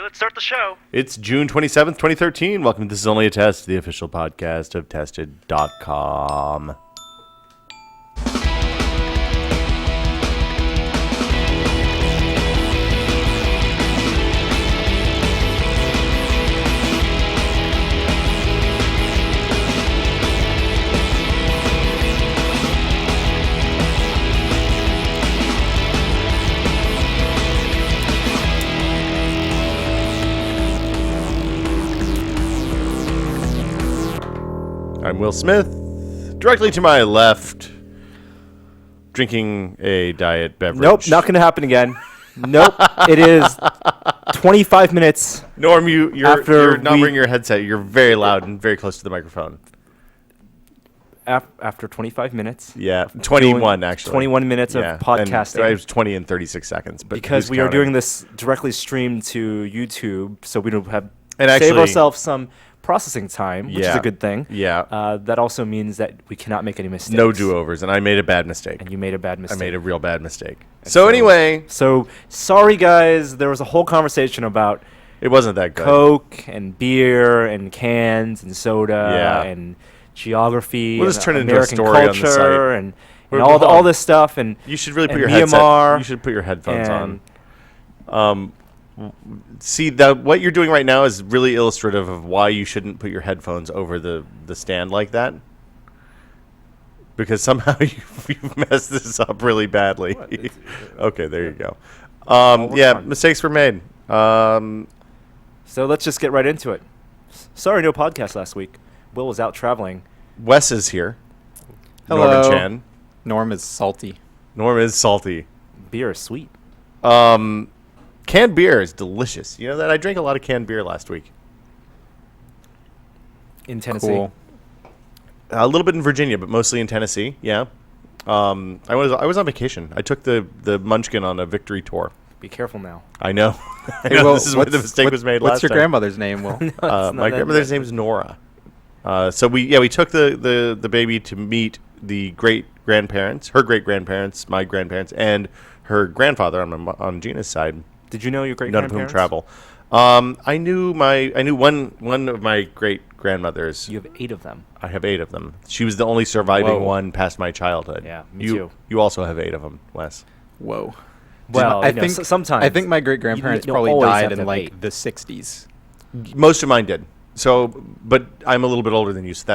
let's start the show. It's June 27th, 2013. Welcome to This Is Only a Test, the official podcast of Tested.com. I'm Will Smith. Directly to my left, drinking a diet beverage. Nope, not going to happen again. Nope, it is 25 minutes. Norm, you're not wearing your headset. You're very loud and very close to the microphone. After 25 minutes. Yeah, 21 actually. 21 minutes of podcasting. And it was 20 and 36 seconds. But because we are doing this directly streamed to YouTube, so we don't have and save actually, ourselves some processing time, which is a good thing. Yeah. That also means that we cannot make any mistakes. No do-overs, and I made a bad mistake. And you made a bad mistake. I made a real bad mistake. So anyway. So, sorry guys, there was a whole conversation about it wasn't that good. Coke and beer and cans and soda and geography we'll just turn it American into a story culture on the site. and all this stuff. And you should really put your Myanmar headset. You should put your headphones on. See, what you're doing right now is really illustrative of why you shouldn't put your headphones over the stand like that. Because somehow you've messed this up really badly. Okay, there you go. Mistakes were made. So let's just get right into it. Sorry, no podcast last week. Will was out traveling. Wes is here. Hello. Norman Chan. Norm is salty. Norm is salty. Beer is sweet. Canned beer is delicious. You know that? I drank a lot of canned beer last week. In Tennessee. Cool. A little bit in Virginia, but mostly in Tennessee. Yeah. I was on vacation. I took the Munchkin on a victory tour. Be careful now. I know. Hey, Will, this is where the mistake was made last time. What's your grandmother's name, Will? My grandmother's name is Nora. So we took the baby to meet the great-grandparents, her great-grandparents, my grandparents, and her grandfather on Gina's side. Did you know your great-grandparents? None of whom travel. I knew one of my great-grandmothers. You have 8 of them. I have 8 of them. She was the only surviving one past my childhood. Yeah, me too. You also have 8 of them, Wes. Whoa. Well, I think sometimes. I think my great-grandparents probably died in like the 60s. Most of mine did. So, but I'm a little bit older than you, so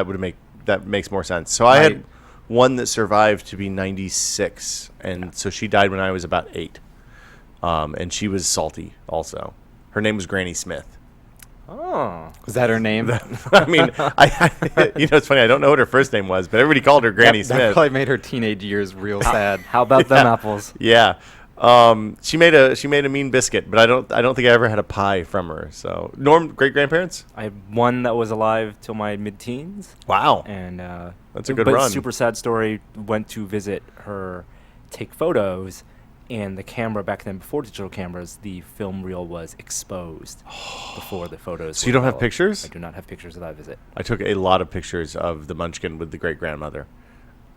that makes more sense. So I had one that survived to be 96, and so she died when I was about 8. And she was salty also. Her name was Granny Smith. Oh. Was that her name? I mean, it's funny. I don't know what her first name was, but everybody called her Granny Smith. That probably made her teenage years real sad. How about them apples? Yeah. She made a mean biscuit, but I don't think I ever had a pie from her. So, Norm, great-grandparents? I had one that was alive till my mid-teens. Wow. And that's a good run. Super sad story. Went to visit her, take photos, and the camera back then, before digital cameras, the film reel was exposed before the photos. So you don't have pictures? I do not have pictures of that visit. I took a lot of pictures of the Munchkin with the great-grandmother.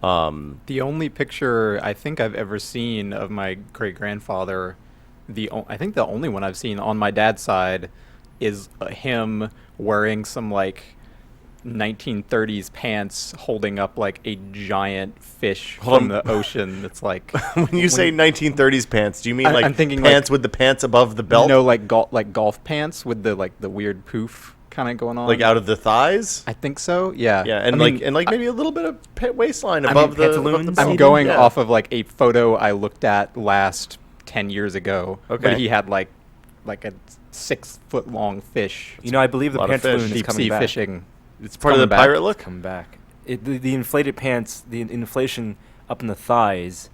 The only picture I think I've ever seen of my great-grandfather, I think the only one I've seen on my dad's side is him wearing some like 1930s pants holding up like a giant fish from the ocean. That's like when you say 1930s pants, do you mean I'm thinking pants with the pants above the belt? No, like golf pants with the weird poof kind of going on, like out of the thighs. I think so. Yeah. Yeah, and maybe a little bit of waistline above the belt. I'm going off of like a photo I looked at last 10 years ago. Okay. But he had like a 6-foot-long fish. I believe the pantaloon is deep coming sea back. fishing. It's part of the pirate look. Come back. The inflated pants, the inflation up in the thighs,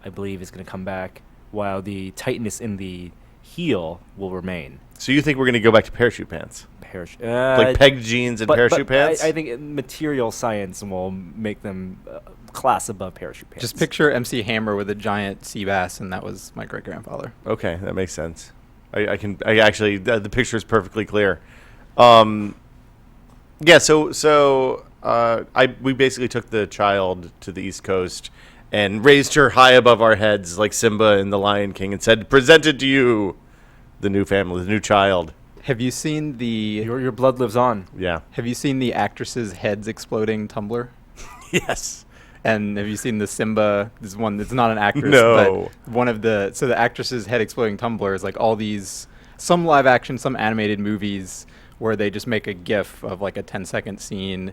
I believe, is going to come back, while the tightness in the heel will remain. So you think we're going to go back to parachute pants? Like pegged jeans and parachute pants? I think material science will make them class above parachute pants. Just picture MC Hammer with a giant sea bass, and that was my great-grandfather. Okay, that makes sense. I actually, the picture is perfectly clear. Yeah, so we basically took the child to the East Coast and raised her high above our heads like Simba in The Lion King and said, "Presented to you, the new family, the new child." Have you seen the Your blood lives on. Yeah. Have you seen the actresses' heads exploding Tumblr? Yes. And have you seen the Simba? This one that's not an actress, No. but one of the actress's head exploding Tumblr is like all these, some live action, some animated movies where they just make a GIF of like a 10-second scene,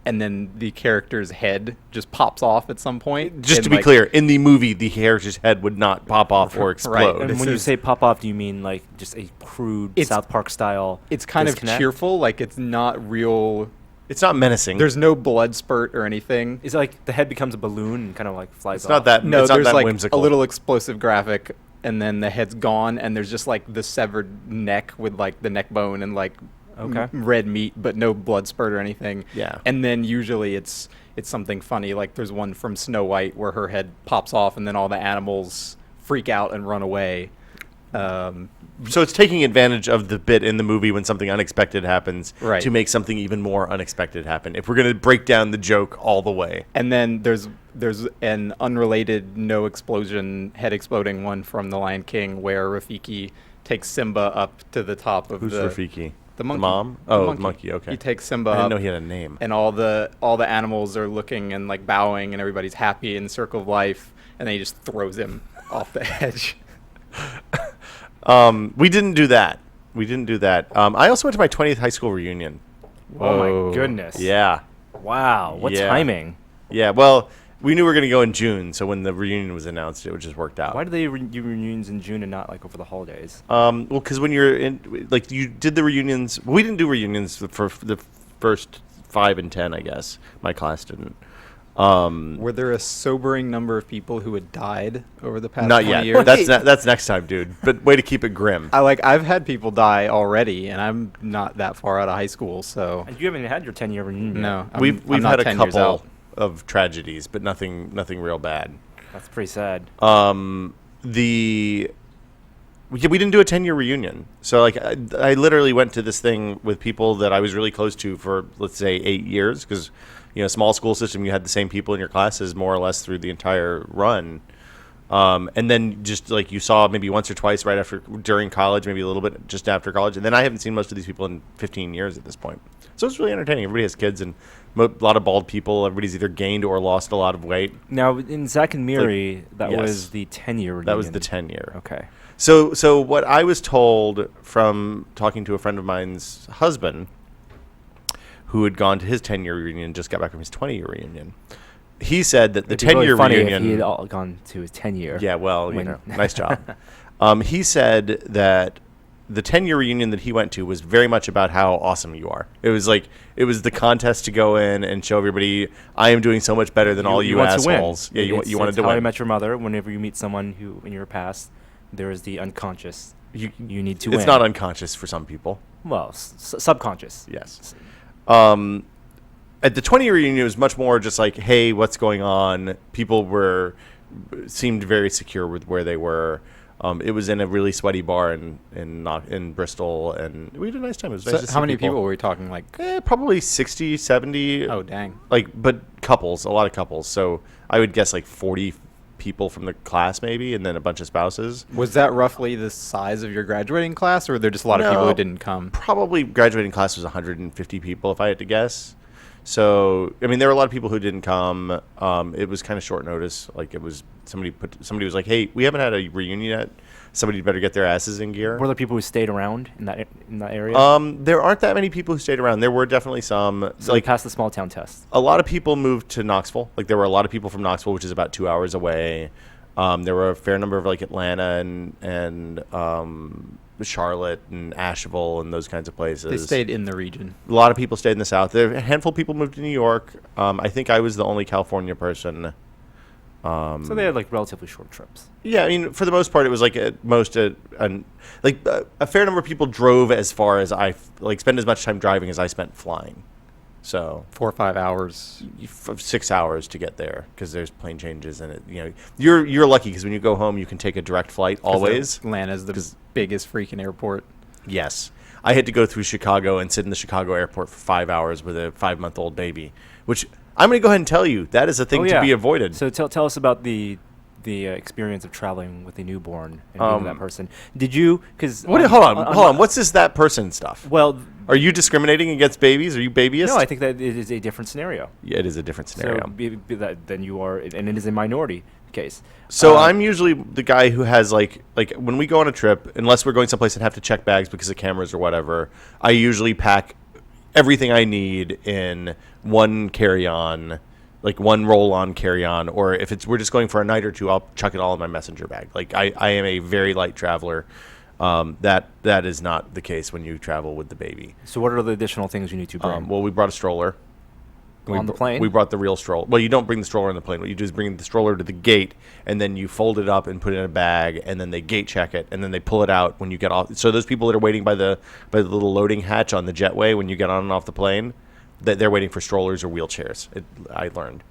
and then the character's head just pops off at some point. Just and, to be like, clear, in the movie, the character's head would not pop off or Right. explode. And This when you is- say pop off, do you mean like just a crude It's- South Park style? it's kind disconnect? of cheerful, like it's not real. It's not menacing. There's no blood spurt or anything. Is it like the head becomes a balloon and kind of like flies It's off? not that. No, it's not there's that like whimsical. a little explosive graphic, and then the head's gone, and there's just like the severed neck with like the neck bone and like Okay. red meat, but no blood spurt or anything. Yeah. And then usually it's something funny. Like there's one from Snow White where her head pops off, and then all the animals freak out and run away. So it's taking advantage of the bit in the movie when something unexpected happens Right. to make something even more unexpected happen. If we're going to break down the joke all the way. And then there's an unrelated no explosion head exploding one from The Lion King where Rafiki takes Simba up to the top of Who's the Rafiki? the monkey. mom? The Oh, the monkey, okay. He takes Simba I didn't up, know he had a name. and all the animals are looking and like bowing, and everybody's happy in the circle of life, and then he just throws him off the edge. We didn't do that. I also went to my 20th high school reunion. Oh Whoa. my goodness. Yeah. Wow. What Yeah. timing? Yeah, well, we knew we were going to go in June, so when the reunion was announced, it just worked out. Why do they do reunions in June and not like over the holidays? Well, because when you're in, like, you did the reunions. We didn't do reunions for the first 5 and 10, I guess. My class didn't. Were there a sobering number of people who had died over the past Not 20 yet. years? That's next time, dude. But way to keep it grim. I've had people die already, and I'm not that far out of high school, so You haven't had your 10-year reunion. no. yet. I'm- We've I'm not had a 10 years couple out. of tragedies, but nothing real bad. That's pretty sad. We didn't do a 10-year reunion. So like I literally went to this thing with people that I was really close to for, let's say, 8 years, because small school system, you had the same people in your classes more or less through the entire run. And then just like you saw maybe once or twice during college, maybe a little bit just after college. And then I haven't seen most of these people in 15 years at this point. So it's really entertaining. Everybody has kids and a lot of bald people. Everybody's either gained or lost a lot of weight. Now, in Zach and Miri, that yes. was the 10-year reunion. That was the 10-year. Okay. So what I was told from talking to a friend of mine's husband, who had gone to his 10-year reunion, just got back from his 20-year reunion. He said that the It'd be really 10-year funny reunion. if he had all gone to his 10-year. Yeah, well, when- nice job. He said that the 10-year reunion that he went to was very much about how awesome you are. It was the contest to go in and show everybody, I am doing so much better than all you want assholes. To win. Yeah, you wanted it's to How I win. Met Your Mother. Whenever you meet someone who, in your past, there is the unconscious. You need to win. It's not unconscious for some people. Well, subconscious. Yes. At the 20-year reunion, it was much more just like, hey, what's going on? People seemed very secure with where they were. It was in a really sweaty bar in Bristol, and we had a nice time. It was nice So to see how many people were we talking? Like, Probably 60, 70. oh dang. But couples, a lot of couples. So I would guess like 40 people from the class maybe, and then a bunch of spouses. Was that roughly the size of your graduating class, or were there just a lot of people No. who didn't come? Probably graduating class was 150 people, if I had to guess. So, I mean, there were a lot of people who didn't come. It was kind of short notice. Like, it was somebody was like, "Hey, we haven't had a reunion yet. Somebody better get their asses in gear." Were there people who stayed around in that area? There aren't that many people who stayed around. There were definitely some. so Like, they passed the small town test. a lot of people moved to Knoxville. Like, there were a lot of people from Knoxville, which is about 2 hours away. There were a fair number of like Atlanta and Charlotte and Asheville and those kinds of places. They stayed in the region. A lot of people stayed in the South. A handful of people moved to New York. I think I was the only California person. So they had like relatively short trips. Yeah, I mean, for the most part, it was like a fair number of people drove as far as spend as much time driving as I spent flying. So 4 or 5 hours. 6 hours to get there because there's plane changes and you're lucky because when you go home you can take a direct flight always. Atlanta's the biggest freaking airport. Yes. I had to go through Chicago and sit in the Chicago airport for 5 hours with a 5-month-old baby, which I'm going to go ahead and tell you that is a thing to be avoided. So tell us about the the experience of traveling with a newborn and being that person. Did you? Because hold on. What's this that person stuff? Well, are you discriminating against babies? Are you babyist? no, I think that it is a different scenario. Yeah, it is a different scenario. So then you are, and it is a minority case. So I'm usually the guy who has like when we go on a trip, unless we're going someplace and have to check bags because of cameras or whatever, I usually pack everything I need in one carry-on, like one roll-on carry-on, or if we're just going for a night or two, I'll chuck it all in my messenger bag. Like I am a very light traveler. That is not the case when you travel with the baby. So what are the additional things you need to bring? Well, we brought a stroller. On the plane? We brought the real stroller. Well, you don't bring the stroller on the plane. What you do is bring the stroller to the gate, and then you fold it up and put it in a bag, and then they gate check it, and then they pull it out when you get off. So those people that are waiting by the little loading hatch on the jetway when you get on and off the plane, they're waiting for strollers or wheelchairs. I learned.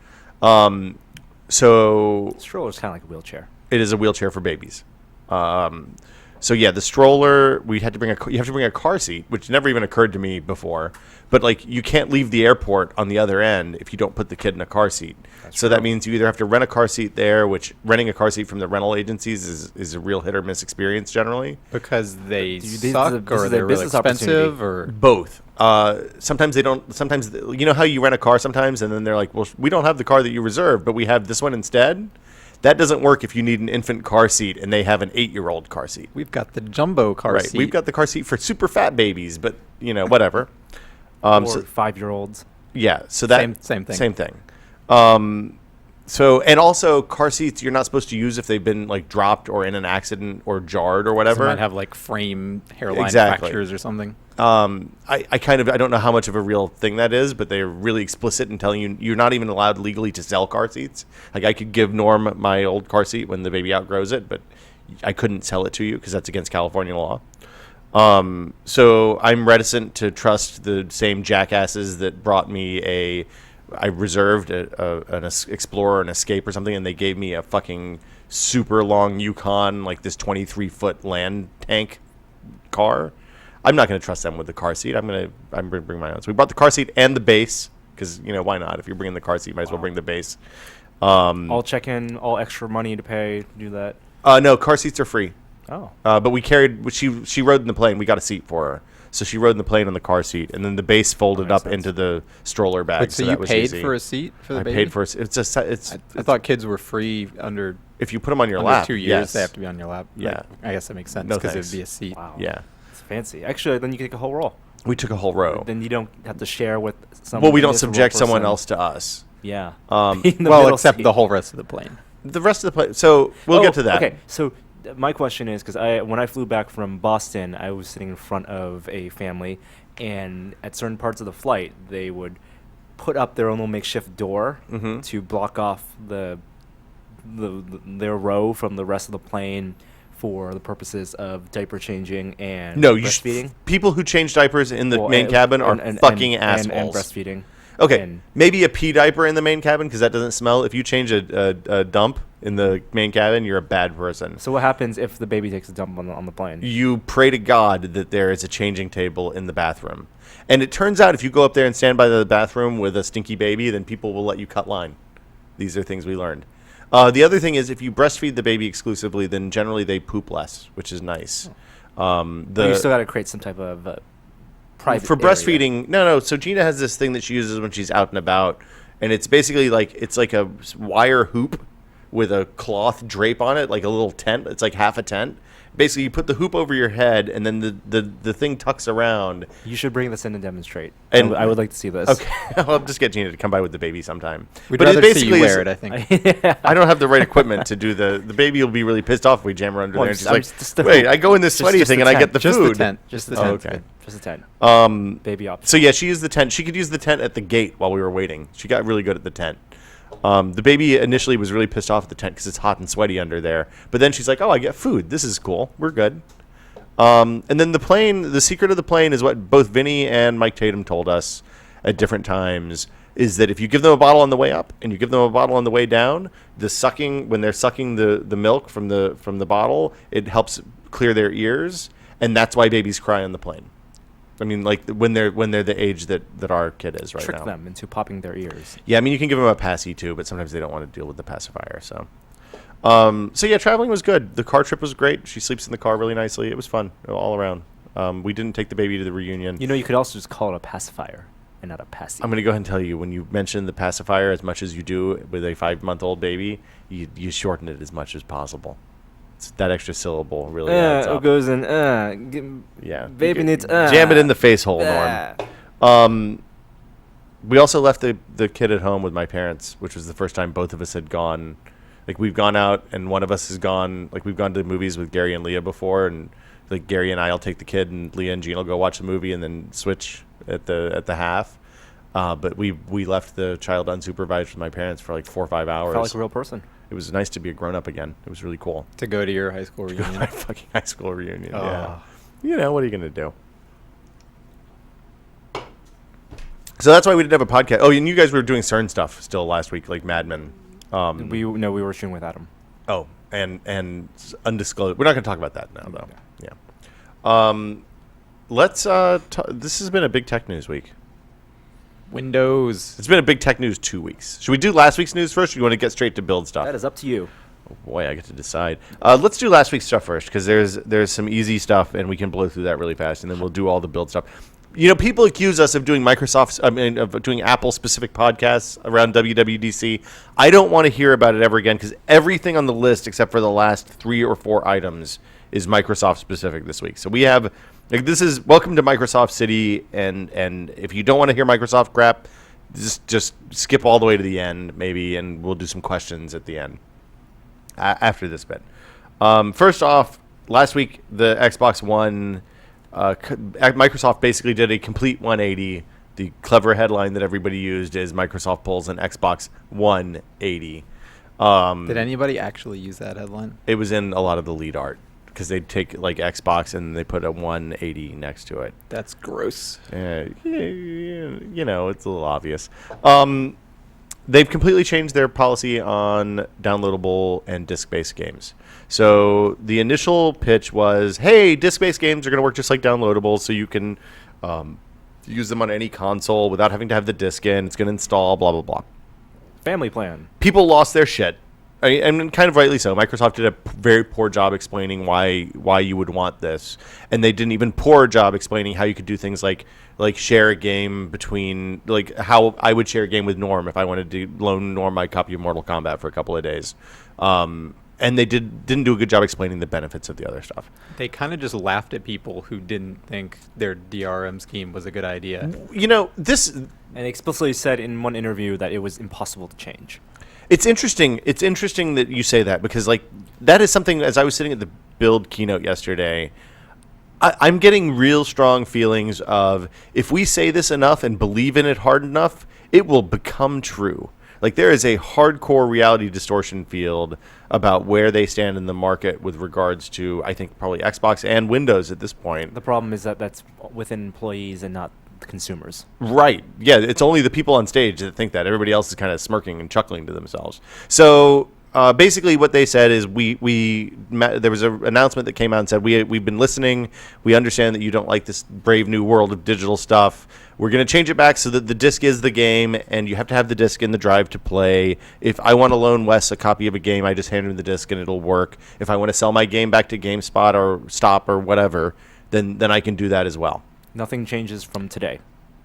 So Stroller is kind of like a wheelchair. it is a wheelchair for babies. So yeah, the stroller, you have to bring a car seat, which never even occurred to me before. But like, you can't leave the airport on the other end if you don't put the kid in a car seat. So that means you either have to rent a car seat there, which renting a car seat from the rental agencies is a real hit or miss experience generally. Because they This suck, is or a they're really business expensive, opportunity. or Both. Sometimes they don't. Sometimes you know how you rent a car sometimes, and then they're like, "Well, we don't have the car that you reserved, but we have this one instead." That doesn't work if you need an infant car seat and they have an 8-year-old car seat. we've got the jumbo car seat. We've got the car seat for super fat babies, but whatever. Or So 5-year-olds. yeah, so that Same thing. Same thing. So, and also car seats you're not supposed to use if they've been like dropped or in an accident or jarred or They whatever. might have like frame hairline Exactly. fractures or something. I don't know how much of a real thing that is, but they're really explicit in telling you you're not even allowed legally to sell car seats. Like I could give Norm my old car seat when the baby outgrows it, but I couldn't sell it to you because that's against California law. So I'm reticent to trust the same jackasses that brought me I reserved an Explorer, an Escape or something, and they gave me a fucking super long Yukon, like this 23-foot land tank car. I'm not going to trust them with the car seat. I'm going to bring my own. So we brought the car seat and the base because, why not? If you're bringing the car seat, you might as well bring the base. All check-in, all extra money to pay to do that. No, car seats are free. Oh. But we carried, she rode in the plane. We got a seat for her. So she rode in the plane on the car seat, and then the base folded up into the stroller bag. But so you that was paid easy. for a seat for the I baby? paid for a seat. I thought kids were free under If you put them on your under lap, 2 years. yes. They have to be on your lap. Yeah. I guess that makes sense No because thanks. it'd be a seat. Wow. Yeah. It's fancy. Actually, then you can take a whole roll. We took a whole row. Then you don't have to share with someone. Well, we don't subject someone else to us. Yeah. Um, In the Well, middle except seat. the whole rest of the plane. The rest of the plane. So we'll get to that. Okay, so my question is, because when I flew back from Boston, I was sitting in front of a family, and at certain parts of the flight, they would put up their own little makeshift door to block off their row from the rest of the plane for the purposes of diaper changing and breastfeeding. People who change diapers in the main cabin are fucking assholes. And breastfeeding. Okay, And maybe a pee diaper in the main cabin because that doesn't smell. If you change a dump in the main cabin, you're a bad person. so what happens if the baby takes a dump on the plane? You pray to God that there is a changing table in the bathroom. And it turns out if you go up there and stand by the bathroom with a stinky baby, then people will let you cut line. These are things we learned. The other thing is if you breastfeed the baby exclusively, then generally they poop less, which is nice. But you still got to create some type of private for area. breastfeeding. No. So Gina has this thing that she uses when she's out and about, and it's basically like a wire hoop with a cloth drape on it, like a little tent. It's like half a tent. Basically, you put the hoop over your head, and then the thing tucks around. You should bring this in and demonstrate. And I would like to see this. Okay, I'll just get Gina to come by with the baby sometime. We'd But it rather see basically you is- wear it, I think. I don't have the right equipment to do the baby will be really pissed off if we jam her under Well, there. And I'm she's like, just the wait, hoop. I go in this sweaty just thing the and I tent. get the Just food. the tent. Just the Oh, tent. okay. Just the tent. Baby option. So yeah, she used the tent. She could use the tent at the gate while we were waiting. She got really good at the tent. The baby initially was really pissed off at the tent because it's hot and sweaty under there. But then she's like, "Oh, I get food. This is cool. We're good." And then the plane. The secret of the plane is what both Vinny and Mike Tatum told us at different times. Is that if you give them a bottle on the way up and you give them a bottle on the way down, the sucking when they're sucking the milk from the bottle, it helps clear their ears, and that's why babies cry on the plane. I mean, like when they're the age that our kid is right Trick now. them into popping their ears. Yeah, I mean you can give them a passy too, but sometimes they don't want to deal with the pacifier. So, So yeah, traveling was good. The car trip was great. She sleeps in the car really nicely. It was fun all around. We didn't take the baby to the reunion. You could also just call it a pacifier and not a passy. I'm going to go ahead and tell you, when you mention the pacifier as much as you do with a 5-month-old baby, you shorten it as much as possible. That extra syllable really adds up. It goes in, baby needs, jam it in the face hole, Norm. We also left the kid at home with my parents, which was the first time both of us had gone. Like, we've gone out, and one of us has gone, like, we've gone to the movies with Gary and Leah before, and, like, Gary and I will take the kid, and Leah and Jean will go watch the movie and then switch at the half. But we left the child unsupervised with my parents for, like, 4 or 5 hours. Felt like a real person. It was nice to be a grown-up again. It was really cool. To go to your high school reunion. My fucking high school reunion, yeah. What are you going to do? So that's why we didn't have a podcast. Oh, and you guys were doing CERN stuff still last week, like Mad Men. We were shooting with Adam. Oh, and undisclosed. We're not going to talk about that now, though. Yeah. Let's. This has been a big tech news week. Windows. It's been a big tech news 2 weeks. Should we do last week's news first, or do you want to get straight to build stuff? That is up to you. Oh boy, I get to decide. Let's do last week's stuff first, because there's some easy stuff, and we can blow through that really fast, and then we'll do all the build stuff. People accuse us of doing of doing Apple-specific podcasts around WWDC. I don't want to hear about it ever again, because everything on the list, except for the last 3 or 4 items, is Microsoft-specific this week. So we have, this is welcome to Microsoft City, and if you don't want to hear Microsoft crap, just skip all the way to the end, maybe, and we'll do some questions at the end after this bit. First off, last week, the Xbox One... Microsoft basically did a complete 180. The clever headline that everybody used is Microsoft pulls an Xbox 180. Did anybody actually use that headline? It was in a lot of the lead art, because they'd take like Xbox and they put a 180 next to it. That's gross. It's a little obvious. They've completely changed their policy on downloadable and disk-based games. So the initial pitch was, hey, disk-based games are going to work just like downloadables, so you can use them on any console without having to have the disk in. It's going to install, blah, blah, blah. Family plan. People lost their shit. And kind of rightly so. Microsoft did a very poor job explaining why you would want this. And they did an even poorer job explaining how you could do things like share a game between, like how I would share a game with Norm if I wanted to loan Norm my copy of Mortal Kombat for a couple of days. And they didn't do a good job explaining the benefits of the other stuff. They kind of just laughed at people who didn't think their DRM scheme was a good idea. This... And they explicitly said in one interview that it was impossible to change. It's interesting. It's interesting that you say that, because that is something, as I was sitting at the Build keynote yesterday, I'm getting real strong feelings of, if we say this enough and believe in it hard enough, it will become true. Like, there is a hardcore reality distortion field about where they stand in the market with regards to, I think, probably Xbox and Windows at this point. The problem is that that's within employees and not the consumers. Right. Yeah, it's only the people on stage that think that. Everybody else is kind of smirking and chuckling to themselves. So basically what they said is there was an announcement that came out and said, we've been listening. We understand that you don't like this brave new world of digital stuff. We're going to change it back so that the disc is the game, and you have to have the disc in the drive to play. If I want to loan Wes a copy of a game, I just hand him the disc and it'll work. If I want to sell my game back to GameSpot or Stop or whatever, then I can do that as well. Nothing changes from today.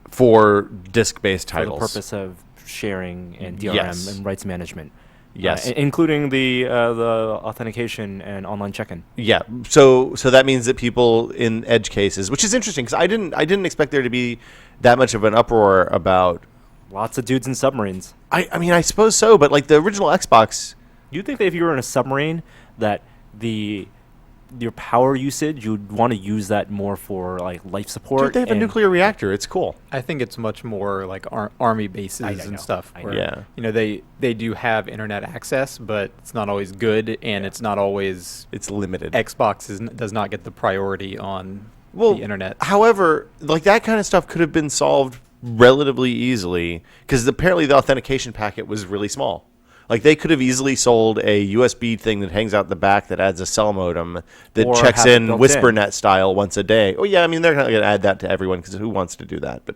For disc-based titles. For the purpose of sharing and DRM and rights management. Yes. Including the authentication and online check-in. Yeah. So that means that people in edge cases, which is interesting, because I didn't expect there to be that much of an uproar about... Lots of dudes in submarines. I mean, I suppose so, but like the original Xbox... You think that if you were in a submarine, that your power usage, you'd want to use that more for like life support? Dude, they have a nuclear reactor. It's cool. I think it's much more like army bases and stuff. Where, they do have internet access, but it's not always good, and it's not always... It's limited. Xbox does not get the priority on the internet. However, like that kind of stuff could have been solved relatively easily, because apparently the authentication packet was really small. Like, they could have easily sold a USB thing that hangs out the back that adds a cell modem that or checks in WhisperNet style once a day. Oh, yeah, I mean, they're not going to add that to everyone, because who wants to do that? But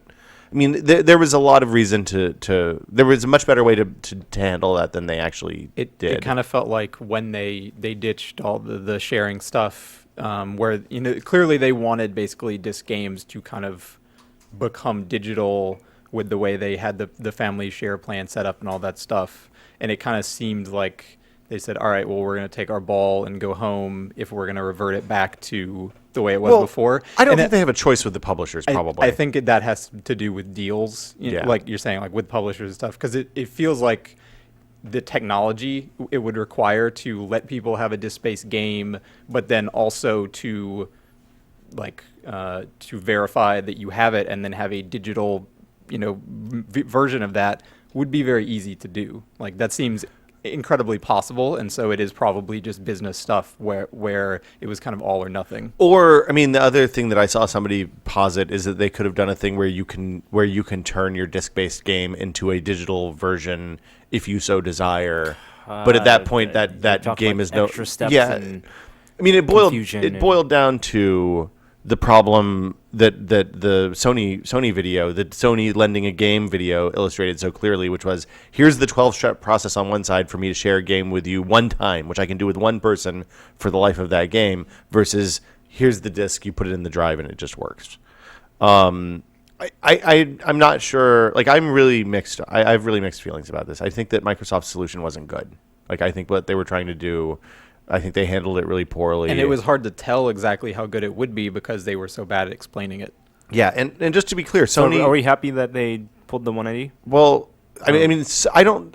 I mean, there was a lot of reason to there was a much better way to handle that than they actually did. It kind of felt like when they ditched all the sharing stuff, where clearly they wanted basically disc games to kind of become digital with the way they had the family share plan set up and all that stuff, and it kind of seemed like they said, all right, well, we're going to take our ball and go home if we're going to revert it back to the way it was before. I don't think they have a choice with the publishers, probably. I think that has to do with deals, like you're saying, like with publishers and stuff, because it feels like the technology it would require to let people have a disc-based game, but then also to verify that you have it and then have a digital, version of that would be very easy to do. Like that seems incredibly possible, and so it is probably just business stuff where it was kind of all or nothing. Or, I mean, the other thing that I saw somebody posit is that they could have done a thing where you can turn your disc-based game into a digital version if you so desire. But at that point, that game is no extra steps. Yeah, I mean, it boiled down to the problem that the Sony video, the Sony lending a game video illustrated so clearly, which was, here's the 12-step process on one side for me to share a game with you one time, which I can do with one person for the life of that game, versus here's the disc, you put it in the drive, and it just works. I'm not sure. Like, I'm really mixed. I have really mixed feelings about this. I think that Microsoft's solution wasn't good. Like, I think what they were trying to do, I think they handled it really poorly. And it was hard to tell exactly how good it would be because they were so bad at explaining it. Yeah, and just to be clear, Sony... So are we happy that they pulled the 180? Well, I mean,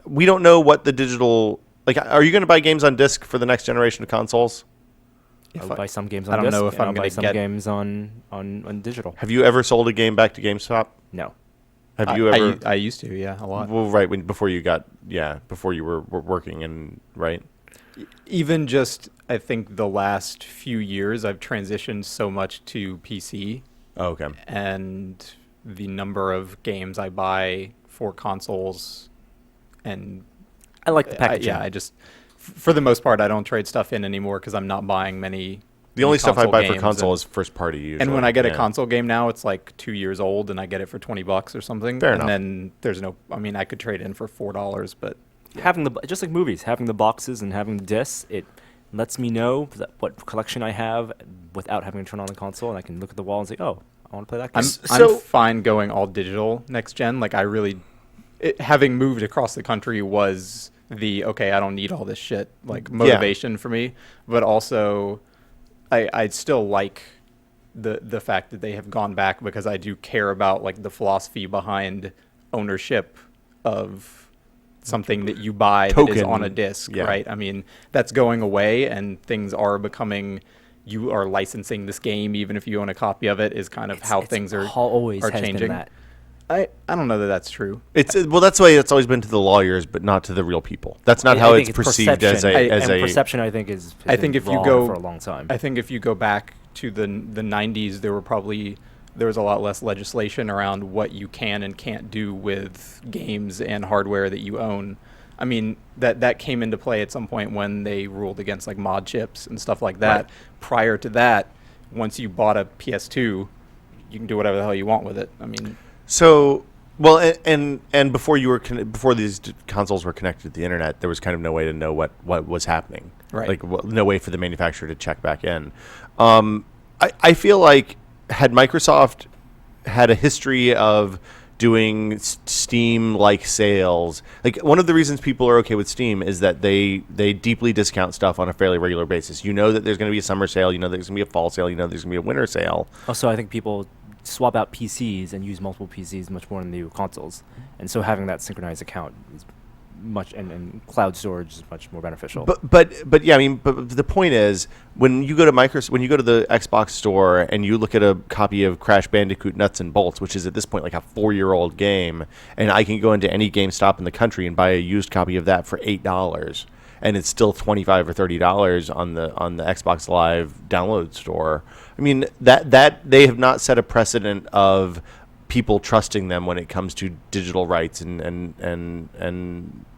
we don't know what the digital... Like, are you going to buy games on disc for the next generation of consoles? I'll buy some games on disc. I don't know if I'm going to buy some games on digital. Have you ever sold a game back to GameStop? No. Have you ever... I used to, yeah, a lot. Well, right, before you were working and... Right? Even just, I think the last few years, I've transitioned so much to PC. Oh, okay. And the number of games I buy for consoles, and I like the packaging. I just, for the most part, I don't trade stuff in anymore because I'm not buying many. The only stuff I buy for console is first party usually. And when I get a console game now, it's like 2 years old, and I get it for $20 or something. Fair enough. And then there's no. I mean, I could trade in for $4, but. Having just like movies, having the boxes and having the discs, it lets me know what collection I have without having to turn on the console, and I can look at the wall and say, "Oh, I want to play that game." I'm fine going all digital next gen. Like having moved across the country was I don't need all this shit, like motivation for me. But also, I still like the fact that they have gone back because I do care about like the philosophy behind ownership of something that you buy that is on a disc, right? I mean, that's going away, and things are becoming. You are licensing this game, even if you own a copy of it, is kind of how things are changing. That. I don't know that that's true. It's that's the way it's always been to the lawyers, but not to the real people. That's not how it's perceived as a perception. I think is. I think if you go for a long time. I think if you go back to the 90s, there was a lot less legislation around what you can and can't do with games and hardware that you own. I mean, that came into play at some point when they ruled against like mod chips and stuff like that. Right. Prior to that, once you bought a PS2, you can do whatever the hell you want with it. I mean, so well, and before before these consoles were connected to the internet, there was kind of no way to know what was happening. Right. Like no way for the manufacturer to check back in. I feel like had Microsoft had a history of doing Steam-like sales, like one of the reasons people are okay with Steam is that they deeply discount stuff on a fairly regular basis. You know that there's going to be a summer sale, you know there's going to be a fall sale, you know there's going to be a winter sale. Also, I think people swap out PCs and use multiple PCs much more than they do consoles, and so having that synchronized account is much, and cloud storage is much more beneficial. But yeah, I mean, but the point is, when you go to when you go to the Xbox store and you look at a copy of Crash Bandicoot Nuts and Bolts, which is at this point like a 4-year-old game, and I can go into any GameStop in the country and buy a used copy of that for $8, and it's still $25 or $30 on the Xbox Live download store. I mean, that they have not set a precedent of people trusting them when it comes to digital rights and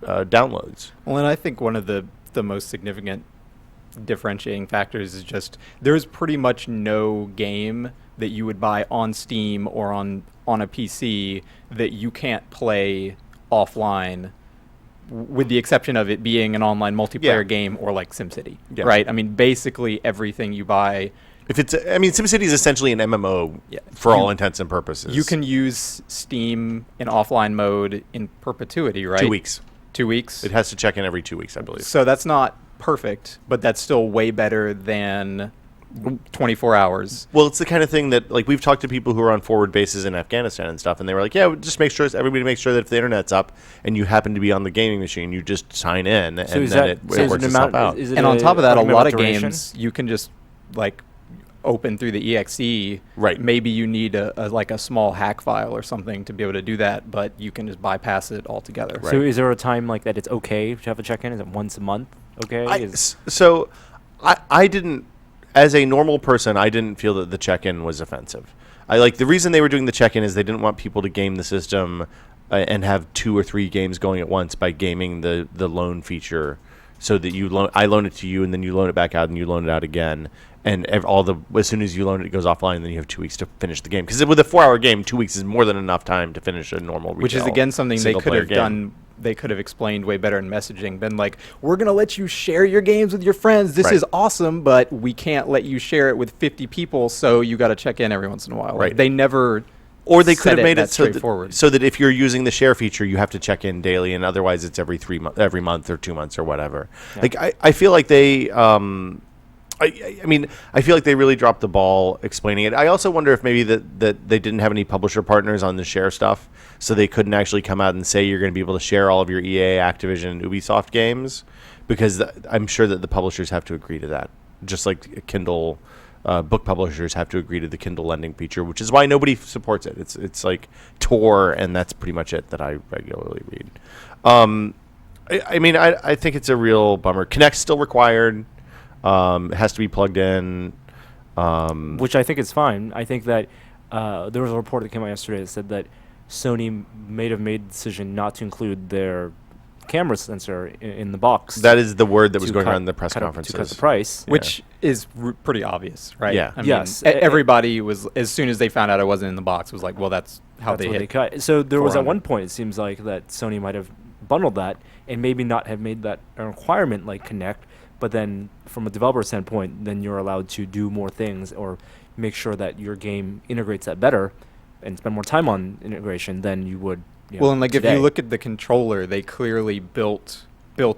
downloads. Well, and I think one of the most significant differentiating factors is just there's pretty much no game that you would buy on Steam or on a PC that you can't play offline, with the exception of it being an online multiplayer game or like SimCity, right? I mean, basically everything you buy. If it's, I mean, SimCity is essentially an MMO for all intents and purposes. You can use Steam in offline mode in perpetuity, right? 2 weeks. 2 weeks? It has to check in every 2 weeks, I believe. So that's not perfect, but that's still way better than 24 hours. Well, it's the kind of thing that, like, we've talked to people who are on forward bases in Afghanistan and stuff, and they were like, yeah, just make sure, everybody makes sure that if the internet's up and you happen to be on the gaming machine, you just sign in, and then it works itself out. And on top of that, a lot of games, you can just, like, open through the exe. Right. Maybe you need a small hack file or something to be able to do that, but you can just bypass it altogether. Right. So is there a time like that it's okay to have a check-in? Is it once a month? Okay. I didn't, as a normal person, I didn't feel that the check-in was offensive. The reason they were doing the check-in is they didn't want people to game the system and have 2 or 3 games going at once by gaming the loan feature, so that I loan it to you and then you loan it back out and you loan it out again. And as soon as you loan it, it goes offline, and then you have 2 weeks to finish the game. Because with a 4-hour game, 2 weeks is more than enough time to finish a normal retail. Which is, again, something they could have game. done. They could have explained way better in messaging. Been like, we're going to let you share your games with your friends. This is awesome, but we can't let you share it with 50 people, so you got to check in every once in a while. Right. They never. Or they could have made it straightforward. so that if you're using the share feature, you have to check in daily, and otherwise it's every month or 2 months or whatever. Yeah. I feel like they. I feel like they really dropped the ball explaining it. I also wonder if maybe that they didn't have any publisher partners on the share stuff, so they couldn't actually come out and say you're going to be able to share all of your EA, Activision, and Ubisoft games, because I'm sure that the publishers have to agree to that, just like Kindle book publishers have to agree to the Kindle lending feature, which is why nobody supports it. It's like Tor, and that's pretty much it that I regularly read. I think it's a real bummer. Kinect's still required. It has to be plugged in. Which I think is fine. I think that there was a report that came out yesterday that said that Sony may have made the decision not to include their camera sensor in the box. That is the word that was going around in the press conferences. To cut the price. Which is pretty obvious, right? Yeah. I mean, everybody was, as soon as they found out it wasn't in the box, was like, well, that's how they cut. So there was at one point, it seems like, that Sony might have bundled that and maybe not have made that a requirement like Kinect. But then, from a developer standpoint, then you're allowed to do more things or make sure that your game integrates that better and spend more time on integration than you would. Well, and like today. If you look at the controller, they clearly built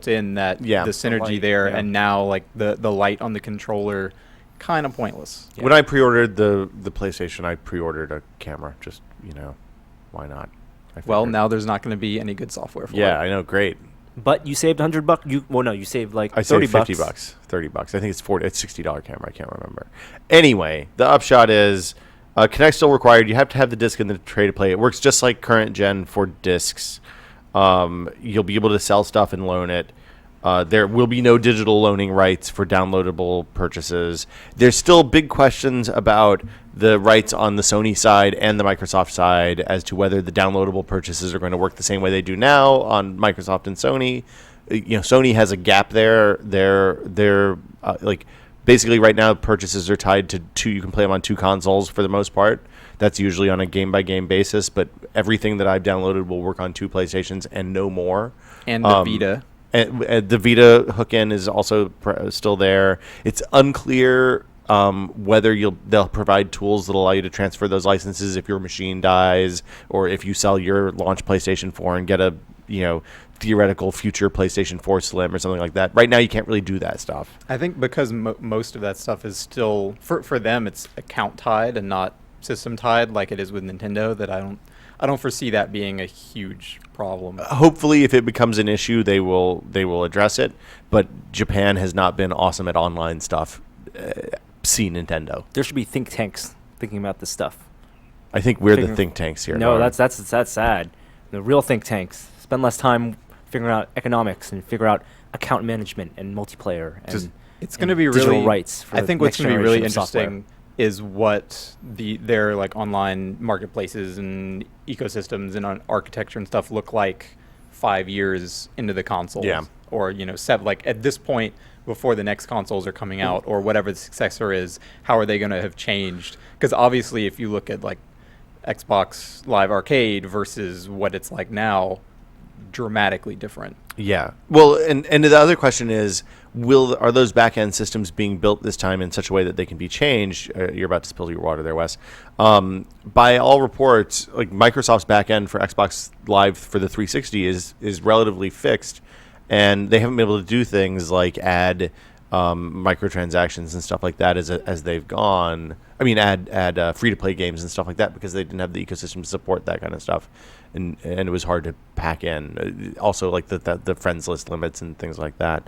in that the synergy there, and now like the light on the controller, kind of pointless. Yeah. When I pre-ordered the PlayStation, I pre-ordered a camera. Just why not? Well, now there's not going to be any good software for it. Yeah, I know. Great. But you saved $100. You saved like $30. I saved $50, $30. I think it's $40. It's $60 camera. I can't remember. Anyway, the upshot is, Kinect still required. You have to have the disc in the tray to play. It works just like current gen for discs. You'll be able to sell stuff and loan it. There will be no digital loaning rights for downloadable purchases. There's still big questions about the rights on the Sony side and the Microsoft side as to whether the downloadable purchases are going to work the same way they do now on Microsoft and Sony. Sony has a gap there. They're basically right now purchases are tied to two. You can play them on 2 consoles for the most part. That's usually on a game-by-game basis, but everything that I've downloaded will work on 2 PlayStations and no more. And the Vita. And the Vita hook-in is also still there. It's unclear whether they'll provide tools that allow you to transfer those licenses if your machine dies, or if you sell your launch PlayStation 4 and get a theoretical future PlayStation 4 Slim or something like that. Right now, you can't really do that stuff. I think because most of that stuff is still for them, it's account tied and not system tied like it is with Nintendo. That I don't foresee that being a huge problem. Hopefully, if it becomes an issue, they will address it. But Japan has not been awesome at online stuff. See Nintendo. There should be think tanks thinking about this stuff. I think we're the think tanks here. No, that's sad. The real think tanks spend less time figuring out economics and figure out account management and multiplayer and it's going to be digital really rights. For I think what's going to be really interesting software is what their like online marketplaces and ecosystems and architecture and stuff look like 5 years into the console. Yeah. Or at this point, before the next consoles are coming out, or whatever the successor is, how are they going to have changed? Because obviously, if you look at like Xbox Live Arcade versus what it's like now, dramatically different. Yeah. Well, and the other question is, are those back-end systems being built this time in such a way that they can be changed? You're about to spill your water there, Wes. By all reports, like Microsoft's back-end for Xbox Live for the 360 is relatively fixed, and they haven't been able to do things like add microtransactions and stuff like that as they've gone. I mean, add free-to-play games and stuff like that because they didn't have the ecosystem to support that kind of stuff. And it was hard to pack in. Also, like the friends list limits and things like that.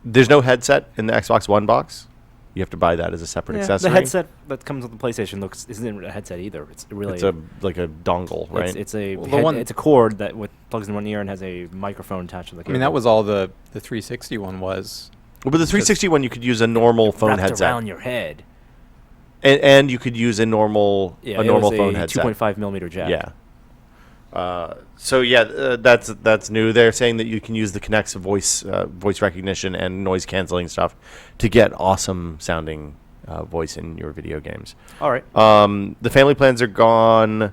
There's no headset in the Xbox One box. You have to buy that as a separate accessory. The headset that comes with the PlayStation isn't a headset either. It's like a dongle, right? It's a cord that plugs in one ear and has a microphone attached to the cable. I mean, that was all the 360 one was. Well, but the 360 one, you could use a normal phone headset around your head. And you could use a normal phone headset. 2.5 millimeter jack. Yeah. That's new. They're saying that you can use the Kinect's voice recognition and noise canceling stuff to get awesome sounding voice in your video games. All right. The family plans are gone.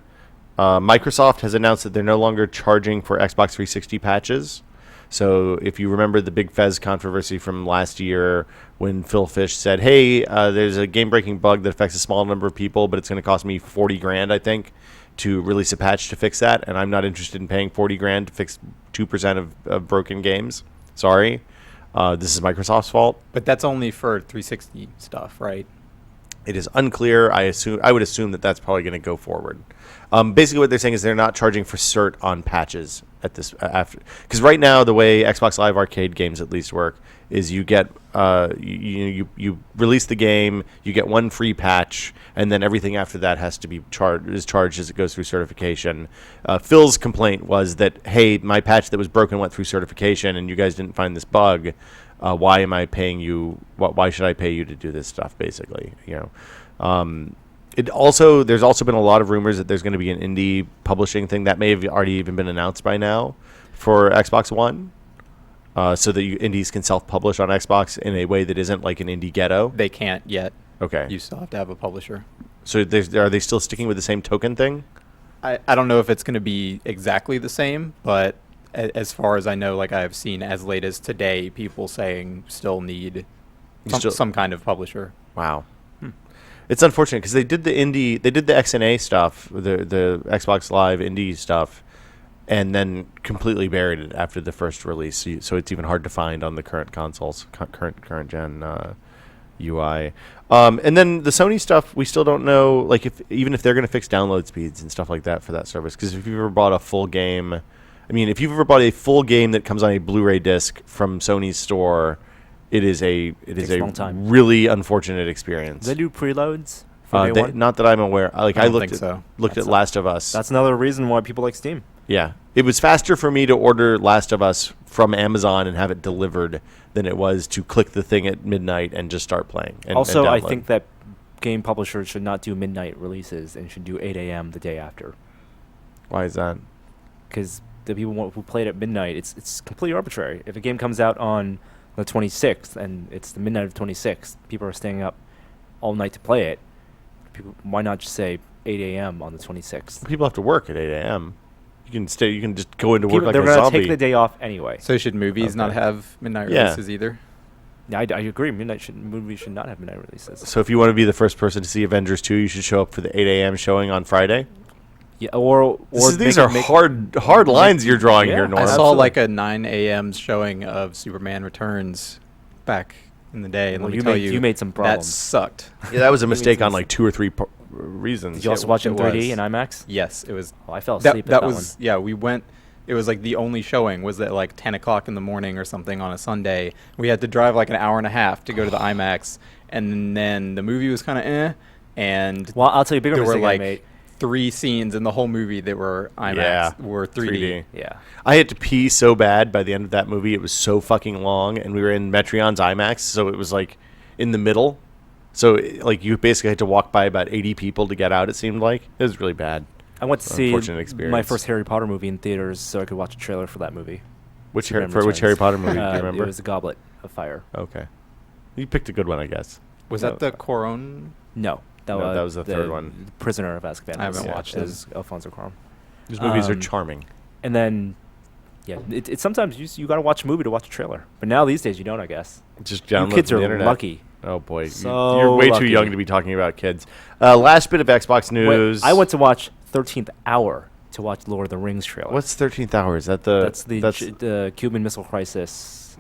Microsoft has announced that they're no longer charging for Xbox 360 patches. So if you remember the Big Fez controversy from last year when Phil Fish said, hey, there's a game-breaking bug that affects a small number of people, but it's going to cost me $40,000, I think, to release a patch to fix that, and I'm not interested in paying $40,000 to fix 2% of broken games. Sorry. This is Microsoft's fault. But that's only for 360 stuff, right? It is unclear. I would assume that that's probably going to go forward. Basically, what they're saying is they're not charging for cert on patches at this because right now the way Xbox Live Arcade games at least work is you get you release the game, you get one free patch, and then everything after that has to be charged as it goes through certification. Phil's complaint was that, hey, my patch that was broken went through certification, and you guys didn't find this bug. Why am I paying you? Why should I pay you to do this stuff? Basically, there's also been a lot of rumors that there's going to be an indie publishing thing that may have already even been announced by now for Xbox One, so that indies can self-publish on Xbox in a way that isn't like an indie ghetto. They can't yet. Okay. You still have to have a publisher. So are they still sticking with the same token thing? I don't know if it's going to be exactly the same, but as far as I know, like I've seen as late as today, people saying still need some kind of publisher. Wow. It's unfortunate because they did the XNA stuff, the Xbox Live indie stuff, and then completely buried it after the first release. So it's even hard to find on the current consoles, current gen UI. And then the Sony stuff, we still don't know, like even if they're going to fix download speeds and stuff like that for that service. Because if you've ever bought a full game, if you've ever bought a full game that comes on a Blu-ray disc from Sony's store, it is a really unfortunate experience. They do preloads. Not that I'm aware. I looked at Last of Us. That's another reason why people like Steam. Yeah, it was faster for me to order Last of Us from Amazon and have it delivered than it was to click the thing at midnight and just start playing. I think that game publishers should not do midnight releases and should do 8 a.m. the day after. Why is that? Because the people who play it at midnight, it's completely arbitrary. If a game comes out on the 26th and it's the midnight of the 26th, people are staying up all night to play it. Why not just say 8 a.m. on the 26th? People have to work at 8 a.m. You can just go into work like a zombie. They're going to take the day off anyway. So should movies not have midnight releases either? Yeah, I agree. Movies should not have midnight releases. So if you want to be the first person to see Avengers 2, you should show up for the 8 a.m. showing on Friday? Yeah, or these are hard lines you're drawing here, Norm. I saw like a 9 a.m. showing of Superman Returns back in the day, and you made some problems. That sucked. Yeah, that was a mistake on like 2 or 3 reasons. Did you also watch it in 3D and IMAX? Yes, it was. Oh, I fell asleep at that one. Yeah, we went. It was like the only showing was at like 10 o'clock in the morning or something on a Sunday. We had to drive like an hour and a half to go to the IMAX, and then the movie was kind of and well, I'll tell you a bigger there mistake were like I made. 3 scenes in the whole movie that were IMAX were 3D. Yeah. I had to pee so bad by the end of that movie. It was so fucking long, and we were in Metreon's IMAX, so it was like in the middle. So like you basically had to walk by about 80 people to get out, it seemed like. It was really bad. I went to see Unfortunate experience. my first Harry Potter movie in theaters so I could watch a trailer for that movie. Which Superman for which Returns. Harry Potter movie? Do you remember? It was the Goblet of Fire. Okay. You picked a good one, I guess. Was that the Coron? No, No, that was the third one. Prisoner of Azkaban. I haven't was- watched was Alfonso Cuarón. These movies are Um, charming. And then, yeah, it's sometimes you got to watch a movie to watch a trailer. But now these days you don't, I guess. Just You download kids from are the internet. lucky. Oh boy, So you're way lucky. too young to be talking about kids. Last bit of Xbox news. I went to watch 13th Hour to watch Lord of the Rings trailer. What's 13th Hour? Is that the? That's the Cuban Missile Crisis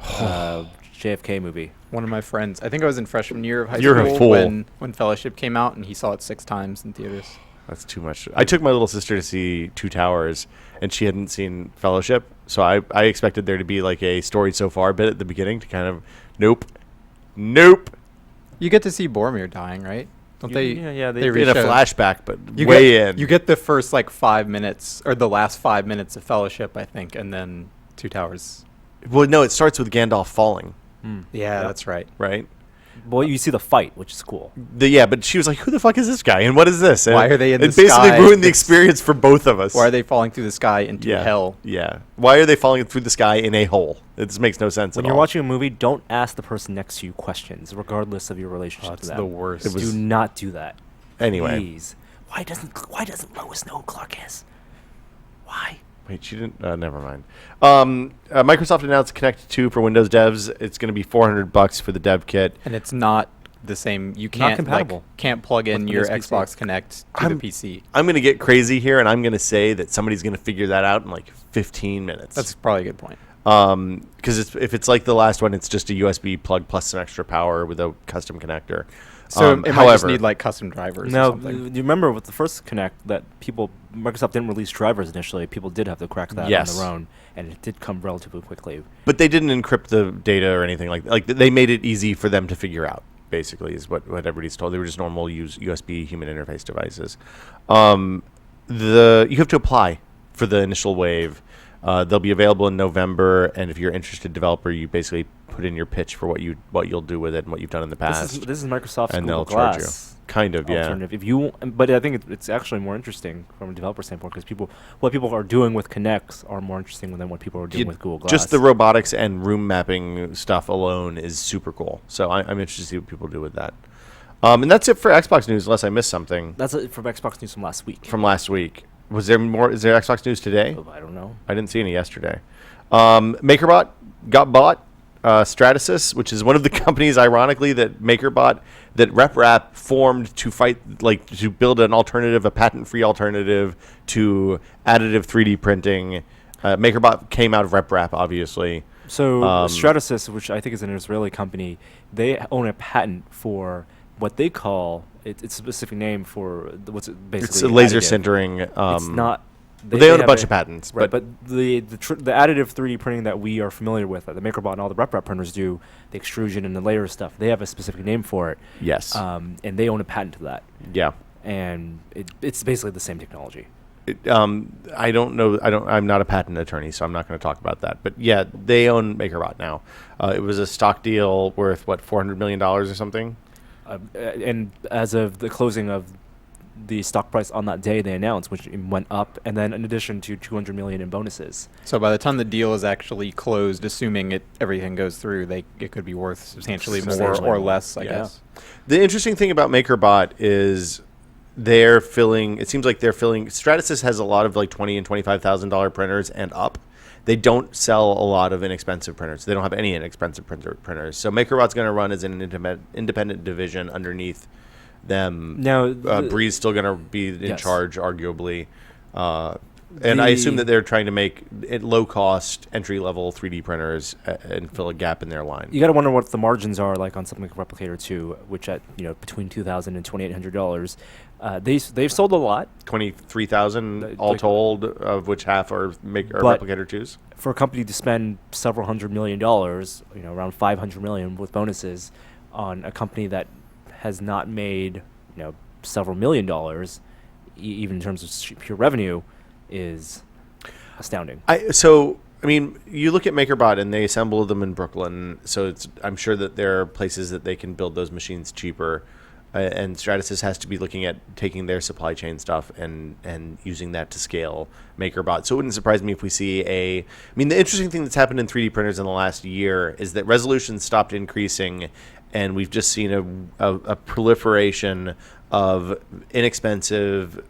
JFK movie. One of my friends. I think I was in freshman year of high You're a school fool. when Fellowship came out, and he saw it 6 times in theaters. That's too much. I took my little sister to see Two Towers, and she hadn't seen Fellowship, so I expected there to be like a story so far bit at the beginning to kind of, nope. You get to see Boromir dying, right? Don't they? Yeah, they they reach In a out- flashback, but You way get, in. You get the first like 5 minutes, or the last 5 minutes of Fellowship, I think, and then Two Towers. Well, no, it starts with Gandalf falling, Yeah, Yep. that's right. right? Well, you see the fight, which is cool. Yeah, but she was like, "Who the fuck is this guy? And what is this?" And Why are they in it the basically sky? ruined the It's- experience for both of us. Why are they falling through the sky into Yeah. hell? Yeah. Why are they falling through the sky in a hole? It just makes no sense When at you're all. watching a movie, don't ask the person next to you questions, regardless of your relationship That's to them. the worst. It was- Do not do that. Anyway. Please. Why doesn't Lois know who Clark is? Why? Wait, she didn't. Never mind. Microsoft announced Connect 2 for Windows devs. It's going to be $400 for the dev kit. And it's not the same. You can't compatible can't plug in with your Windows PC. Xbox Connect to the PC. I'm going to get crazy here, and I'm going to say that somebody's going to figure that out in like 15 minutes. That's probably a good point. Because if it's like the last one, it's just a USB plug plus some extra power with a custom connector. So it might just however, need like custom drivers or No, something. you remember with the first Connect that Microsoft didn't release drivers initially. People did have to crack that Yes. on their own, and it did come relatively quickly. but they didn't encrypt the data or anything like that. Like they made it easy for them to figure out. Basically, is what everybody's told. They were just normal USB human interface devices. You have to apply for the initial wave. They'll be available in November, and if you're an interested developer, you basically put in your pitch for what you'll do with it and what you've done in the past. This is Microsoft's and Google they'll charge you. Glass Kind of, yeah. alternative. If you, but I think it's actually more interesting from a developer standpoint because what people are doing with Connects are more interesting than what people are doing with Google Glass. Just the robotics and room mapping stuff alone is super cool. So I'm interested to see what people do with that. And that's it for Xbox news, unless I missed something That's it from Xbox news from last week. from last week. Was there more? Is there Xbox news today? Oh, I don't know. I didn't see any yesterday. Makerbot got bought. Stratasys, which is one of the companies, ironically, that RepRap formed to fight, like to build an alternative, a patent-free alternative to additive 3D printing. Makerbot came out of RepRap, obviously. So Stratasys, which I think is an Israeli company, they own a patent for what they call it's a specific name for what's it basically It's a laser additive. sintering. It's not. They own a have bunch of patents, right? but But the additive 3D printing that we are familiar with, that the Makerbot and all the RepRap printers do, the extrusion and the layer stuff, they have a specific name for it. yes, And they own a patent to that, yeah. and it's basically the same technology. I don't know. I'm not a patent attorney, so I'm not going to talk about that. But yeah, they own Makerbot now. It was a stock deal worth what, $400 million or something. And as of the closing of the stock price on that day, they announced, which went up, and then in addition to $200 million in bonuses. So by the time the deal is actually closed, assuming everything goes through, it could be worth substantially more Substantially or more. less, I Yeah. guess. The interesting thing about Makerbot is they're filling. It seems like they're filling. Stratasys has a lot of like $20,000 and $25,000 printers and up. They don't sell a lot of inexpensive printers. They don't have any inexpensive printers. So Makerbot's going to run as an independent division underneath them. Now, Bree's still going to be in Yes. charge, arguably. And I assume that they're trying to make it low-cost, entry-level 3D printers and fill a gap in their line. you got to wonder what the margins are like on something like Replicator 2, which at between $2,000 and $2,800. They've sold a lot 23,000 all like- told, of which half are But- Replicator 2s. for a company to spend several $100 million, around $500 million with bonuses on a company that has not made several $1 million, even in terms of pure revenue, is astounding. I mean, you look at Makerbot and they assemble them in Brooklyn, so I'm sure that there are places that they can build those machines cheaper. and Stratasys has to be looking at taking their supply chain stuff and using that to scale Makerbot. So it wouldn't surprise me if we see I mean, the interesting thing that's happened in 3D printers in the last year is that resolution stopped increasing, and we've just seen a proliferation of inexpensive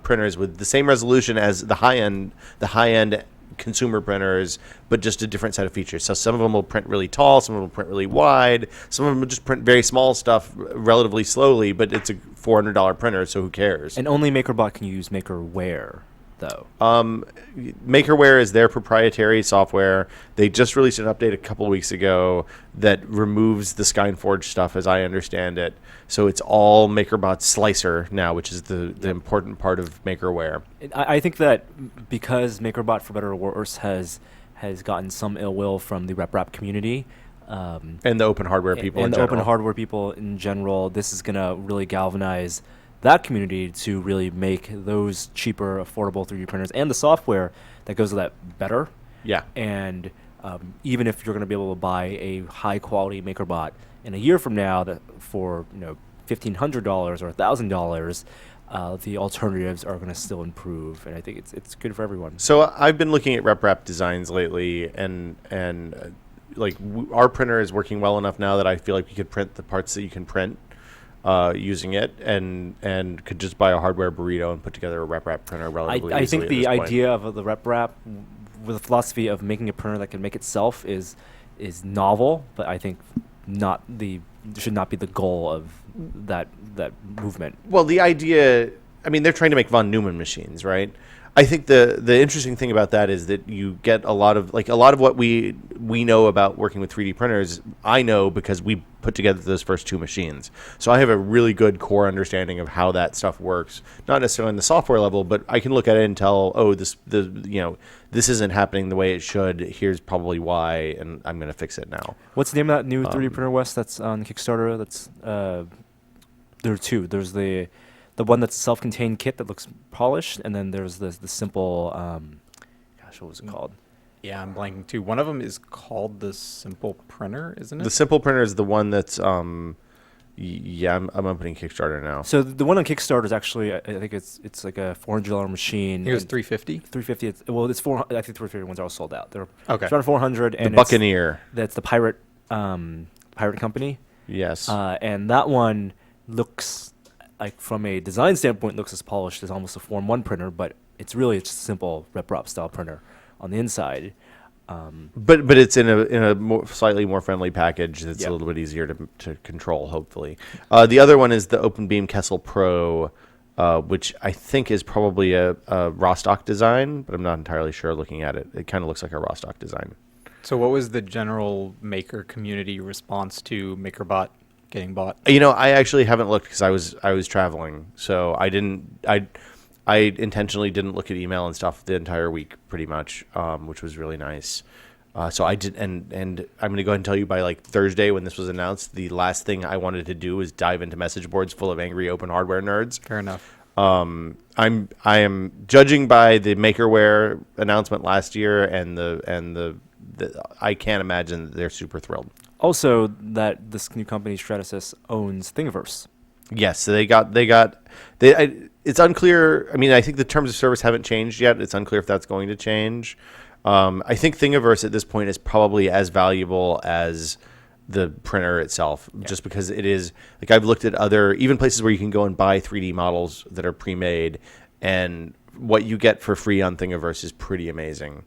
printers with the same resolution as the high end consumer printers, but just a different set of features. So some of them will print really tall, some of them will print really wide, some of them will just print very small stuff relatively slowly, but it's a $400 printer, so who cares? And only Makerbot can use Makerware, though. Makerware is their proprietary software. They just released an update a couple weeks ago that removes the Skyforge stuff, as I understand it. So it's all Makerbot Slicer now, which is the important part of Makerware. I think that because Makerbot, for better or worse, has gotten some ill will from the RepRap community. And the open hardware people in general. And the open hardware people in general, this is going to really galvanize that community to really make those cheaper, affordable 3D printers and the software that goes with that better. Yeah. And even if you're going to be able to buy a high-quality Makerbot in a year from now that for $1,500 or $1,000, the alternatives are going to still improve, and I think it's good for everyone. So I've been looking at RepRap designs lately, and our printer is working well enough now that I feel like we could print the parts that you can print using it, and could just buy a hardware burrito and put together a RepRap printer relatively I easily think the idea of the RepRap with the philosophy of making a printer that can make itself is novel, but I think should not be the goal of that movement. Well, the idea, I mean, they're trying to make von Neumann machines, right? I think the interesting thing about that is that you get a lot of what we know about working with 3D printers. I know because we put together those first two machines, so I have a really good core understanding of how that stuff works. Not necessarily on the software level, but I can look at it and tell, this isn't happening the way it should. Here's probably why, and I'm going to fix it now. What's the name of that new 3D printer, Wes? That's on Kickstarter. That's there are two. There's the one that's self-contained kit that looks polished, and then there's the simple, what was it called? Yeah, I'm blanking too. One of them is called the Simple Printer, isn't it? The Simple Printer is the one that's, I'm opening Kickstarter now. So the one on Kickstarter is actually, I think it's like a $400 machine. It was $350. $350. It's 400. I think the $350 ones are all sold out. They're okay. It's around $400. The Buccaneer. That's the Pirate company. Yes. And that one looks like, from a design standpoint, looks as polished as almost a Form 1 printer, but it's a simple RepRap style printer on the inside. But it's in a slightly more friendly package that's a little bit easier to control, hopefully. The other one is the OpenBeam Kessel Pro, which I think is probably a Rostock design, but I'm not entirely sure looking at it. It kind of looks like a Rostock design. So what was the general maker community response to Makerbot getting bought? I actually haven't looked because I was traveling, so I intentionally didn't look at email and stuff the entire week, pretty much, which was really nice. So I did, and I'm going to go ahead and tell you by like Thursday when this was announced, the last thing I wanted to do was dive into message boards full of angry open hardware nerds. Fair enough. I am judging by the Makerware announcement last year, and I can't imagine that they're super thrilled. Also, that this new company Stratasys owns Thingiverse. Yes, so it's unclear. I mean, I think the terms of service haven't changed yet. It's unclear if that's going to change. I think Thingiverse at this point is probably as valuable as the printer itself, just because it is, like, I've looked at other, even places where you can go and buy 3D models that are pre-made, and what you get for free on Thingiverse is pretty amazing,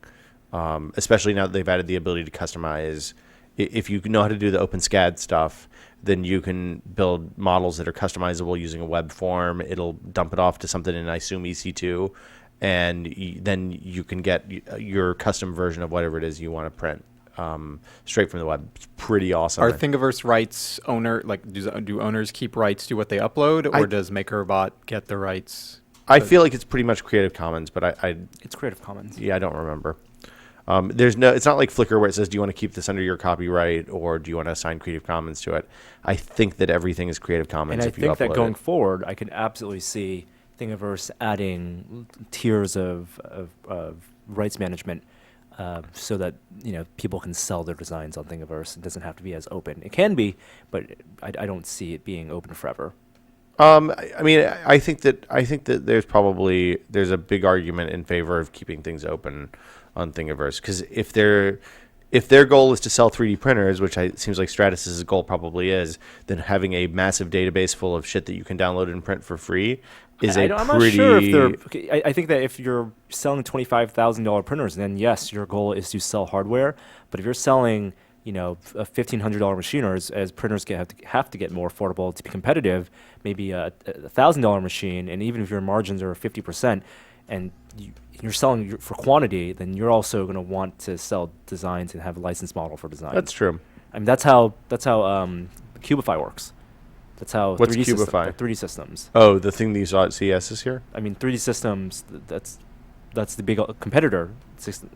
especially now that they've added the ability to customize. If you know how to do the OpenSCAD stuff, then you can build models that are customizable using a web form. It'll dump it off to something in, I assume, EC2, and then you can get your custom version of whatever it is you want to print straight from the web. It's pretty awesome. Are Thingiverse rights do owners keep rights to what they upload, or does Makerbot get the rights? I feel like it's pretty much Creative Commons, but It's Creative Commons. Yeah, I don't remember. It's not like Flickr where it says, do you want to keep this under your copyright, or do you want to assign Creative Commons to it? I think that everything is Creative Commons. And I if you think that upload going it. forward, I can absolutely see Thingiverse adding tiers of rights management so that people can sell their designs on Thingiverse. It doesn't have to be as open. It can be, but I don't see it being open forever. I mean, I think that there's a big argument in favor of keeping things open on Thingiverse, because if their goal is to sell 3D printers, which seems like Stratus's goal probably is, then having a massive database full of shit that you can download and print for free is I'm not sure if they're. I think that if you're selling $25,000 printers, then yes, your goal is to sell hardware. But if you're selling, a $1,500 machine, or as printers have to get more affordable to be competitive, maybe a $1,000 machine, and even if your margins are 50%, and you're selling for quantity, then you're also going to want to sell designs and have a license model for designs. That's true. I mean, that's how Cubify works. That's how What's 3D Cubify? 3D Systems. Oh, the thing that you saw at CES this year? I mean, 3D Systems, that's the big competitor.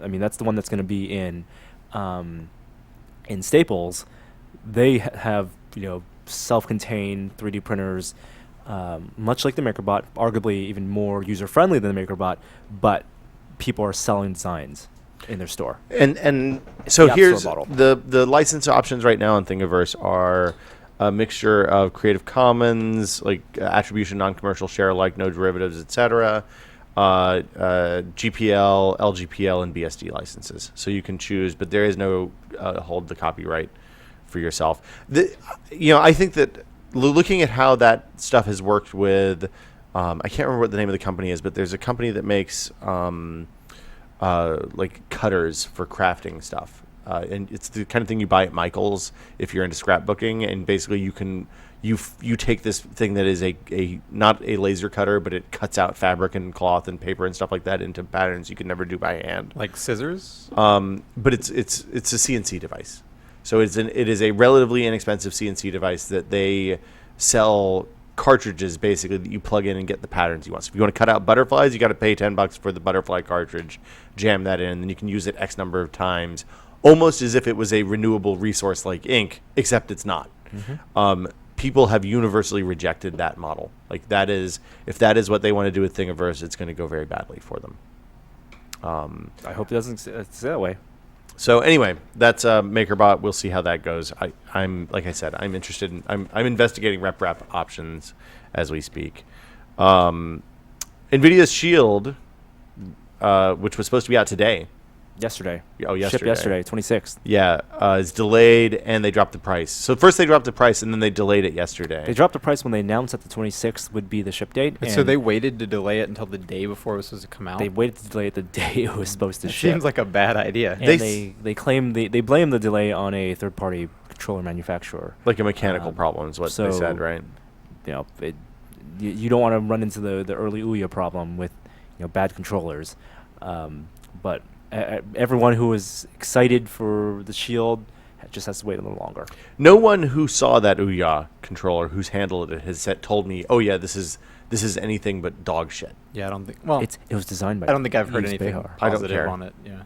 I mean, that's the one that's going to be in Staples. They have, self-contained 3D printers, much like the Makerbot, arguably even more user-friendly than the Makerbot, but people are selling designs in their store. And so The App here's Store model. the license options right now on Thingiverse are a mixture of Creative Commons, like attribution, non-commercial, share alike, no derivatives, etc., GPL, LGPL, and BSD licenses. So you can choose, but there is no hold the copyright for yourself. I think that looking at how that stuff has worked with, I can't remember what the name of the company is, but there's a company that makes like cutters for crafting stuff. And it's the kind of thing you buy at Michael's if you're into scrapbooking, and basically you take this thing that is a not a laser cutter, but it cuts out fabric and cloth and paper and stuff like that into patterns you could never do by hand. Like scissors? But it's a CNC device. So it is a relatively inexpensive CNC device that they sell cartridges basically that you plug in and get the patterns you want. So if you want to cut out butterflies, you got to pay $10 for the butterfly cartridge, jam that in, and then you can use it X number of times, almost as if it was a renewable resource like ink, except it's not. Mm-hmm. People have universally rejected that model. Like if that is what they want to do with Thingiverse, it's going to go very badly for them. I hope it doesn't stay that way. So anyway, that's Makerbot. We'll see how that goes. I'm like I said, I'm interested in. I'm investigating RepRap options as we speak. NVIDIA's Shield, which was supposed to be out today. Yesterday. Oh, yesterday. Shipped yesterday, 26th. Yeah, is delayed, and they dropped the price. So first they dropped the price, and then they delayed it yesterday. They dropped the price when they announced that the 26th would be the ship date. So they waited to delay it until the day before it was supposed to come out? They waited to delay it the day it was supposed to It ship. seems like a bad idea. And they claim they blame the delay on a third-party controller manufacturer. Like a mechanical problem is what they said, right? You don't want to run into the early Ouya problem with bad controllers, but everyone who was excited for the Shield just has to wait a little longer. No one who saw that Ouya controller, who's handled it, has told me, "Oh yeah, this is anything but dog shit." Yeah, I don't think. Well, it was designed by. I don't think I've heard anything Behar. positive on it. Yeah.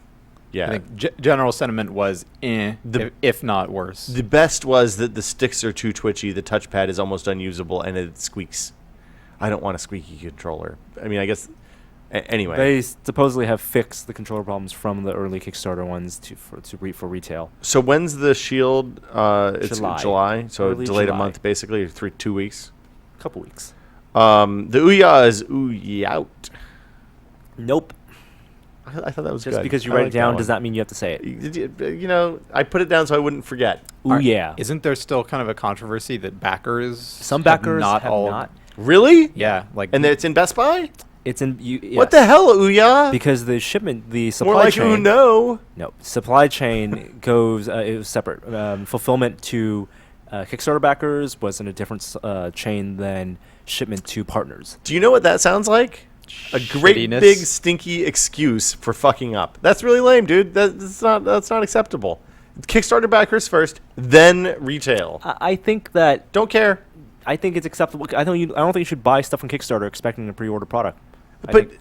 Yeah. I think general sentiment was, if not worse. The best was that the sticks are too twitchy, the touchpad is almost unusable, and it squeaks. I don't want a squeaky controller. I mean, I guess. Anyway, they supposedly have fixed the controller problems from the early Kickstarter ones for retail. So when's the Shield? It's July. So Early delayed July. a month, basically, or 2 weeks. A couple weeks. The Ouya is Ouya out. Nope. I thought that was Just good. because you I write like it down that does one. not mean you have to say it. I put it down so I wouldn't forget. Ooh, yeah. Isn't there still kind of a controversy that backers? Some backers have all, not. Really? Yeah, like And it's in Best Buy? It's in yes. What the hell, Ouya? Because the shipment, the supply More like chain. Uno. No, supply chain goes. It was separate. Fulfillment to Kickstarter backers was in a different chain than shipment to partners. Do you know what that sounds like? A great Shittiness. big stinky excuse for fucking up. That's really lame, dude. That's not acceptable. Kickstarter backers first, then retail. I think that. Don't care. I think it's acceptable. I don't think you should buy stuff from Kickstarter expecting a pre-order product. But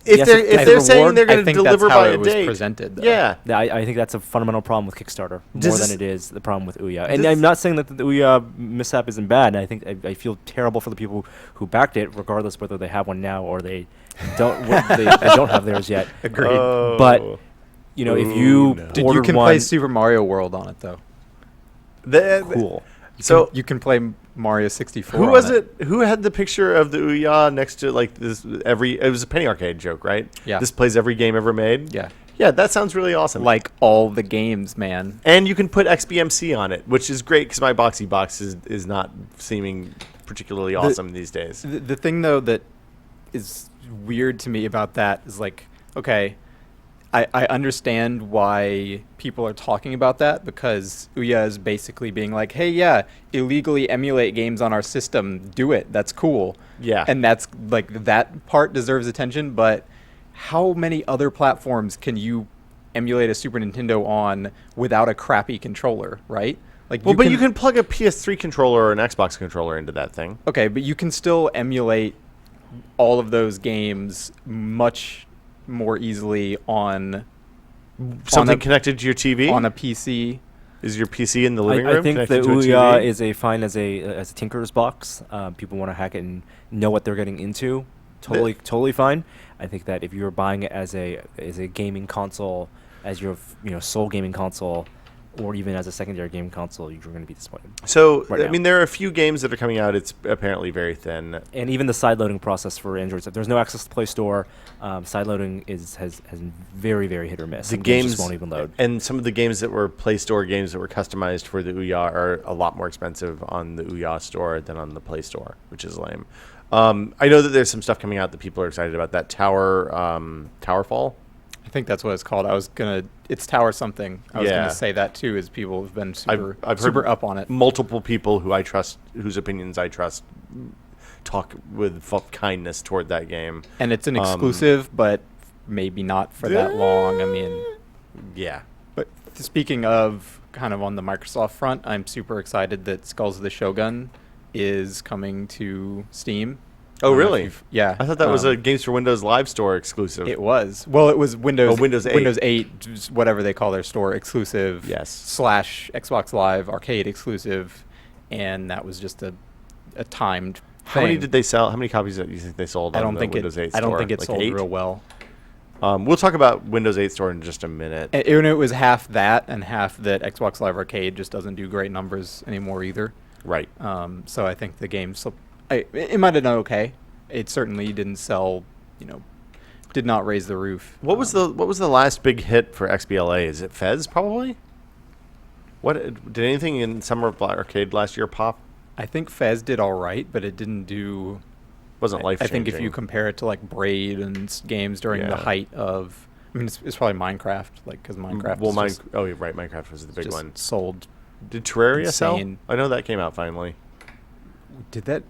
Yes, if they're saying they're going I to think deliver that's how by it a was date, presented, though. yeah. I think that's a fundamental problem with Kickstarter Does more this- than it is the problem with Ouya. And Does- I'm not saying that the Ouya mishap isn't bad. I think I feel terrible for the people who backed it, regardless whether they have one now or they don't. They don't have theirs yet. Agreed. Oh. But You know, if Ooh, you no. Dude, you ordered can one, play Super Mario World on it though. cool. So You can play Mario 64. who on was it? Who had the picture of the Ouya next to like this? It was a penny arcade joke, right? Yeah. This plays every game ever made. Yeah. Yeah, that sounds really awesome. Like all the games, man. and you can put XBMC on it, which is great because my Boxy Box is not seeming particularly awesome these days. The thing though that is weird to me about that is like, okay, I understand why people are talking about that because Ouya is basically being like, hey, yeah, illegally emulate games on our system. Do it. That's cool. Yeah. And that's like that part deserves attention. But how many other platforms can you emulate a Super Nintendo on without a crappy controller, right? Like, Well, you can plug a PS3 controller or an Xbox controller into that thing. Okay, but you can still emulate all of those games much more easily on Something a- connected to your TV? on a PC. Is your PC in the living I room? think the connected to a Ouya TV? is a fine as a tinker's box. People want to hack it and know what they're getting into. Totally fine. I think that if you're buying it as a gaming console, as your sole gaming console, or even as a secondary game console, you're going to be disappointed. So, right I now. mean, there are a few games that are coming out. It's apparently very thin. And even the side loading process for Android, if there's no access to Play Store, side loading has very, very hit or miss. The Some games just won't even load. And some of the games that were Play Store games that were customized for the Ouya are a lot more expensive on the Ouya store than on the Play Store, which is lame. I know that there's some stuff coming out that people are excited about. That Towerfall. I think that's what it's called. It's Tower something. I was Yeah. gonna say that too, as people have been super I've super heard up on it. Multiple people who I trust, whose opinions I trust, talk with kindness toward that game. And it's an exclusive, but maybe not for that long. I mean, Yeah. but speaking of kind of on the Microsoft front, I'm super excited that Skulls of the Shogun is coming to Steam. Oh, I don't know if really? Yeah. I thought that was a Games for Windows Live Store exclusive. It was. Well, it was Windows. Oh, Windows 8. Windows 8, just whatever they call their store, exclusive. Yes. / Xbox Live Arcade exclusive, and that was just a timed. How many thing. did they sell? How many copies do you think they sold? I on don't the think Windows 8 I don't store? think it Like sold 8? real well. We'll talk about Windows 8 store in just a minute. And it was half that and half that Xbox Live Arcade just doesn't do great numbers anymore either. Right. So I think the game, it might have done okay. It certainly didn't sell, did not raise the roof. What was the last big hit for XBLA? Is it Fez probably? What did anything in Summer Arcade last year pop? I think Fez did all right, but it didn't do. Wasn't life I changing. think if you compare it to like Braid and games during the Yeah. height of, I mean, it's probably Minecraft, like because Minecraft. Well, is just- oh, you're right. Minecraft was the big just one. sold. Did Terraria sell? insane. I know that came out finally.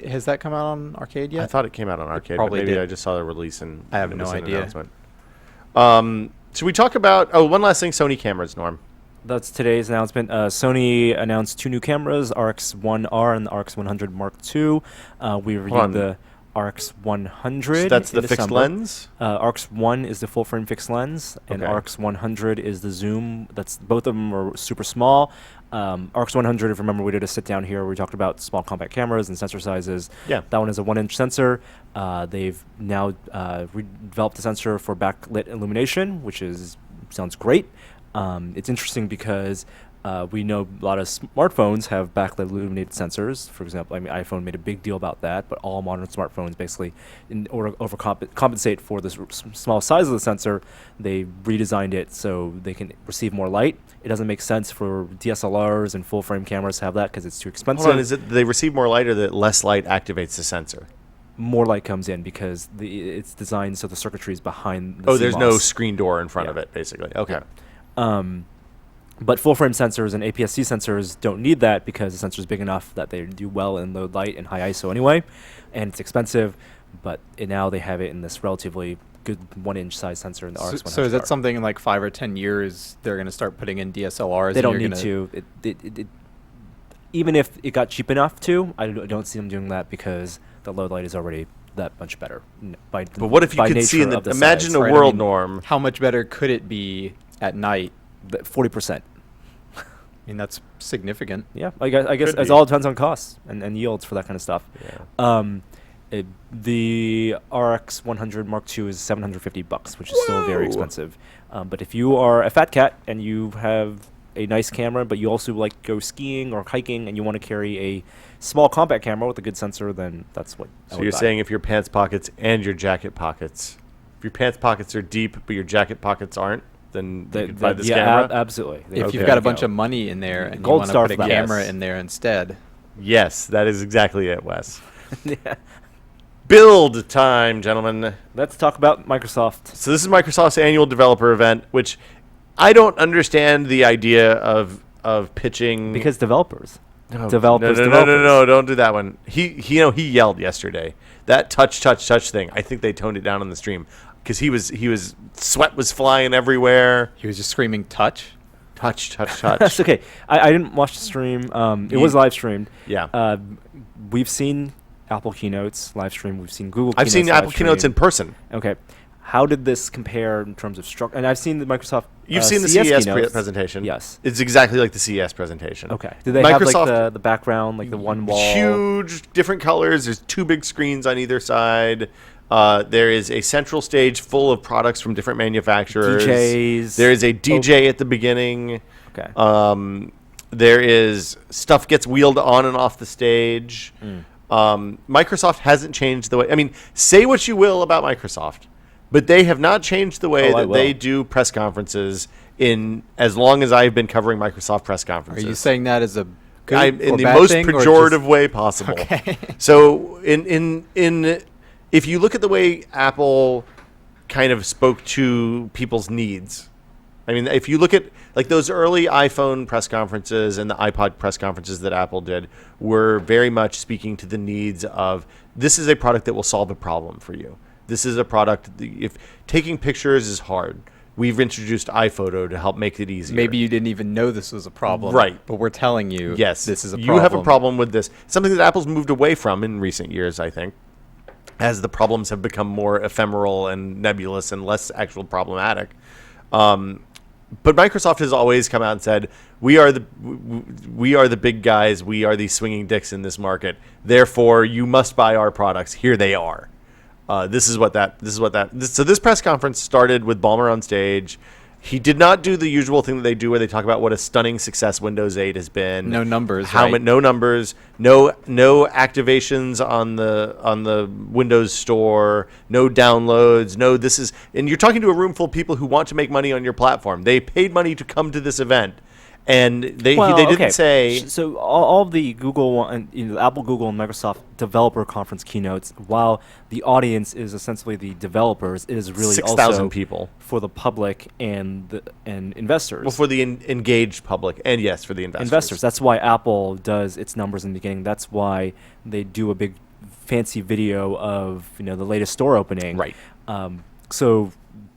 Has that come out on arcade yet? I thought it came out on arcade. probably but maybe did. I just saw the release and I have it no was an idea. announcement. Should we talk about? Oh, one last thing. Sony cameras, Norm. That's today's announcement. Sony announced 2 new cameras, RX1R and the RX100 Mark II. We on. reviewed the RX100. So that's in the fixed December. lens. RX1 is the full frame fixed lens, and Okay. RX100 is the zoom. That's both of them are super small. RX100, if you remember, we did a sit down here where we talked about small compact cameras and sensor sizes. Yeah. That one is a 1-inch sensor. They've now redeveloped the sensor for backlit illumination, which sounds great. It's interesting because we know a lot of smartphones have backlit illuminated sensors. For example, I mean, iPhone made a big deal about that, but all modern smartphones basically, in order to compensate for this small size of the sensor, they redesigned it so they can receive more light. It doesn't make sense for DSLRs and full-frame cameras to have that because it's too expensive. Hold on, is it they receive more light or that less light activates the sensor? More light comes in because it's designed so the circuitry is behind the There's no CMOS. screen door in front Yeah. of it, basically. Okay. But full-frame sensors and APS-C sensors don't need that because the sensor is big enough that they do well in low light and high ISO anyway, and it's expensive. But now they have it in this relatively good 1-inch size sensor in the RX100. So is that something in like 5 or 10 years they're going to start putting in DSLRs? They and don't you're need gonna- to. Even if it got cheap enough to, I don't see them doing that because the low light is already that much better. But what if you by could see in nature the of imagine size. a right? I world, mean, Norm? How much better could it be at night? 40%. I mean, that's significant. Yeah, I guess Could it be. all depends on costs and yields for that kind of stuff. Yeah. The RX 100 Mark II is $750, which is still very Whoa. expensive. But if you are a fat cat and you have a nice camera, but you also like go skiing or hiking and you want to carry a small compact camera with a good sensor, then that's what. I So would you're buy. saying if your pants pockets and your jacket pockets, if your pants pockets are deep but your jacket pockets aren't, then you could buy this camera? Absolutely. If Okay. you've got a bunch of money in there and Gold you want to star put a for that. camera Yes. in there instead, Yes, that is exactly it, Wes. Yeah. Build time, gentlemen. Let's talk about Microsoft. So this is Microsoft's annual developer event, which I don't understand the idea of pitching Because developers. No, Developers, No, developers. don't do that one. He yelled yesterday. That touch thing. I think they toned it down on the stream because he was sweat was flying everywhere. he was just screaming "touch." Touch. That's okay. I didn't watch the stream. It was live streamed. Yeah. We've seen Apple keynotes live stream. We've seen Google. I've seen keynotes Apple live keynotes in stream. person. Okay. How did this compare in terms of structure? And I've seen the Microsoft. You've seen the CES CES keynotes. presentation. Yes. It's exactly like the CES presentation. Okay. Did they have Microsoft- like the background, like the one wall? Huge, different colors. There's two big screens on either side. There is a central stage full of products from different manufacturers. DJs. There is a DJ at the beginning. Okay. There is stuff gets wheeled on and off the stage. Microsoft hasn't changed the way. I mean, say what you will about Microsoft, but they have not changed the way Oh, I that they will. do press conferences in as long as I've been covering Microsoft press Are conferences. you saying that as a good In or the bad most thing, or pejorative just- way possible. Okay. So in if you look at the way Apple kind of spoke to people's needs, I mean, if you look at like those early iPhone press conferences and the iPod press conferences that Apple did were very much speaking to the needs of this is a product that will solve a problem for you. This is a product if taking pictures is hard. We've introduced iPhoto to help make it easier. Maybe you didn't even know this was a problem, Right. But we're telling you, Yes, this is a problem. You have a problem with this. Something that Apple's moved away from in recent years, I think, as the problems have become more ephemeral and nebulous and less actual problematic. But Microsoft has always come out and said, we are the big guys. We are the swinging dicks in this market. Therefore, you must buy our products. Here they are. So this press conference started with Ballmer on stage. He did not do the usual thing that they do where they talk about what a stunning success Windows 8 has been. No numbers, How right? no numbers, no activations on the Windows Store, no downloads, no this is and you're talking to a room full of people who want to make money on your platform. They paid money to come to this event. And they didn't say So all of the Google and Apple, Google, and Microsoft developer conference keynotes, while the audience is essentially the developers, it is really 6,000 also people for the public and investors. well, for the engaged public and yes, for the investors. That's why Apple does its numbers in the beginning. That's why they do a big fancy video of the latest store opening. Right. So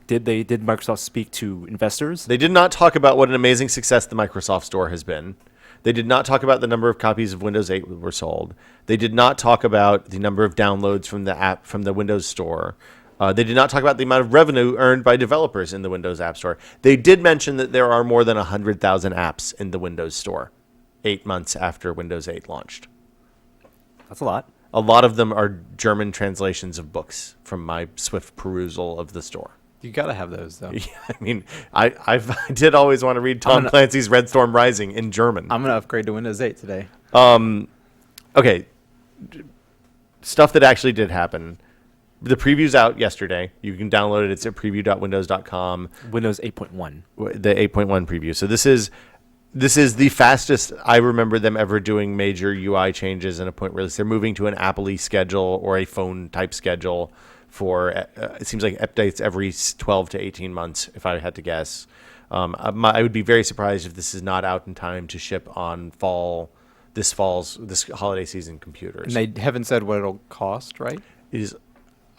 did Microsoft speak to investors? They did not talk about what an amazing success the Microsoft Store has been. They did not talk about the number of copies of Windows 8 that were sold. They did not talk about the number of downloads from the app from the Windows Store. They did not talk about the amount of revenue earned by developers in the Windows App Store. They did mention that there are more than 100,000 apps in the Windows Store 8 months after Windows 8 launched. That's a lot. A lot of them are German translations of books from my swift perusal of the store. You gotta have those, though. Yeah, I mean, I did always want to read Tom Clancy's Red Storm Rising in German. I'm gonna upgrade to Windows 8 today. Okay, stuff that actually did happen. The preview's out yesterday. You can download it. It's at preview.windows.com. Windows 8.1. The 8.1 preview. So this is the fastest I remember them ever doing major UI changes in a point release. They're moving to an Apple-y schedule or a phone type schedule for it seems like updates every 12 to 18 months, if I had to guess. I would be very surprised if this is not out in time to ship on this holiday season computers. And they haven't said what it'll cost, right? It is.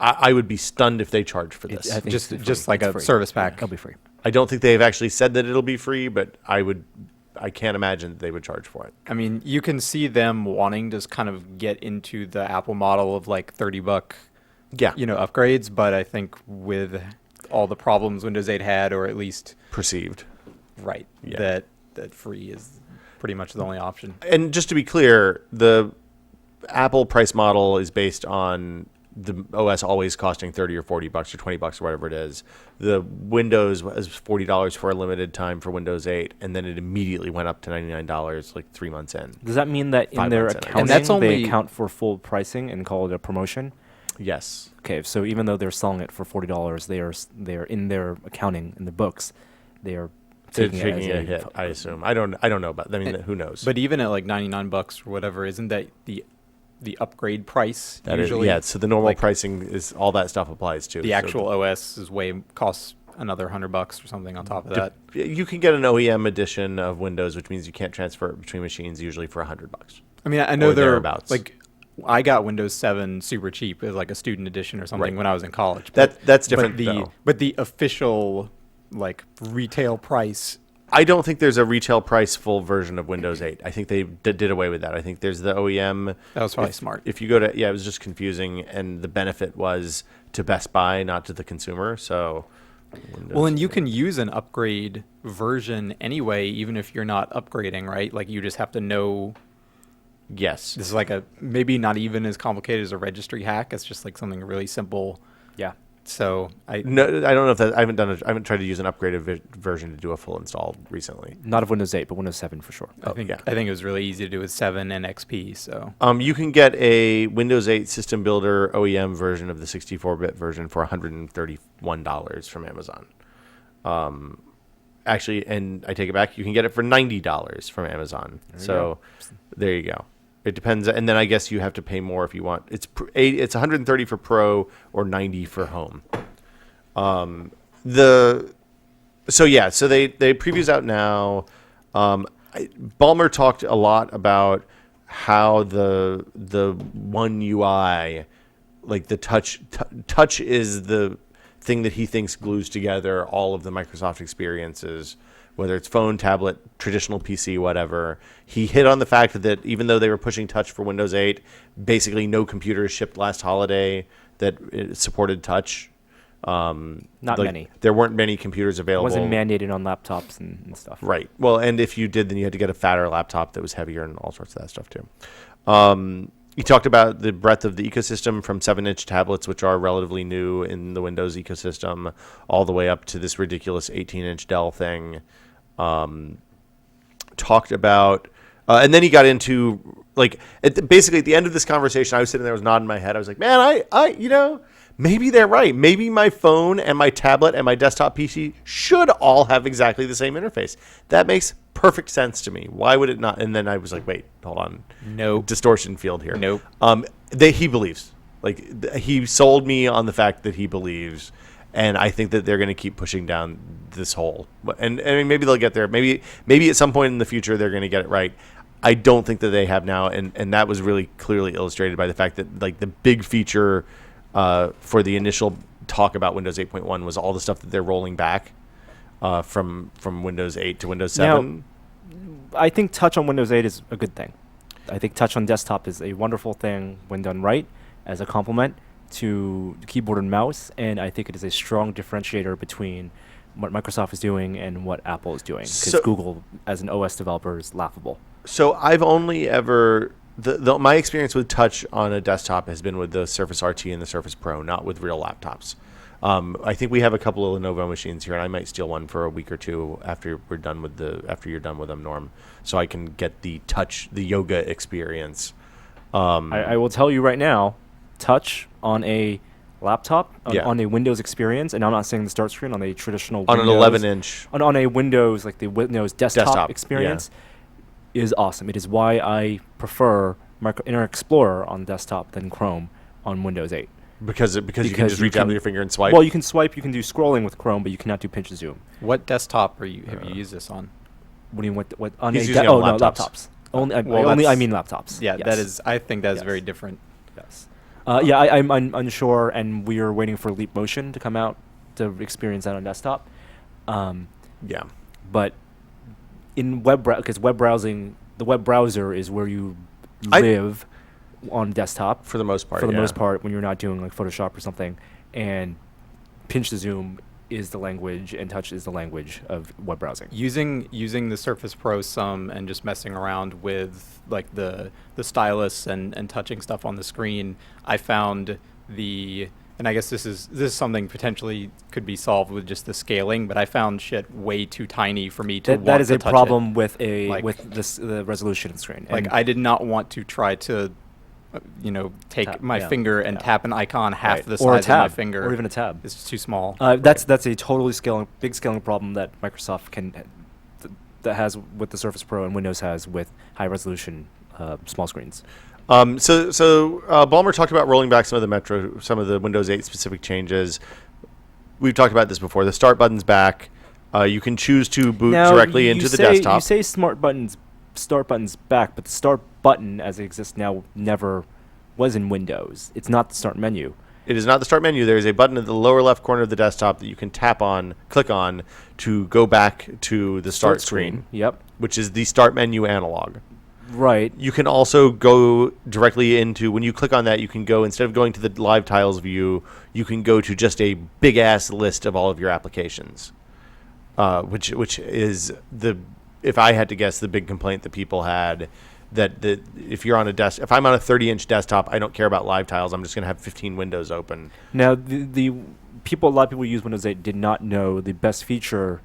I would be stunned if they charge for this. I think Just it's just free. like It's a free. service pack. It'll be free. I don't think they've actually said that it'll be free, but I can't imagine that they would charge for it. I mean, you can see them wanting to kind of get into the Apple model of like $30, Yeah. upgrades. But I think with all the problems Windows 8 had, or at least Perceived. right, Yeah. that free is pretty much the only option. And just to be clear, the Apple price model is based on the OS always costing $30 or $40 or $20 or whatever it is. The Windows was $40 for a limited time for Windows 8, and then it immediately went up to $99 like 3 months in. Does that mean that in 5 their months in. accounting And that's they only- account for full pricing and call it a promotion? Yes. Okay, so even though they're selling it for $40, they are in their accounting in the books, they are They're taking, taking it a as hit, I assume. I don't know about. I mean, who knows? But even at like $99 or whatever, isn't that the upgrade price That is, usually? yeah. So the normal like, pricing is all that stuff applies to. the So actual OS is costs another $100 or something on top of that. you can get an OEM edition of Windows, which means you can't transfer it between machines, usually for $100. I mean, I know or they're thereabouts. like, I got Windows 7 super cheap as like a student edition or something Right. when I was in college. That's different, though. But the official like retail price. I don't think there's a retail price full version of Windows 8. I think they did away with that. I think there's the OEM. That was probably If- smart. If you go to, it was just confusing, and the benefit was to Best Buy, not to the consumer. So, Well, and you can use an upgrade version anyway, even if you're not upgrading, right? Like you just have to know. yes, This is like maybe not even as complicated as a registry hack. It's just like something really simple. Yeah. So no, I don't know if that. I haven't tried to use an upgraded version to do a full install recently. Not of Windows 8, but Windows 7 for sure. I think yeah. I think it was really easy to do with 7 and XP. So You can get a Windows 8 System Builder OEM version of the 64-bit version for $131 from Amazon. Actually, and I take it back, you can get it for $90 from Amazon. There you go. It depends, and then I guess you have to pay more if you want. It's $130 for Pro or $90 for Home. So they previews out now. Ballmer talked a lot about how the One UI, like the touch is the thing that he thinks glues together all of the Microsoft experiences, whether it's phone, tablet, traditional PC, whatever. He hit on the fact that even though they were pushing touch for Windows 8, basically no computers shipped last holiday that it supported touch. Not many. There weren't many computers It available. wasn't mandated on laptops and stuff. Right. Well, and if you did, then you had to get a fatter laptop that was heavier and all sorts of that stuff too. He talked about the breadth of the ecosystem from 7-inch tablets, which are relatively new in the Windows ecosystem, all the way up to this ridiculous 18-inch Dell thing. Talked about, and then he got into, like, basically at the end of this conversation, I was sitting there, I was nodding my head. I was like, man, I maybe they're right. Maybe my phone and my tablet and my desktop PC should all have exactly the same interface. That makes perfect sense to me. Why would it not? And then I was like, wait, hold on. Nope. Distortion field here. Nope. He believes. Like, he sold me on the fact that he believes, and I think that they're going to keep pushing down this hole. And I mean, maybe they'll get there. Maybe at some point in the future they're going to get it right. I don't think that they have now, and that was really clearly illustrated by the fact that, like, the big feature for the initial talk about Windows 8.1 was all the stuff that they're rolling back from Windows 8 to Windows 7. Now, I think touch on Windows 8 is a good thing. I think touch on desktop is a wonderful thing when done right, as a complement to keyboard and mouse, and I think it is a strong differentiator between what Microsoft is doing and what Apple is doing, because Google, as an OS developer, is laughable. So I've only ever... my experience with touch on a desktop has been with the Surface RT and the Surface Pro, not with real laptops. I think we have a couple of Lenovo machines here, and I might steal one for a week or two after you're done with them, Norm, so I can get the yoga experience. I will tell you right now, touch on a laptop, on a Windows experience, and I'm not saying the start screen, on a traditional on Windows, an 11-inch on a Windows, like the Windows desktop experience, is awesome. It is why I prefer Internet Explorer on desktop than Chrome on Windows 8. Because you can just reach out with your finger and swipe. Well, you can swipe, you can do scrolling with Chrome, but you cannot do pinch to zoom. What desktop have you used this on? What do you want? What on He's a using no, on laptops. Only I mean laptops. Yeah, yes. that is. I think that is Yes. very different. Yes. I'm unsure, and we are waiting for Leap Motion to come out to experience that on desktop. But in because web browsing, the web browser is where you live on desktop for the most part. For the most part, when you're not doing like Photoshop or something, and pinch to zoom is the language and touch is the language of web browsing. Using the Surface Pro some and just messing around with like the stylus and touching stuff on the screen, I found and I guess this is something potentially could be solved with just the scaling, but I found shit way too tiny for me to want that is to a touch problem it. with Like- the resolution screen. Like And I did not want to try to, take Tap, my yeah, finger and yeah. tap an icon half Right. the Or a size of my tab, finger, or even a tab. It's too small. That's a totally big scaling problem that Microsoft that has with the Surface Pro and Windows has with high resolution small screens. So Ballmer talked about rolling back some of the Windows 8 specific changes. We've talked about this before. The start button's back. You can choose to boot directly into the desktop. You say start button's back, but the start button as it exists now never was in Windows. It's not the start menu. It is not the start menu. There is a button at the lower left corner of the desktop that you can click on to go back to the start screen. Yep. Which is the start menu analog. Right. You can also go directly into, when you click on that, you can go, instead of going to the live tiles view, you can go to just a big-ass list of all of your applications, which is, if I had to guess, the big complaint that people had, that if I'm on a 30-inch desktop, I don't care about live tiles. I'm just going to have 15 windows open. Now, a lot of people who use Windows 8 did not know the best feature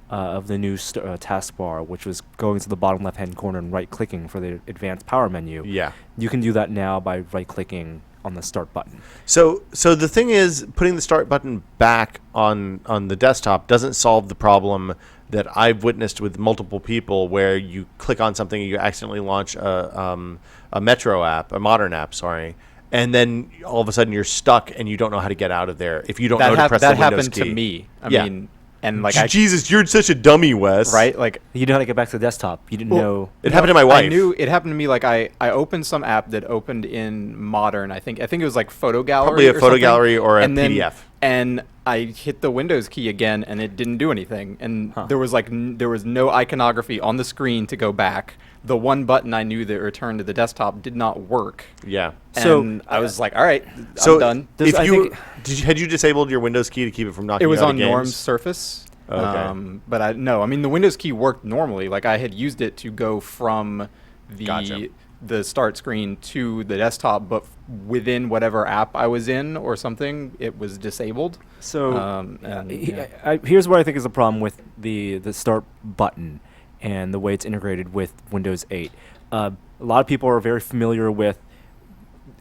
of the new taskbar, which was going to the bottom left-hand corner and right-clicking for the advanced power menu. Yeah. You can do that now by right-clicking on the start button. So the thing is, putting the start button back on the desktop doesn't solve the problem that I've witnessed with multiple people, where you click on something and you accidentally launch a Metro app, a modern app, sorry, and then all of a sudden you're stuck and you don't know how to get out of there if you don't know to press the Windows happened key. to me. I Yeah. mean, and like Jesus, you're such a dummy, Wes. right? Like You know how to get back to the desktop. You didn't know. It happened to my wife. I knew it happened to me. Like I opened some app that opened in Modern. I think it was like Photo Gallery. Probably a or photo something. gallery or a And then- PDF. And I hit the Windows key again, and it didn't do anything. And there was there was no iconography on the screen to go back. The one button I knew that returned to the desktop did not work. Yeah. So- And I was like, all right, So I'm done. if I you think- had you disabled your Windows key to keep it from knocking It was you out on of games? Norm's Surface. Okay. But I mean, the Windows key worked normally. Like I had used it to go from Gotcha. the start screen to the desktop, but within whatever app I was in or something, it was disabled. So And, yeah. here's what I think is the problem with the start button and the way it's integrated with Windows 8. A lot of people are very familiar with,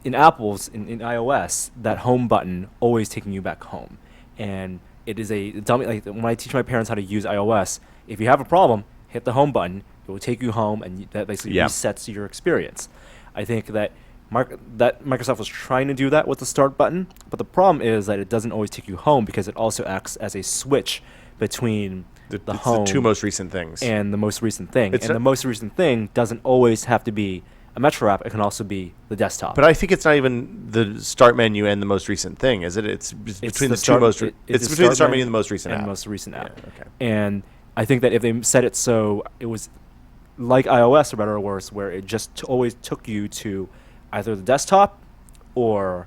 in iOS, that home button always taking you back home. And it is a dummy. Like when I teach my parents how to use iOS, if you have a problem, hit the home button. It will take you home, and that basically Yeah. resets your experience. I think that Microsoft was trying to do that with the start button, but the problem is that it doesn't always take you home because it also acts as a switch between the It's home the two most recent things. and the most recent thing. It's And the not- most recent thing doesn't always have to be a Metro app. It can also be the desktop. But I think it's not even the start menu and the most recent thing, is it? It's between the two most. It's between the start menu and the most recent and app. most recent app. Yeah, okay. And I think that if they set it so it was like iOS, or better or worse, where it just always took you to either the desktop or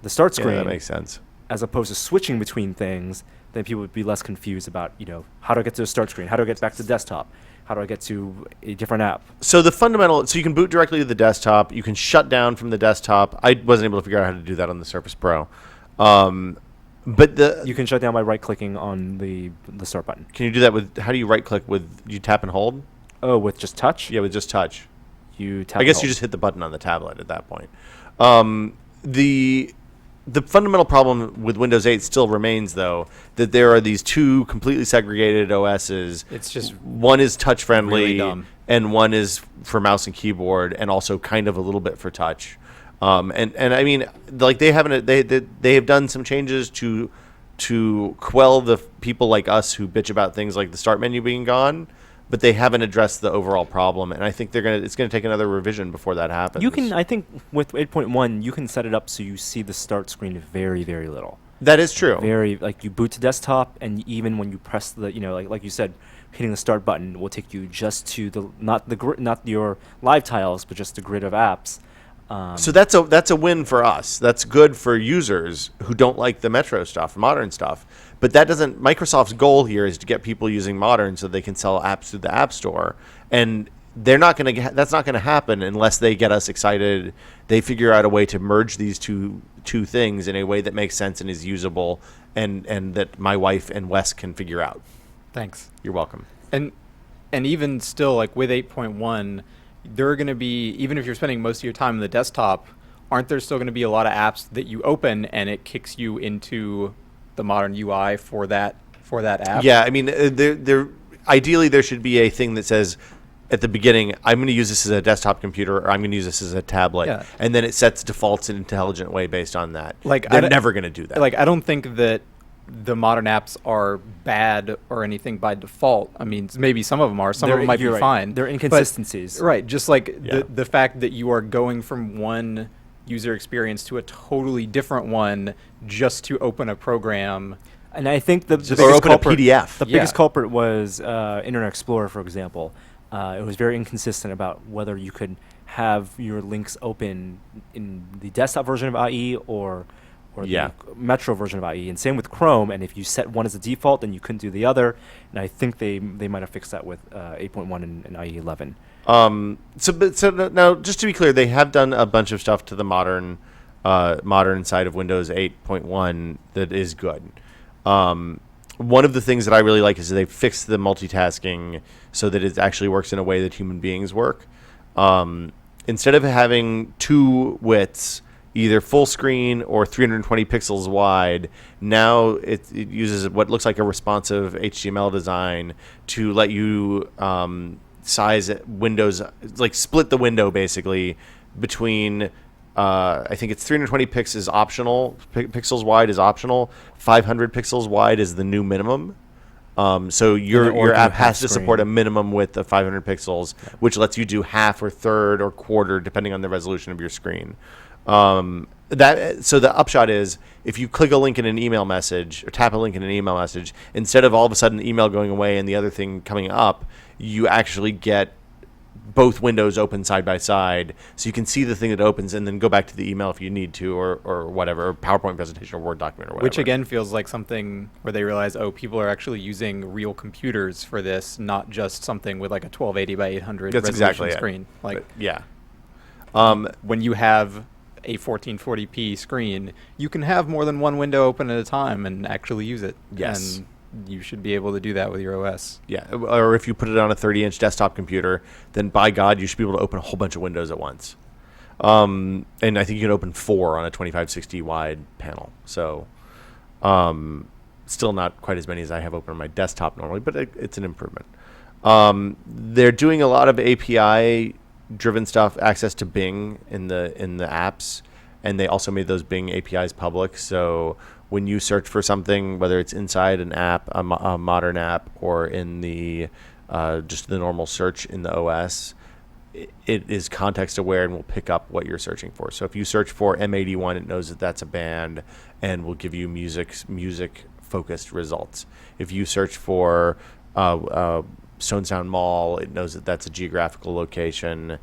the start Yeah, screen, that makes sense. as opposed to switching between things, then people would be less confused about, how do I get to the start screen? How do I get back to the desktop? How do I get to a different app? So you can boot directly to the desktop. You can shut down from the desktop. I wasn't able to figure out how to do that on the Surface Pro. But You can shut down by right-clicking on the start button. can you do that with? How do you right click with? You tap and hold? Oh, with just touch? Yeah, with just touch. You tap I guess and you hold. just hit the button on the tablet at that point. The fundamental problem with Windows 8 still remains, though, that there are these two completely segregated OSs. It's just one is touch friendly, really dumb. and one is for mouse and keyboard, and also kind of a little bit for touch. And I mean, like they have done some changes to quell the people like us who bitch about things like the start menu being gone, but they haven't addressed the overall problem. And I think it's gonna take another revision before that happens. I think with 8.1, you can set it up so you see the start screen very, very little. That is true. Very, like you boot to desktop, and even when you press the, like you said, hitting the start button will take you just to not your live tiles, but just the grid of apps. So that's a win for us. That's good for users who don't like the Metro stuff, modern stuff. But that doesn't. Microsoft's goal here is to get people using modern so they can sell apps through the App Store, and they're not going to. That's not going to happen unless they get us excited. They figure out a way to merge these two things in a way that makes sense and is usable, and that my wife and Wes can figure out. Thanks. You're welcome. And even still, like with 8.1, there are going to be, even if you're spending most of your time on the desktop, aren't there still going to be a lot of apps that you open and it kicks you into the modern UI for that app? Yeah, I mean, ideally there should be a thing that says at the beginning, I'm going to use this as a desktop computer, or I'm going to use this as a tablet, Yeah. and then it sets defaults in an intelligent way based on that. Like, they're never going to do that. Like, I don't think that the modern apps are bad or anything by default. I mean, maybe some of them are. Some of them might be You're right. fine. There are But- inconsistencies. right. Just like Yeah. the fact that you are going from one user experience to a totally different one just to open a program. And I think the or biggest open a culprit, PDF. The Yeah. biggest culprit was Internet Explorer, for example. It was very inconsistent about whether you could have your links open in the desktop version of IE or Yeah. the Metro version of IE. And same with Chrome. And if you set one as a default, then you couldn't do the other. And I think they might have fixed that with 8.1 and IE 11. So now, just to be clear, they have done a bunch of stuff to the modern side of Windows 8.1 that is good. One of the things that I really like is that they fixed the multitasking so that it actually works in a way that human beings work. Instead of having two widths, either full screen or 320 pixels wide, now it uses what looks like a responsive HTML design to let you size windows, like split the window basically between I think it's 320 pixels is optional. Pixels wide is optional. 500 pixels wide is the new minimum. So your app has to support a minimum width of 500 pixels, which lets you do half or third or quarter depending on the resolution of your screen. So the upshot is, if you click a link in an email message or tap a link in an email message, instead of all of a sudden email going away and the other thing coming up, you actually get both windows open side by side, so you can see the thing that opens and then go back to the email if you need to, or whatever, PowerPoint presentation or Word document or whatever. Which again feels like something where they realize, oh, people are actually using real computers for this, not just something with like a 1280 by 800 That's resolution exactly screen. It. Like, But, yeah. when you have a 1440p screen, you can have more than one window open at a time and actually use it. Yes. And you should be able to do that with your OS. Yeah, or if you put it on a 30-inch desktop computer, then by God, you should be able to open a whole bunch of windows at once. And I think you can open 4 on a 2560 wide panel. So, still not quite as many as I have open on my desktop normally, but it's an improvement. They're doing a lot of API-driven stuff, access to Bing in the apps, and they also made those Bing APIs public. So when you search for something, whether it's inside an app, a modern app, or in the just the normal search in the OS, it is context aware and will pick up what you're searching for. So if you search for M81, it knows that that's a band and will give you music focused results. If you search for Stonestown Mall, it knows that that's a geographical location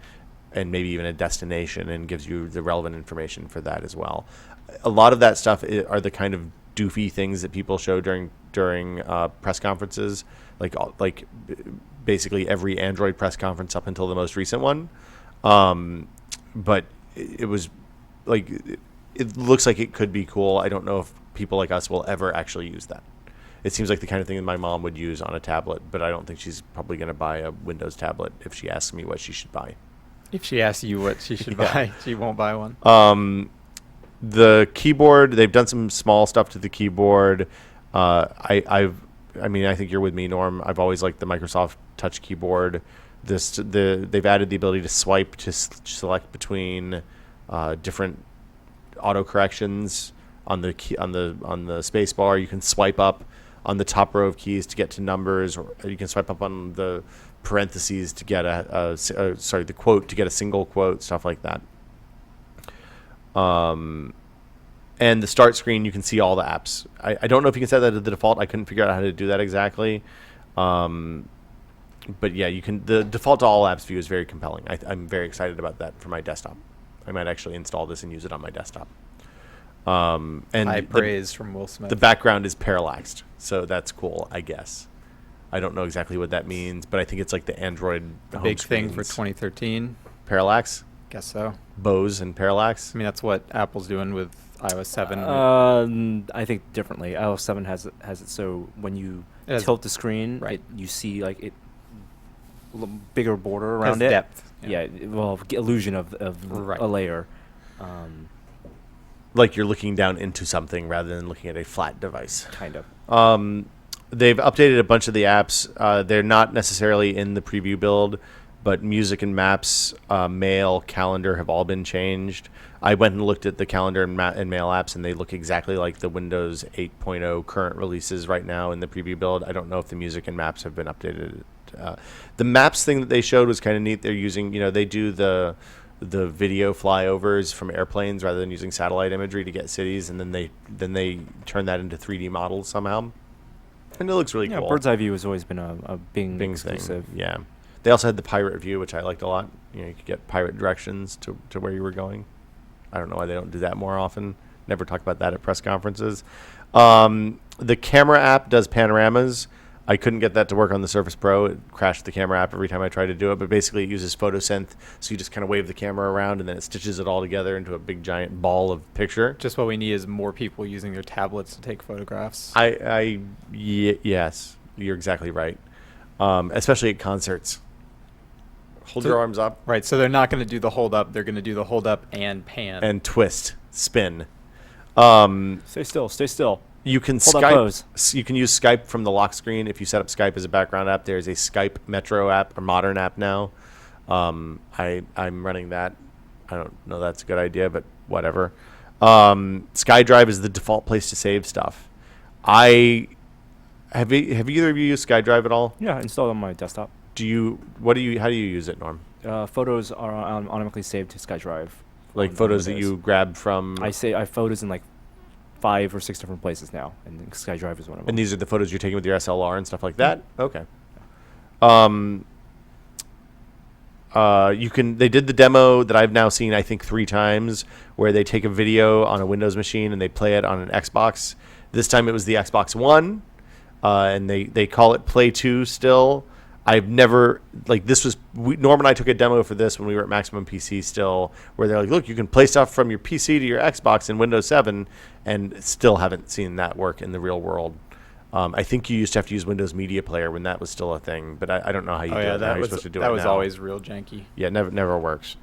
and maybe even a destination, and gives you the relevant information for that as well. A lot of that stuff are the kind of doofy things that people show during press conferences, like basically every Android press conference up until the most recent one. But it was like, it looks like it could be cool. I don't know if people like us will ever actually use that. It seems like the kind of thing that my mom would use on a tablet, but I don't think she's probably going to buy a Windows tablet if she asks me what she should buy. If she asks you what she should buy, she won't buy one. The keyboard, they've done some small stuff to the keyboard. I think you're with me, Norm. I've always liked the Microsoft Touch keyboard. They've added the ability to swipe to select between different auto corrections on the key, on the space bar. You can swipe up on the top row of keys to get to numbers, or you can swipe up on the parentheses to get the quote to get a single quote, stuff like that. And the start screen, you can see all the apps. I don't know if you can set that to the default. I couldn't figure out how to do that exactly. But yeah, you can. The default to all apps view is very compelling. I'm very excited about that for my desktop. I might actually install this and use it on my desktop. And High praise from Will Smith. the background is parallaxed, so that's cool, I guess. I don't know exactly what that means, but I think it's like the Android home Big thing for screens. 2013. Parallax, Guess so. Bose and parallax. I mean, that's what Apple's doing with iOS 7. I think differently. iOS 7 has it so when you It has- tilt the screen, right. you see like it bigger border Has around it. depth. Yeah, well, illusion of Right. a layer. Like you're looking down into something rather than looking at a flat device. Kind of. They've updated a bunch of the apps. They're not necessarily in the preview build, but music and maps, mail, calendar have all been changed. I went and looked at the calendar and mail apps, and they look exactly like the Windows 8.0 current releases right now in the preview build. I don't know if the music and maps have been updated. The maps thing that they showed was kind of neat. They're using, they do the video flyovers from airplanes rather than using satellite imagery to get cities, and then they turn that into 3D models somehow. And it looks really Yeah, cool. bird's eye view has always been a Bing exclusive. thing. Yeah. They also had the pirate view, which I liked a lot. You could get pirate directions to where you were going. I don't know why they don't do that more often. Never talk about that at press conferences. The camera app does panoramas. I couldn't get that to work on the Surface Pro. It crashed the camera app every time I tried to do it. But basically, it uses photosynth, so you just kind of wave the camera around, and then it stitches it all together into a big giant ball of picture. Just what we need is more people using their tablets to take photographs. Yes, you're exactly right. Especially at concerts. Hold your arms up Right, so they're not going to do the hold up. They're going to do the hold up and pan. and twist, spin. Stay still. Stay still. You can Hold on, pose. You can use Skype from the lock screen if you set up Skype as a background app. There's a Skype Metro app or modern app now. I'm running that. I don't know that's a good idea, but whatever. SkyDrive is the default place to save stuff. Have either of you used SkyDrive at all? Yeah, installed on my desktop. How do you use it, Norm? Photos are automatically saved to SkyDrive. Like on photos that Windows. you grabbed from. I have photos in like 5 or 6 different places now, and SkyDrive is one of them. And these are the photos you're taking with your SLR and stuff like that? Okay. They did the demo that I've now seen, I think, 3 times, where they take a video on a Windows machine and they play it on an Xbox. This time it was the Xbox One, and they call it Play 2 still. I've never, Norm and I took a demo for this when we were at Maximum PC still, where they're like, look, you can play stuff from your PC to your Xbox in Windows 7, and still haven't seen that work in the real world. I think you used to have to use Windows Media Player when that was still a thing, but I don't know how you do it. How you're supposed to do that it was now. always real janky. Yeah, never works.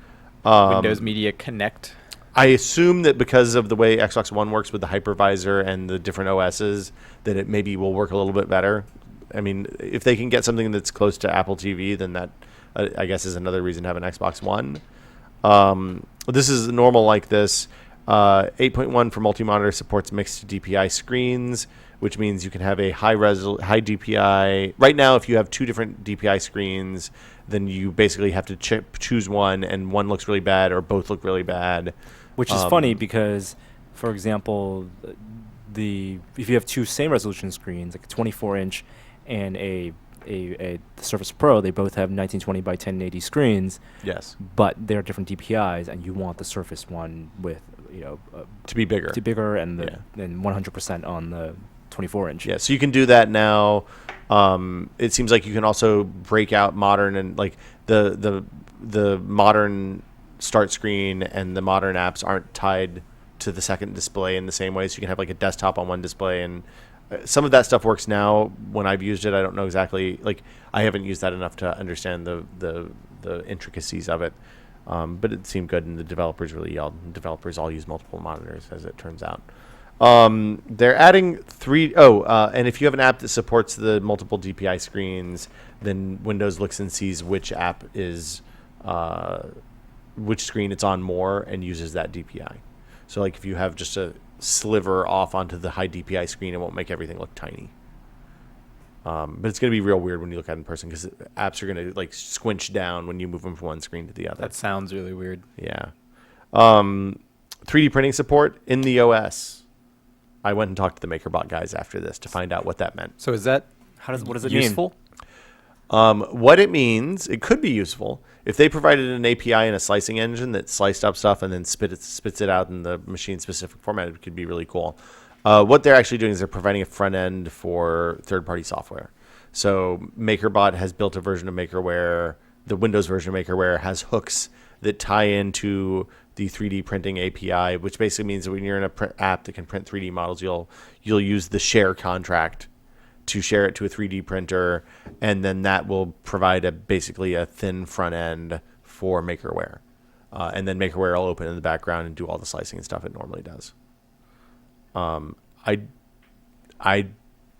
Windows Media Connect. I assume that because of the way Xbox One works with the hypervisor and the different OSs, that it maybe will work a little bit better. I mean, if they can get something that's close to Apple TV, then that, I guess, is another reason to have an Xbox One. This is normal like this. 8.1 for multi-monitor supports mixed DPI screens, which means you can have a high DPI. Right now, if you have 2 different DPI screens, then you basically have to choose one, and one looks really bad or both look really bad. Which is funny because, for example, if you have 2 same resolution screens, like a 24-inch and a Surface Pro, they both have 1920 by 1080 screens. Yes. But they're different DPIs, and you want the Surface one with to be bigger. and 100% on the 24-inch. Yeah, so you can do that now. It seems like you can also break out modern and like the modern start screen and the modern apps aren't tied to the second display in the same way. So you can have like a desktop on one display, and some of that stuff works now. When I've used it, I don't know exactly. Like I haven't used that enough to understand the intricacies of it. But it seemed good, and the developers really yelled. Developers all use multiple monitors, as it turns out. They're adding and if you have an app that supports the multiple DPI screens, then Windows looks and sees which app is which screen it's on more and uses that DPI. So like if you have just a sliver off onto the high DPI screen, it won't make everything look tiny. But it's going to be real weird when you look at it in person, because apps are going to like squinch down when you move them from one screen to the other. That sounds really weird. Yeah. 3D printing support in the OS. I went and talked to the Makerbot guys after this to find out what that meant. So is that What does it useful? What it means, it could be useful if they provided an API and a slicing engine that sliced up stuff and then spits it out in the machine-specific format. It could be really cool. What they're actually doing is they're providing a front end for third-party software. So Makerbot has built a version of Makerware. The Windows version of Makerware has hooks that tie into the 3D printing API, which basically means that when you're in a print app that can print 3D models, you'll use the share contract to share it to a 3D printer, and then that will provide basically a thin front end for Makerware. And then Makerware will open in the background and do all the slicing and stuff it normally does. I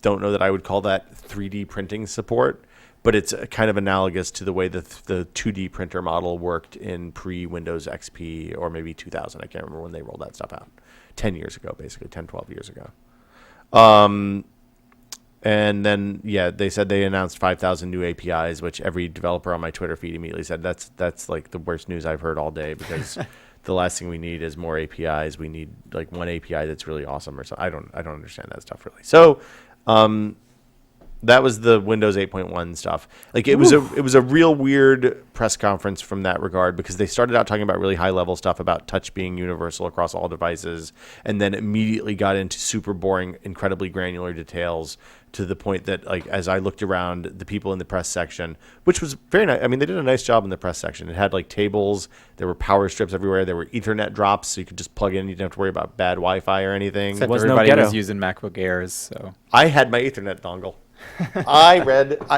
don't know that I would call that 3D printing support, but it's kind of analogous to the way that the 2D printer model worked in pre-Windows XP or maybe 2000. I can't remember when they rolled that stuff out. 10 years ago, basically, 10, 12 years ago. And then, they said they announced 5,000 new APIs, which every developer on my Twitter feed immediately said, that's like the worst news I've heard all day, because the last thing we need is more APIs. We need like one API that's really awesome or something. I don't understand that stuff really. So that was the Windows 8.1 stuff. Like it was a real weird press conference from that regard, because they started out talking about really high level stuff about touch being universal across all devices, and then immediately got into super boring, incredibly granular details, to the point that, like, as I looked around, the people in the press section, which was very nice. I mean, they did a nice job in the press section. It had like tables, there were power strips everywhere, there were Ethernet drops, so you could just plug in. You didn't have to worry about bad Wi-Fi or anything. Except was no everybody ghetto. was using MacBook Airs, so I had my Ethernet dongle.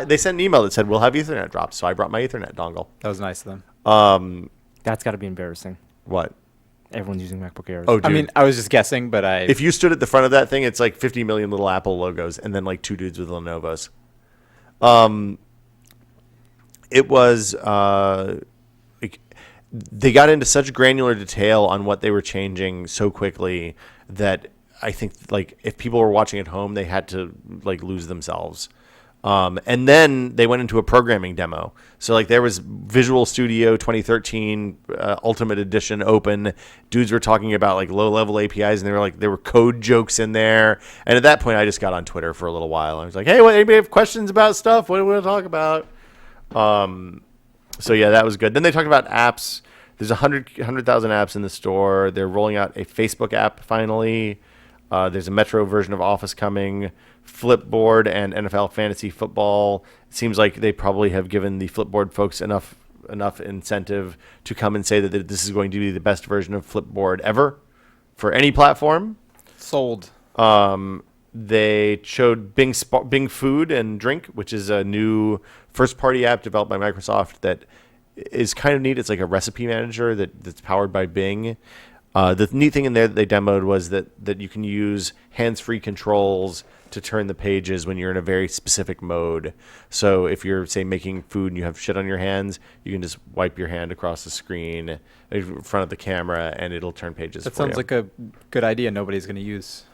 They sent an email that said we'll have Ethernet drops, so I brought my Ethernet dongle. that was nice of them. That's got to be embarrassing. What? Everyone's using MacBook Airs. Oh, dude. I mean, I was just guessing, but If you stood at the front of that thing, it's like 50 million little Apple logos, and then like two dudes with Lenovo's. It was like, they got into such granular detail on what they were changing so quickly that I think, like, if people were watching at home, they had to like lose themselves. And then they went into a programming demo. So like there was Visual Studio 2013 Ultimate Edition open. Dudes were talking about like low level APIs, and there were code jokes in there. And at that point, I just got on Twitter for a little while. I was like, hey, anybody have questions about stuff? What do we want to talk about? So yeah, that was good. Then they talked about apps. There's 100,000 apps in the store. They're rolling out a Facebook app finally. There's a Metro version of Office coming. Flipboard and NFL Fantasy Football. It seems like they probably have given the Flipboard folks enough incentive to come and say that this is going to be the best version of Flipboard ever for any platform. sold. They showed Bing Food and Drink, which is a new first-party app developed by Microsoft that is kind of neat. It's like a recipe manager that's powered by Bing. The neat thing in there that they demoed was that you can use hands-free controls to turn the pages when you're in a very specific mode. So if you're, say, making food and you have shit on your hands, you can just wipe your hand across the screen in front of the camera, and it'll turn pages for you. That sounds like a good idea nobody's going to use.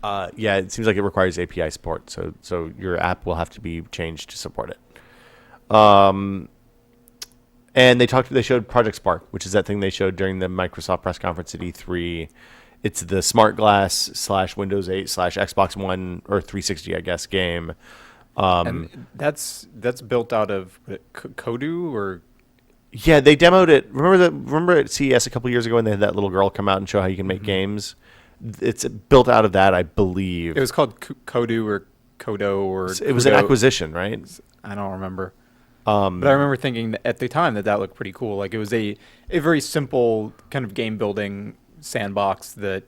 Yeah, it seems like it requires API support, so your app will have to be changed to support it. And they showed Project Spark, which is that thing they showed during the Microsoft press conference at E3. It's the Smart Glass / Windows 8 / Xbox One or 360, I guess, game. And that's built out of Kodu or. Yeah, they demoed it. Remember at CES a couple years ago when they had that little girl come out and show how you can make games? It's built out of that, I believe. It was called Kodu or Kodo or. It was an acquisition, right? I don't remember. But I remember thinking at the time that looked pretty cool. Like it was a very simple kind of game building sandbox that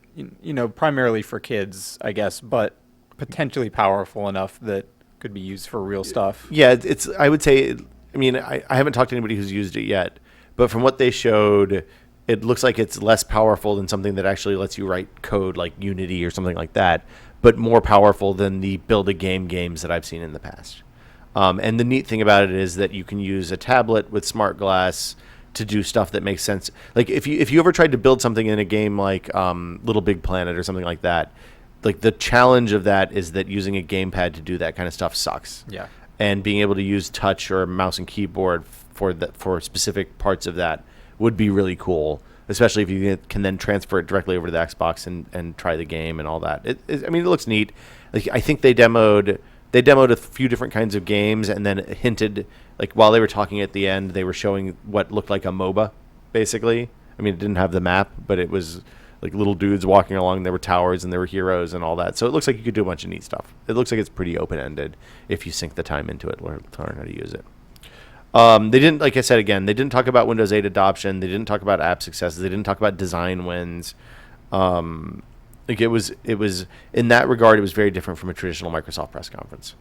primarily for kids, I guess, but potentially powerful enough that could be used for real stuff. Yeah, it's. I would say. I mean, I haven't talked to anybody who's used it yet, but from what they showed, it looks like it's less powerful than something that actually lets you write code like Unity or something like that, but more powerful than the build a game games that I've seen in the past. And the neat thing about it is that you can use a tablet with Smart Glass to do stuff that makes sense. Like if you ever tried to build something in a game like Little Big Planet or something like that, like the challenge of that is that using a gamepad to do that kind of stuff sucks. Yeah. And being able to use touch or mouse and keyboard for specific parts of that would be really cool, especially if you can then transfer it directly over to the Xbox and try the game and all that. It looks neat. Like I think they demoed they demoed a few different kinds of games, and then hinted, like while they were talking at the end, they were showing what looked like a MOBA, basically. I mean, it didn't have the map, but it was like little dudes walking along. There were towers and there were heroes and all that. So it looks like you could do a bunch of neat stuff. It looks like it's pretty open-ended if you sink the time into it, learn how to use it. They didn't, like I said again, they didn't talk about Windows 8 adoption. They didn't talk about app successes. They didn't talk about design wins. Like it was in that regard, it was very different from a traditional Microsoft press conference.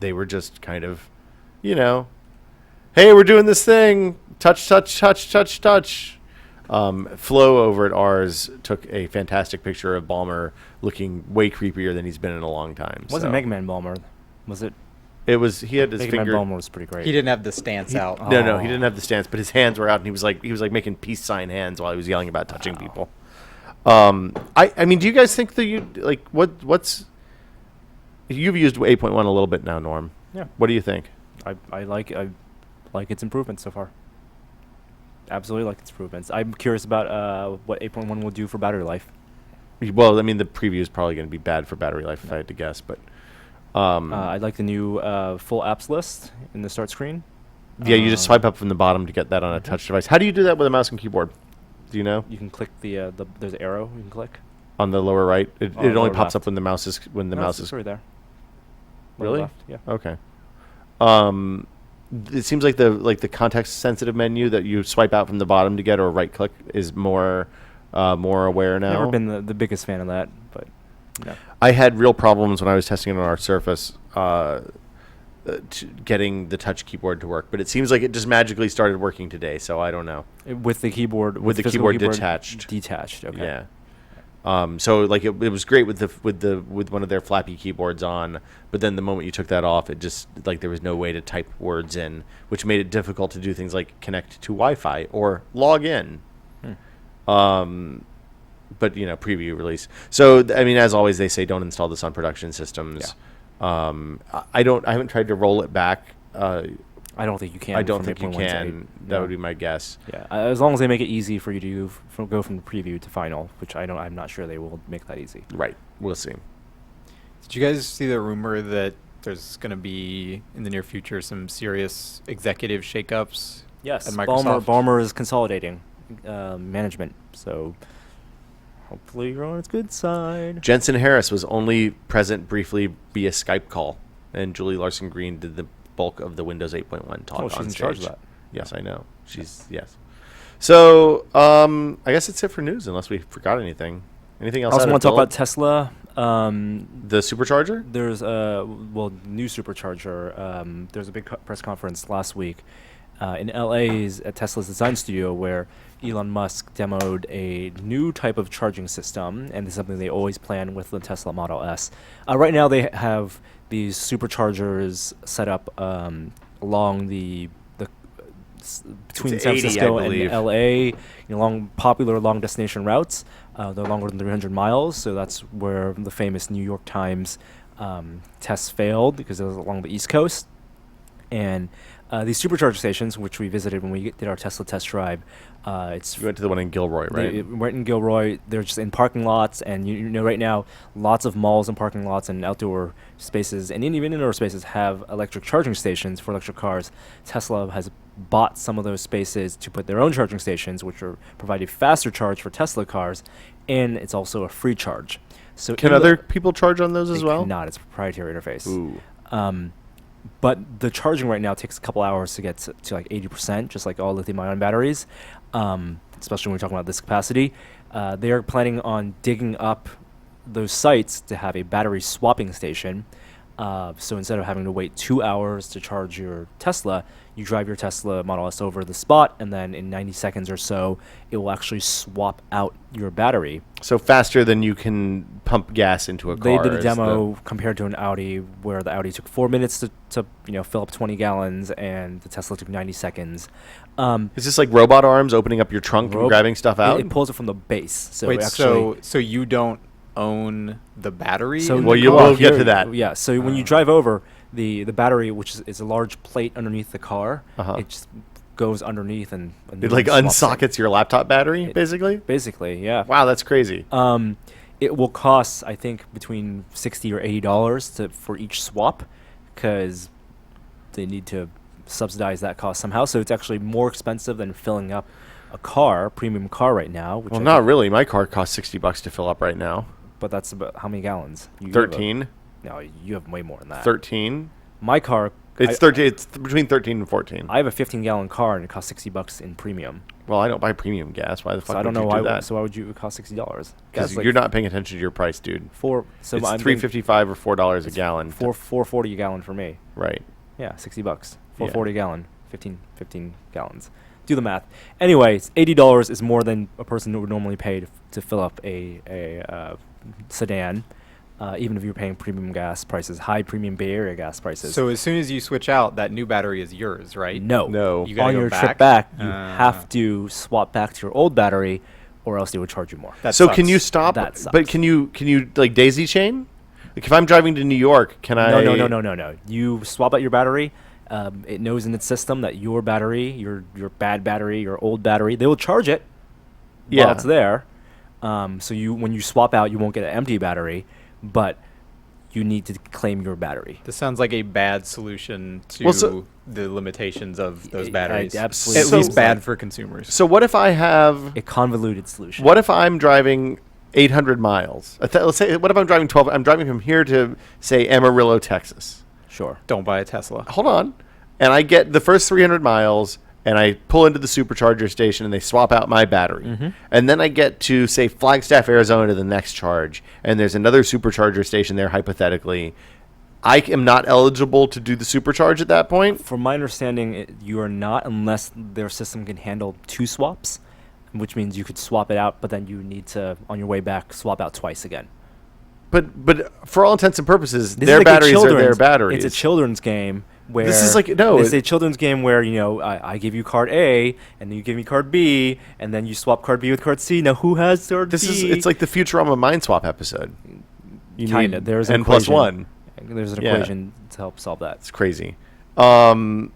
They were just kind of, hey, we're doing this thing. Touch, touch, touch, touch, touch. Flo over at ours took a fantastic picture of Ballmer looking way creepier than he's been in a long time. It wasn't Mega Man Ballmer, was it? It was. He had his Mega finger. Man Ballmer was pretty great. He didn't have the stance out. No, he didn't have the stance, but his hands were out, and he was like making peace sign hands while he was yelling about touching people. I mean, do you guys think that what's you've used 8.1 a little bit now, Norm? Yeah. What do you think? I like its improvements so far. Absolutely like its improvements. I'm curious about what 8.1 will do for battery life. Well, I mean, the preview is probably going to be bad for battery life if I had to guess, but I like the new full apps list in the start screen. Yeah, you just swipe up from the bottom to get that on a touch device. How do you do that with a mouse and keyboard? Do you know? You can click the there's an arrow you can click On the lower right, it only lower pops left. up when the mouse is It's right there. Lower Really? left, yeah. Okay. It seems like the context sensitive menu that you swipe out from the bottom to get or right click is more aware now. Never been the biggest fan of that, but no. I had real problems when I was testing it on our Surface getting the touch keyboard to work, but it seems like it just magically started working today, so I don't know. With the keyboard, With the physical keyboard detached. Detached, okay. Yeah. So like it was great with one of their flappy keyboards on, but then the moment you took that off, it just like there was no way to type words in, which made it difficult to do things like connect to Wi-Fi or log in. But preview release. So I mean, as always, they say don't install this on production systems. Yeah. I haven't tried to roll it back. I don't think you can. I don't from think you 8.1 to can. 8. That No. would be my guess. Yeah, as long as they make it easy for you to go from the preview to final, which I'm not sure they will make that easy. Right. We'll see. Did you guys see the rumor that there's going to be in the near future some serious executive shakeups? Yes, at Microsoft? Ballmer is consolidating management, so hopefully you're on its good side. Jensen Harris was only present briefly via Skype call, and Julie Larson Green did the bulk of the Windows 8.1 talk Oh, on she's in stage. charge of that. Yes, I know. Yes. So I guess that's it for news, unless we forgot anything. Anything I else? also out want of to talk about Bill? Tesla. The supercharger. There's new supercharger. There's a big press conference last week in LA's at Tesla's design studio where Elon Musk demoed a new type of charging system, and this is something they always plan with the Tesla Model S. Right now they have these superchargers set up along between It's San 80, Francisco I and believe. LA, along popular long destination routes. They're longer than 300 miles, so that's where the famous New York Times tests failed because it was along the East Coast. And these supercharger stations, which we visited when we did our Tesla test drive, it's You went to the one in Gilroy, right? right in Gilroy. They're just in parking lots, and right now, lots of malls and parking lots and outdoor spaces, and even indoor spaces have electric charging stations for electric cars. Tesla has bought some of those spaces to put their own charging stations, which are provide a faster charge for Tesla cars, and it's also a free charge. So Can other people charge on those as well? Not. It's a proprietary interface. Ooh. But the charging right now takes a couple hours to get to like 80%, just like all lithium-ion batteries, especially when we're talking about this capacity. They are planning on digging up those sites to have a battery swapping station. So instead of having to wait 2 hours to charge your Tesla, you drive your Tesla Model S over the spot, and then in 90 seconds or so, it will actually swap out your battery. So faster than you can pump gas into a car. They did a is demo compared to an Audi, where the Audi took 4 minutes to fill up 20 gallons, and the Tesla took 90 seconds. Is this like robot arms opening up your trunk and grabbing stuff out? It pulls it from the base. So Wait, it actually, so you don't own the battery? so in the Well, you car? will get to that. Yeah. So when you drive over, the battery, which is a large plate underneath the car, Uh-huh. it just goes underneath and It like swaps it. unsockets your laptop battery, basically. Basically, yeah. Wow, that's crazy. It will cost, I think, between $60 or $80 for each swap, because they need to subsidize that cost somehow. So it's actually more expensive than filling up a premium car right now. Well, not really. My car costs $60 to fill up right now. But that's about how many gallons? 13. No, you have way more than that. 13. My car. It's 13. It's between 13 and 14. I have a 15-gallon car and it costs $60 in premium. Well, I don't buy premium gas. Why the fuck So I don't would know you why. do that? So why would you it cost $60? Because you're not paying attention to your price, dude. So it's I'm $3.55 or $4 a gallon. $4.40 a gallon for me. Right. Yeah, $60. $4.40 a gallon. 15 gallons. Do the math. Anyways, $80 is more than a person would normally pay to fill up a sedan. Even if you're paying premium gas prices, high premium Bay Area gas prices. So as soon as you switch out, that new battery is yours, right? No. You gotta On go your back? trip back, you have to swap back to your old battery, or else they would charge you more. That So sucks. can you stop? That sucks. But can you like daisy chain? Like if I'm driving to New York, can I? No. You swap out your battery. It knows in its system that your battery, your bad battery, your old battery, they will charge it while it's there. So when you swap out, you won't get an empty battery, but you need to claim your battery. This sounds like a bad solution to the limitations of those batteries. Absolutely. At least bad for consumers. So what if I have? A convoluted solution. What if I'm driving 800 miles? Let's say. What if I'm driving 12? I'm driving from here to say Amarillo, Texas. Sure. Don't buy a Tesla. Hold on. And I get the first 300 miles, and I pull into the supercharger station, and they swap out my battery. Mm-hmm. And then I get to, say, Flagstaff, Arizona to the next charge, and there's another supercharger station there, hypothetically. I am not eligible to do the supercharge at that point? From my understanding, you are not, unless their system can handle 2 swaps, which means you could swap it out, but then you need to, on your way back, swap out twice again. But for all intents and purposes, This their is like batteries are their batteries. It's a children's game where This is like- no, It's it- a children's game where I give you card A and then you give me card B and then you swap card B with card C. Now who has card B? It's like the Futurama mind swap episode. You Kinda. need There's an N plus equation. 1. There's an Yeah. equation to help solve that. It's crazy. I'd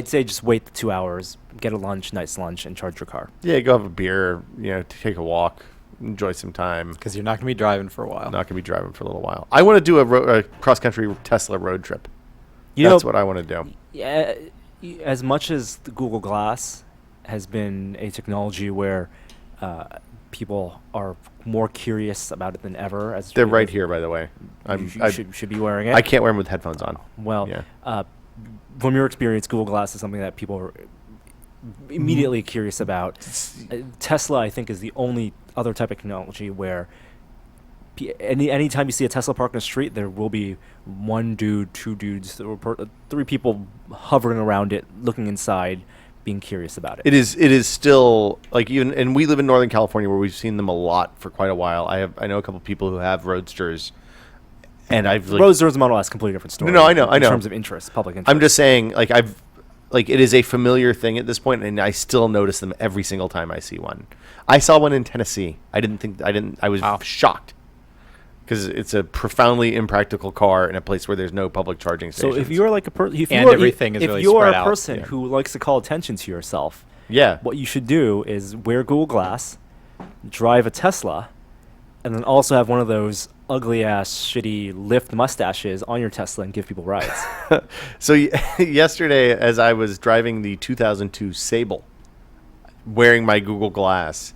say just wait the 2 hours, get a lunch, nice lunch, and charge your car. Yeah, go have a beer, take a walk, enjoy some time. Because you're not going to be driving for a while. Not going to be driving for a little while. I want to do a cross-country Tesla road trip. You That's know, what I want to do. Yeah, as much as the Google Glass has been a technology where people are more curious about it than ever. As They're right here, by the way. You should be wearing it. I can't wear them with headphones on. Well, Yeah. From your experience, Google Glass is something that people are immediately curious about. Tesla, I think, is the only other type of technology where anytime you see a Tesla parked in the street, there will be 1 dude, 2 dudes, 3 people hovering around it, looking inside, being curious about it. It is still like and we live in Northern California where we've seen them a lot for quite a while. I know a couple people who have Roadsters, and I've Roadsters and Model S, completely different story. No, I know. In terms of interest, public interest. I'm just saying, it is a familiar thing at this point, and I still notice them every single time I see one. I saw one in Tennessee. I was shocked because it's a profoundly impractical car in a place where there's no public charging stations. So if you're like a person, if everything is really you're spread a out. person who likes to call attention to yourself, what you should do is wear Google Glass, drive a Tesla, and then also have one of those ugly ass shitty lift mustaches on your Tesla and give people rides. So yesterday, as I was driving the 2002 Sable, wearing my Google Glass,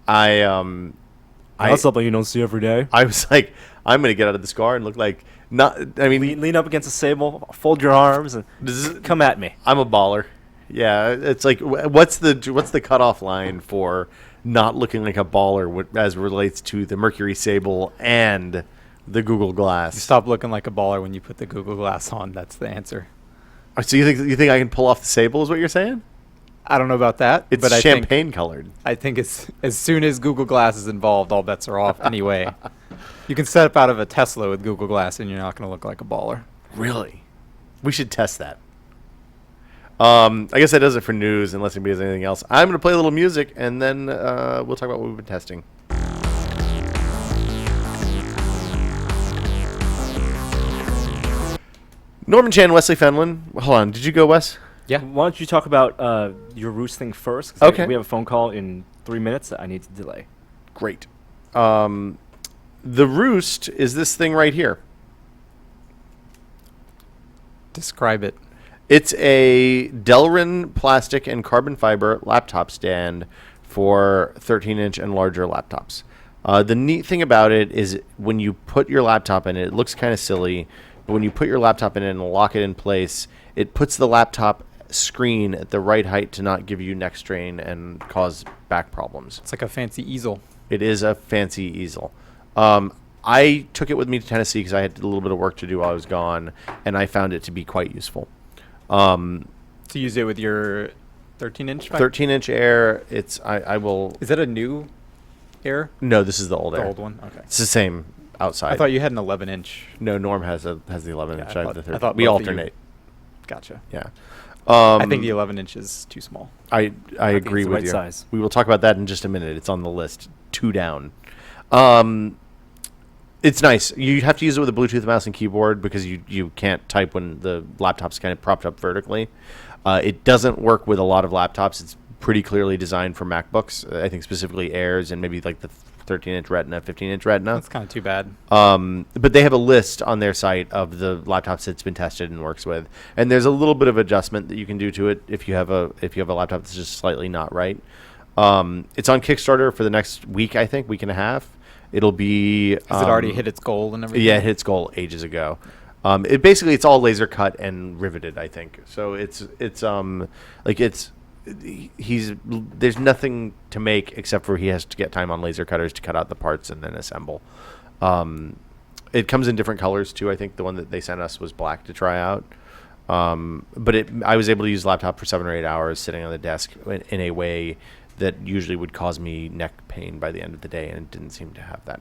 That's something you don't see every day. I was like, I'm going to get out of this car and look like Lean up against a Sable, fold your arms, and come at me. I'm a baller. Yeah, it's like what's the cutoff line for not looking like a baller as relates to the Mercury Sable and the Google Glass? You stop looking like a baller when you put the Google Glass on. That's the answer. So you think I can pull off the Sable? Is what you're saying? I don't know about that. It's but champagne colored. I think as soon as Google Glass is involved, all bets are off anyway. You can step out of a Tesla with Google Glass and you're not going to look like a baller. Really? We should test that. I guess that does it for news, unless anybody has anything else. I'm going to play a little music, and then we'll talk about what we've been testing. Norman Chan, Wesley Fenlon. Hold on. Did you go, Wes? Yeah. Why don't you talk about your Roost thing first? 'Cause Okay. we have a phone call in 3 minutes that I need to delay. Great. The Roost is this thing right here. Describe it. It's a Delrin plastic and carbon fiber laptop stand for 13-inch and larger laptops. The neat thing about it is when you put your laptop in it, it looks kind of silly, but when you put your laptop in it and lock it in place, it puts the laptop screen at the right height to not give you neck strain and cause back problems. It's like a fancy easel. It is a fancy easel. I took it with me to Tennessee because I had a little bit of work to do while I was gone, and I found it to be quite useful. To use it with your 13-inch? 13-inch Air. I will. Is that a new Air? No, this is the old Air. The old one? Okay. It's the same outside. I thought you had an 11-inch. No, Norm has the 11-inch. Yeah, I have the 13. I thought We both of you- alternate. Gotcha. Yeah. I think the 11-inch is too small. I think agree it's the with right you. size. We will talk about that in just a minute. It's on the list. 2 down. It's nice. You have to use it with a Bluetooth mouse and keyboard because you can't type when the laptop's kind of propped up vertically. It doesn't work with a lot of laptops. It's pretty clearly designed for MacBooks. I think specifically Airs and maybe like the 13-inch Retina, 15-inch Retina. That's kind of too bad. But they have a list on their site of the laptops it's been tested and works with, and there's a little bit of adjustment that you can do to it if you have a laptop that's just slightly not right. It's on Kickstarter for the next week, I think, week and a half. It'll be. Has it already hit its goal and everything? Yeah, it hit its goal ages ago. It's all laser cut and riveted, I think. So there's nothing to make except for he has to get time on laser cutters to cut out the parts and then assemble. It comes in different colors too. I think the one that they sent us was black to try out. But I was able to use the laptop for 7 or 8 hours sitting on the desk in a way that usually would cause me neck pain by the end of the day, and it didn't seem to have that.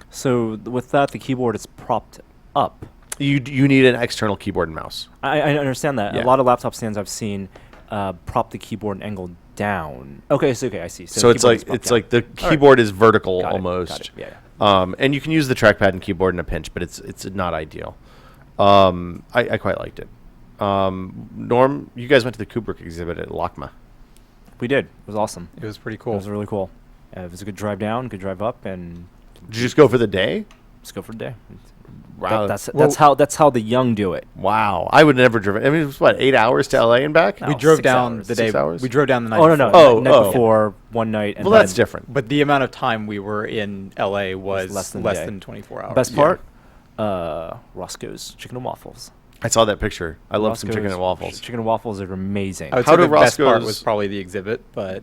So with that, the keyboard is propped up. You need an external keyboard and mouse. I understand that. Yeah. A lot of laptop stands I've seen prop the keyboard and angle down. Okay, I see. So the it's keyboard is propped down. like the All right. keyboard is vertical Got it, almost. got it. Yeah. And you can use the trackpad and keyboard in a pinch, but it's not ideal. I quite liked it. Norm, you guys went to the Kubrick exhibit at LACMA. We did. It was awesome. It was pretty It cool. was really cool. It was a good drive down, good drive up, and Did you just go for the day? let's go for a day. Wow. That's how the young do it. Wow. I would never drive. I mean, it was 8 hours to LA and back? No. We drove 6 down hours. the 6 day. hours? We drove down the night. Oh no, before. night before one night. And Well, that's then different. But the amount of time we were in LA was less less than a than, day. 24 hours. Best Yeah. part, Roscoe's Chicken and Waffles. I saw that picture. I love some chicken Roscoe's and waffles. Chicken and waffles are amazing. I would How say do the best part Roscoe's- was probably the exhibit, but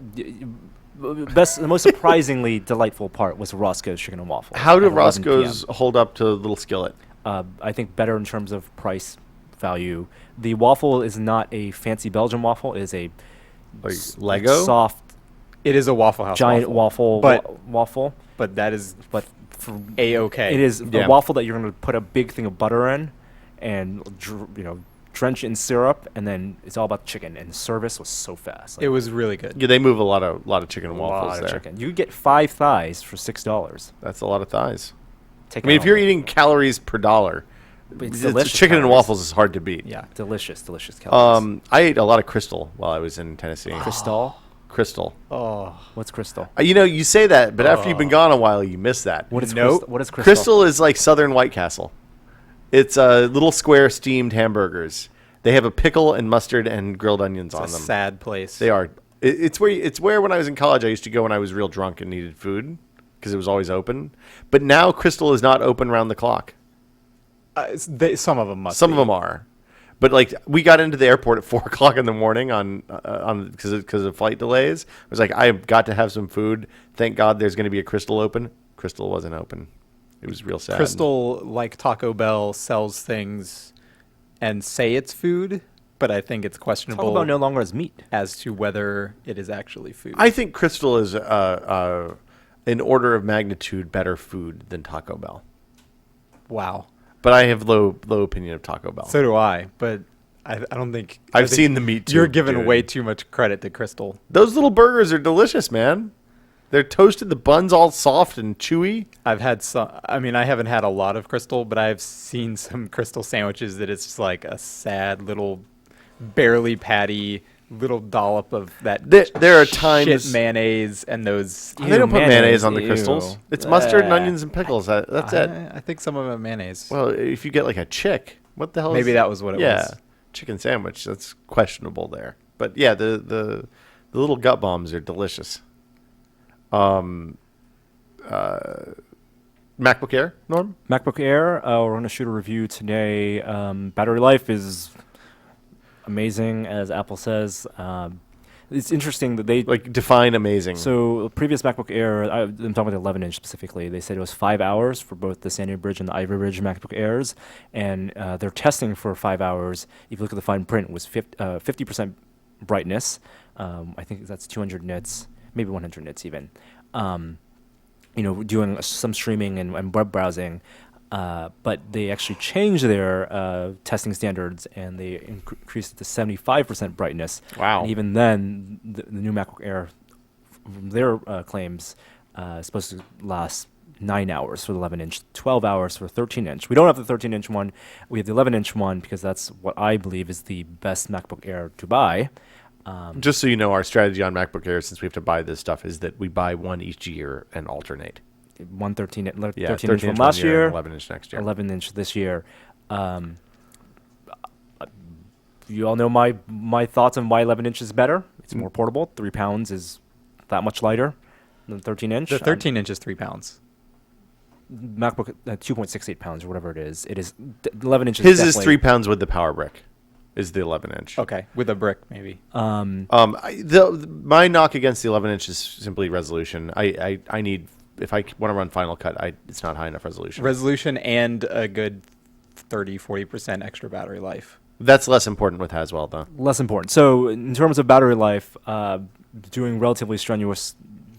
The most surprisingly delightful part was Roscoe's Chicken and Waffles. How do at 11 Roscoe's PM. hold up to Little Skillet? I think better in terms of price value. The waffle is not a fancy Belgian waffle. It is a Like Lego? soft it is a Waffle House giant waffle. But- waffle. But that is But for, A-okay. it is Yeah. a waffle that you're going to put a big thing of butter in, and drench it in syrup, and then it's all about chicken. And service was so fast. It was really good. Yeah, they move a lot of chicken and a waffles lot there. of chicken. You could get 5 thighs for $6. That's a lot of thighs. Take I mean, it if you're home. eating calories per dollar, It's delicious chicken and calories. waffles is hard to beat. Yeah. delicious calories. I ate a lot of Crystal while I was in Tennessee. Crystal. Crystal. Oh. What's Crystal? You say that, but after you've been gone a while, you miss that. What is Nope. Crystal? What is Crystal? Crystal is like Southern White Castle. It's little square steamed hamburgers. They have a pickle and mustard and grilled onions It's on a them. sad place. They are. It's where when I was in college I used to go when I was real drunk and needed food because it was always open. But now Crystal is not open round the clock. Some of them must Some be. of them are. But like we got into the airport at 4:00 in the morning on because of flight delays. I was like, I've got to have some food. Thank God there's going to be a Crystal open. Crystal wasn't open. It was real sad. Crystal, like Taco Bell, sells things and say it's food, but I think it's questionable Taco Bell no longer has meat. as to whether it is actually food. I think Crystal is an order of magnitude better food than Taco Bell. Wow. But I have low opinion of Taco Bell. So do I, but I don't think... I I've think seen the meat too. You're giving dude. way too much credit to Crystal. Those little burgers are delicious, man. They're toasted. The bun's all soft and chewy. I've had some... I mean, I haven't had a lot of Crystal, but I've seen some Crystal sandwiches that it's just like a sad little barely patty little dollop of that. There are shit times mayonnaise and those. they don't put mayonnaise on the ew. crystals. It's mustard and onions and pickles. That's it. I think some of them have mayonnaise. Well, if you get like a chick, what the hell? Maybe is that was what it was. Chicken sandwich. That's questionable there. But yeah, the little gut bombs are delicious. MacBook Air, Norm? MacBook Air, we're going to shoot a review today. Battery life is amazing, as Apple says. It's interesting that they Define amazing. So the previous MacBook Air, I'm talking about the 11-inch specifically. They said it was 5 hours for both the Sandy Bridge and the Ivy Bridge MacBook Airs, and their testing for 5 hours, if you look at the fine print, was 50% brightness. I think that's 200 nits, maybe 100 nits even. Doing some streaming and web browsing, but they actually changed their testing standards and they increased it to 75% brightness. Wow. And even then, the new MacBook Air, from their claims, is supposed to last 9 hours for the 11-inch, 12 hours for the 13-inch. We don't have the 13-inch one. We have the 11-inch one because that's what I believe is the best MacBook Air to buy. Just so you know, our strategy on MacBook Air, since we have to buy this stuff, is that we buy one each year and alternate. 13-inch from last year, 11-inch next year. 11-inch this year. You all know my thoughts on why 11-inch is better. It's more portable. 3 pounds is that much lighter than 13-inch. The 13-inch is 3 pounds. MacBook 2.68 pounds or whatever it is. 11-inch. His is 3 pounds with the power brick. Is the 11-inch. Okay, with a brick maybe. My knock against the 11-inch is simply resolution. I need, if I want to run Final Cut, it's not high enough resolution. Resolution and a good 30-40% extra battery life. That's less important with Haswell, though. Less important. So in terms of battery life, doing relatively strenuous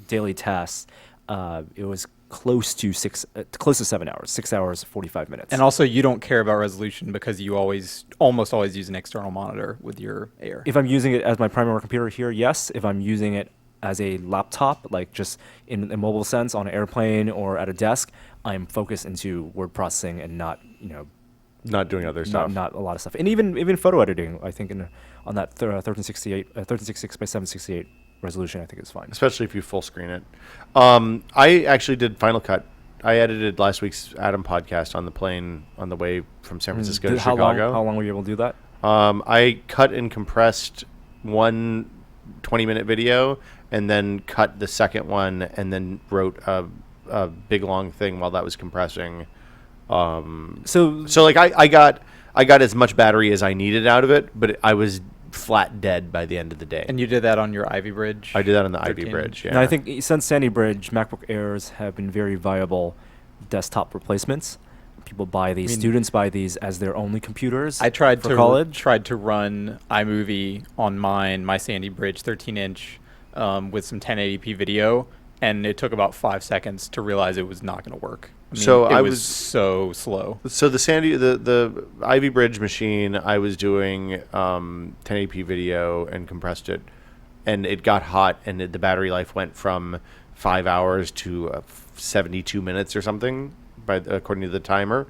daily tasks, it was close to 7 hours, 6 hours, 45 minutes. And also, you don't care about resolution because you almost always use an external monitor with your Air. If I'm using it as my primary computer here, yes. If I'm using it as a laptop, like just in a mobile sense on an airplane or at a desk, I'm focused into word processing and not doing other stuff. Not a lot of stuff. And even photo editing, I think on that 1366 by 768 resolution, I think it's fine. Especially if you full screen it. I actually did Final Cut. I edited last week's Adam podcast on the plane on the way from San Francisco to Chicago. How long were you able to do that? I cut and compressed one 20-minute video and then cut the second one and then wrote a big long thing while that was compressing. So like I got as much battery as I needed out of it, but I was flat dead by the end of the day. And you did that on your Ivy Bridge? I did that on the Ivy Bridge, yeah. And I think since Sandy Bridge, MacBook Airs have been very viable desktop replacements. People buy these, students buy these as their only computers. I tried for college. Tried to run iMovie on my Sandy Bridge 13-inch with some 1080p video, and it took about 5 seconds to realize it was not going to work. It was so slow. So the Ivy Bridge machine, I was doing 1080p video and compressed it, and it got hot, and the battery life went from 5 hours to 72 minutes or something, according to the timer.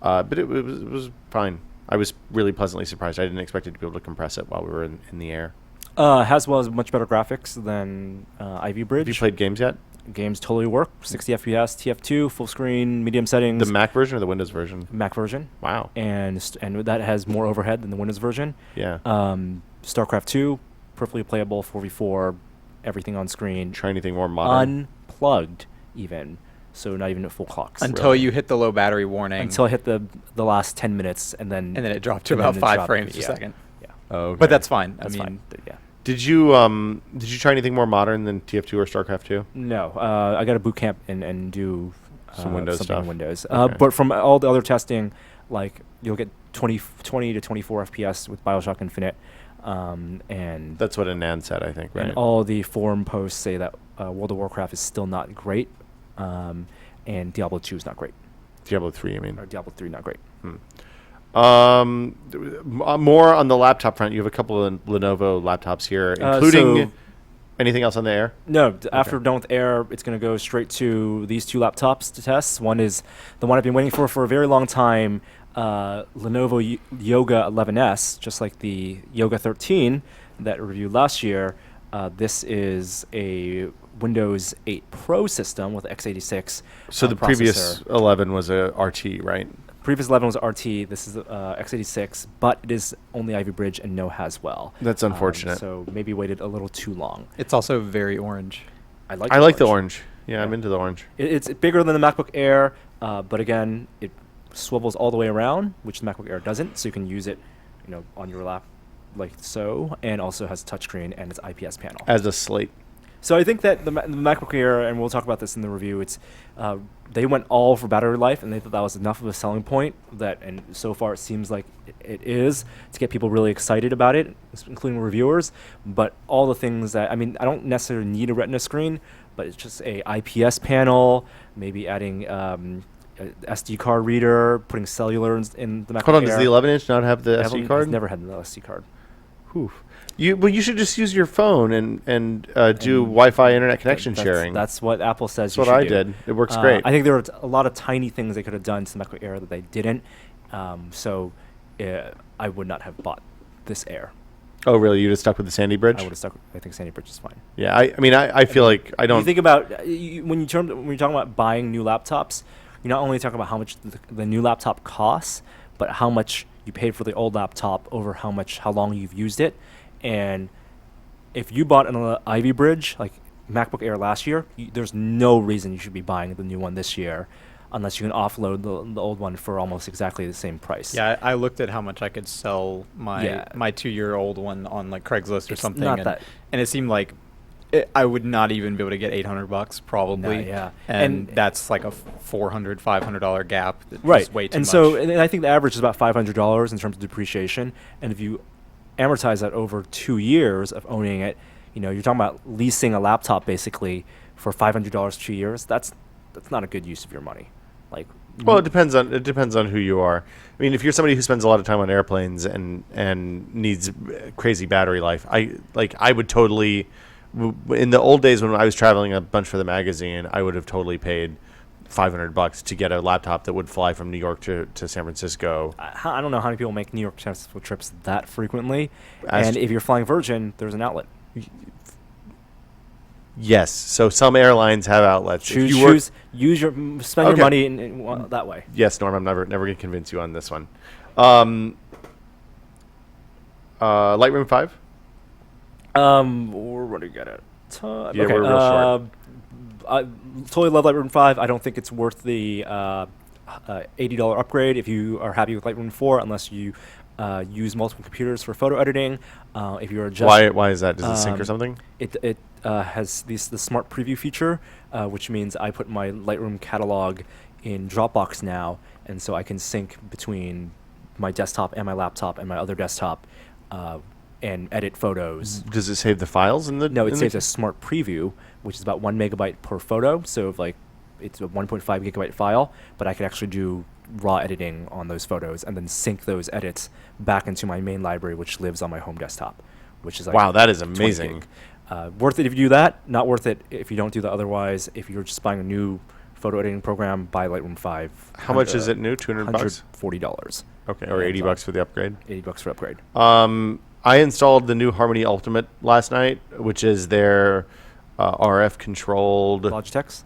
But it was fine. I was really pleasantly surprised. I didn't expect it to be able to compress it while we were in the air. Haswell has much better graphics than Ivy Bridge. Have you played games yet? Games totally work. 60 FPS, TF2, full screen, medium settings. The Mac version or the Windows version? Mac version. Wow. And that has more overhead than the Windows version. Yeah. StarCraft 2, perfectly playable, 4v4, everything on screen. Try anything more modern? Unplugged, even. So not even at full clocks. Until you hit the low battery warning. Until I hit the last 10 minutes, and then it dropped to about 5 frames per second. Yeah. Oh, okay. But that's fine. That's fine. Yeah. Did you try anything more modern than TF2 or StarCraft 2? No. I got to boot camp and do some Windows stuff. On Windows. Okay. But from all the other testing, like you'll get 20 to 24 FPS with BioShock Infinite. And that's what Anand said, I think, right? And all the forum posts say that World of Warcraft is still not great, and Diablo 2 is not great. Diablo 3, I mean. Or Diablo 3, not great. More on the laptop front. You have a couple of Lenovo laptops here, including anything else on the Air? No. After done with Air, it's going to go straight to these two laptops to test. One is the one I've been waiting for a very long time, Lenovo Yoga 11S, just like the Yoga 13. that reviewed last year, this is a Windows 8 Pro system with x86. So the previous 11 was a RT, right? Previous 11 was RT. This is x86, but it is only Ivy Bridge and no Haswell. That's unfortunate. So maybe waited a little too long. It's also very orange. I like the orange. Yeah, I'm into the orange. It's bigger than the MacBook Air, but again, it swivels all the way around, which the MacBook Air doesn't. So you can use it, on your lap, like so, and also has a touchscreen and its IPS panel as a slate. So I think that the MacBook Air, and we'll talk about this in the review, it's they went all for battery life, and they thought that was enough of a selling point. And so far it seems like it is to get people really excited about it, including reviewers. But all the things that I don't necessarily need a Retina screen, but it's just a IPS panel, maybe adding SD card reader, putting cellular in the MacBook Air. Hold on, does the 11-inch not have the SD card? It's never had the SD card. Whew. You should just use your phone and do Wi-Fi internet connection sharing. That's what Apple says. That's what I did. It works great. I think there were a lot of tiny things they could have done to the MacBook Air that they didn't. So I would not have bought this Air. Oh, really? You just stuck with the Sandy Bridge? I would have stuck. I think Sandy Bridge is fine. Yeah, I feel like I don't. You think about when you're talking about buying new laptops, you're not only talking about how much the new laptop costs, but how much you paid for the old laptop over how long you've used it. And if you bought an Ivy Bridge, like MacBook Air last year, there's no reason you should be buying the new one this year unless you can offload the old one for almost exactly the same price. Yeah, I looked at how much I could sell my 2-year-old one on like Craigslist or something. And it seemed like I would not even be able to get $800 probably. No, yeah. And that's like a $400, $500 gap. That's right. Way too and much. So and I think the average is about $500 in terms of depreciation. And if you amortize that over 2 years of owning it, you're talking about leasing a laptop basically for $500 2 years. That's not a good use of your money. Well, it depends on who you are. I mean, if you're somebody who spends a lot of time on airplanes and needs crazy battery life, I would totally. In the old days when I was traveling a bunch for the magazine, I would have totally paid $500 to get a laptop that would fly from New York to San Francisco. I don't know how many people make New York San Francisco trips that frequently. And if you're flying Virgin, there's an outlet. Yes. So some airlines have outlets. Spend your money in that way. Yes, Norm. I'm never going to convince you on this one. Lightroom 5. We're running out of time. Yeah, we're real short. I totally love Lightroom 5. I don't think it's worth the $80 upgrade if you are happy with Lightroom 4, unless you use multiple computers for photo editing. If you're just why is that? Does it sync or something? It has the smart preview feature, which means I put my Lightroom catalog in Dropbox now, and so I can sync between my desktop and my laptop and my other desktop. And edit photos. Does it save the files in the? No, it saves a smart preview, which is about 1 megabyte per photo. So it's a 1.5 gigabyte file, but I could actually do raw editing on those photos and then sync those edits back into my main library, which lives on my home desktop. Which is wow, that is amazing. Worth it if you do that. Not worth it if you don't do the otherwise. If you're just buying a new photo editing program, buy Lightroom 5. How much is it new? $200? $140. Okay, or $80 for the upgrade. $80 for upgrade. I installed the new Harmony Ultimate last night, which is their RF controlled Logitech's.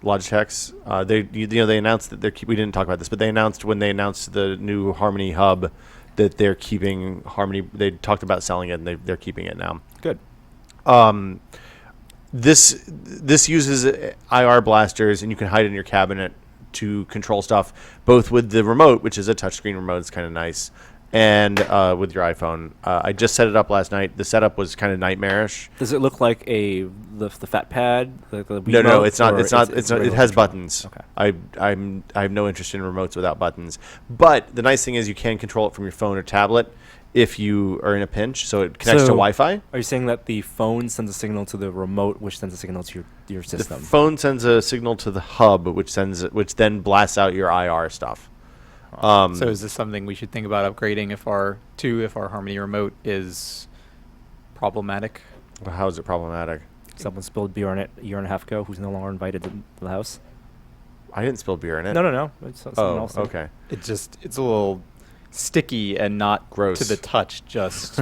They announced that we didn't talk about this, but they announced when they announced the new Harmony Hub that they're keeping Harmony. They talked about selling it, and they're keeping it now. Good. This uses IR blasters, and you can hide it in your cabinet to control stuff, both with the remote, which is a touchscreen remote. It's kind of nice. And with your iPhone. I just set it up last night. The setup was kind of nightmarish. Does it look like the fat pad? No, it's not. It has buttons. Okay. I have no interest in remotes without buttons. But the nice thing is you can control it from your phone or tablet if you are in a pinch. So it connects to Wi-Fi. Are you saying that the phone sends a signal to the remote, which sends a signal to your system? The phone sends a signal to the hub, which then blasts out your IR stuff. So is this something we should think about upgrading if our Harmony remote is problematic? Well, how is it problematic? Someone spilled beer on it a year and a half ago who's no longer invited to the house. I didn't spill beer in it. No. It's someone else. Okay. It's a little. sticky and not Gross. to the touch, just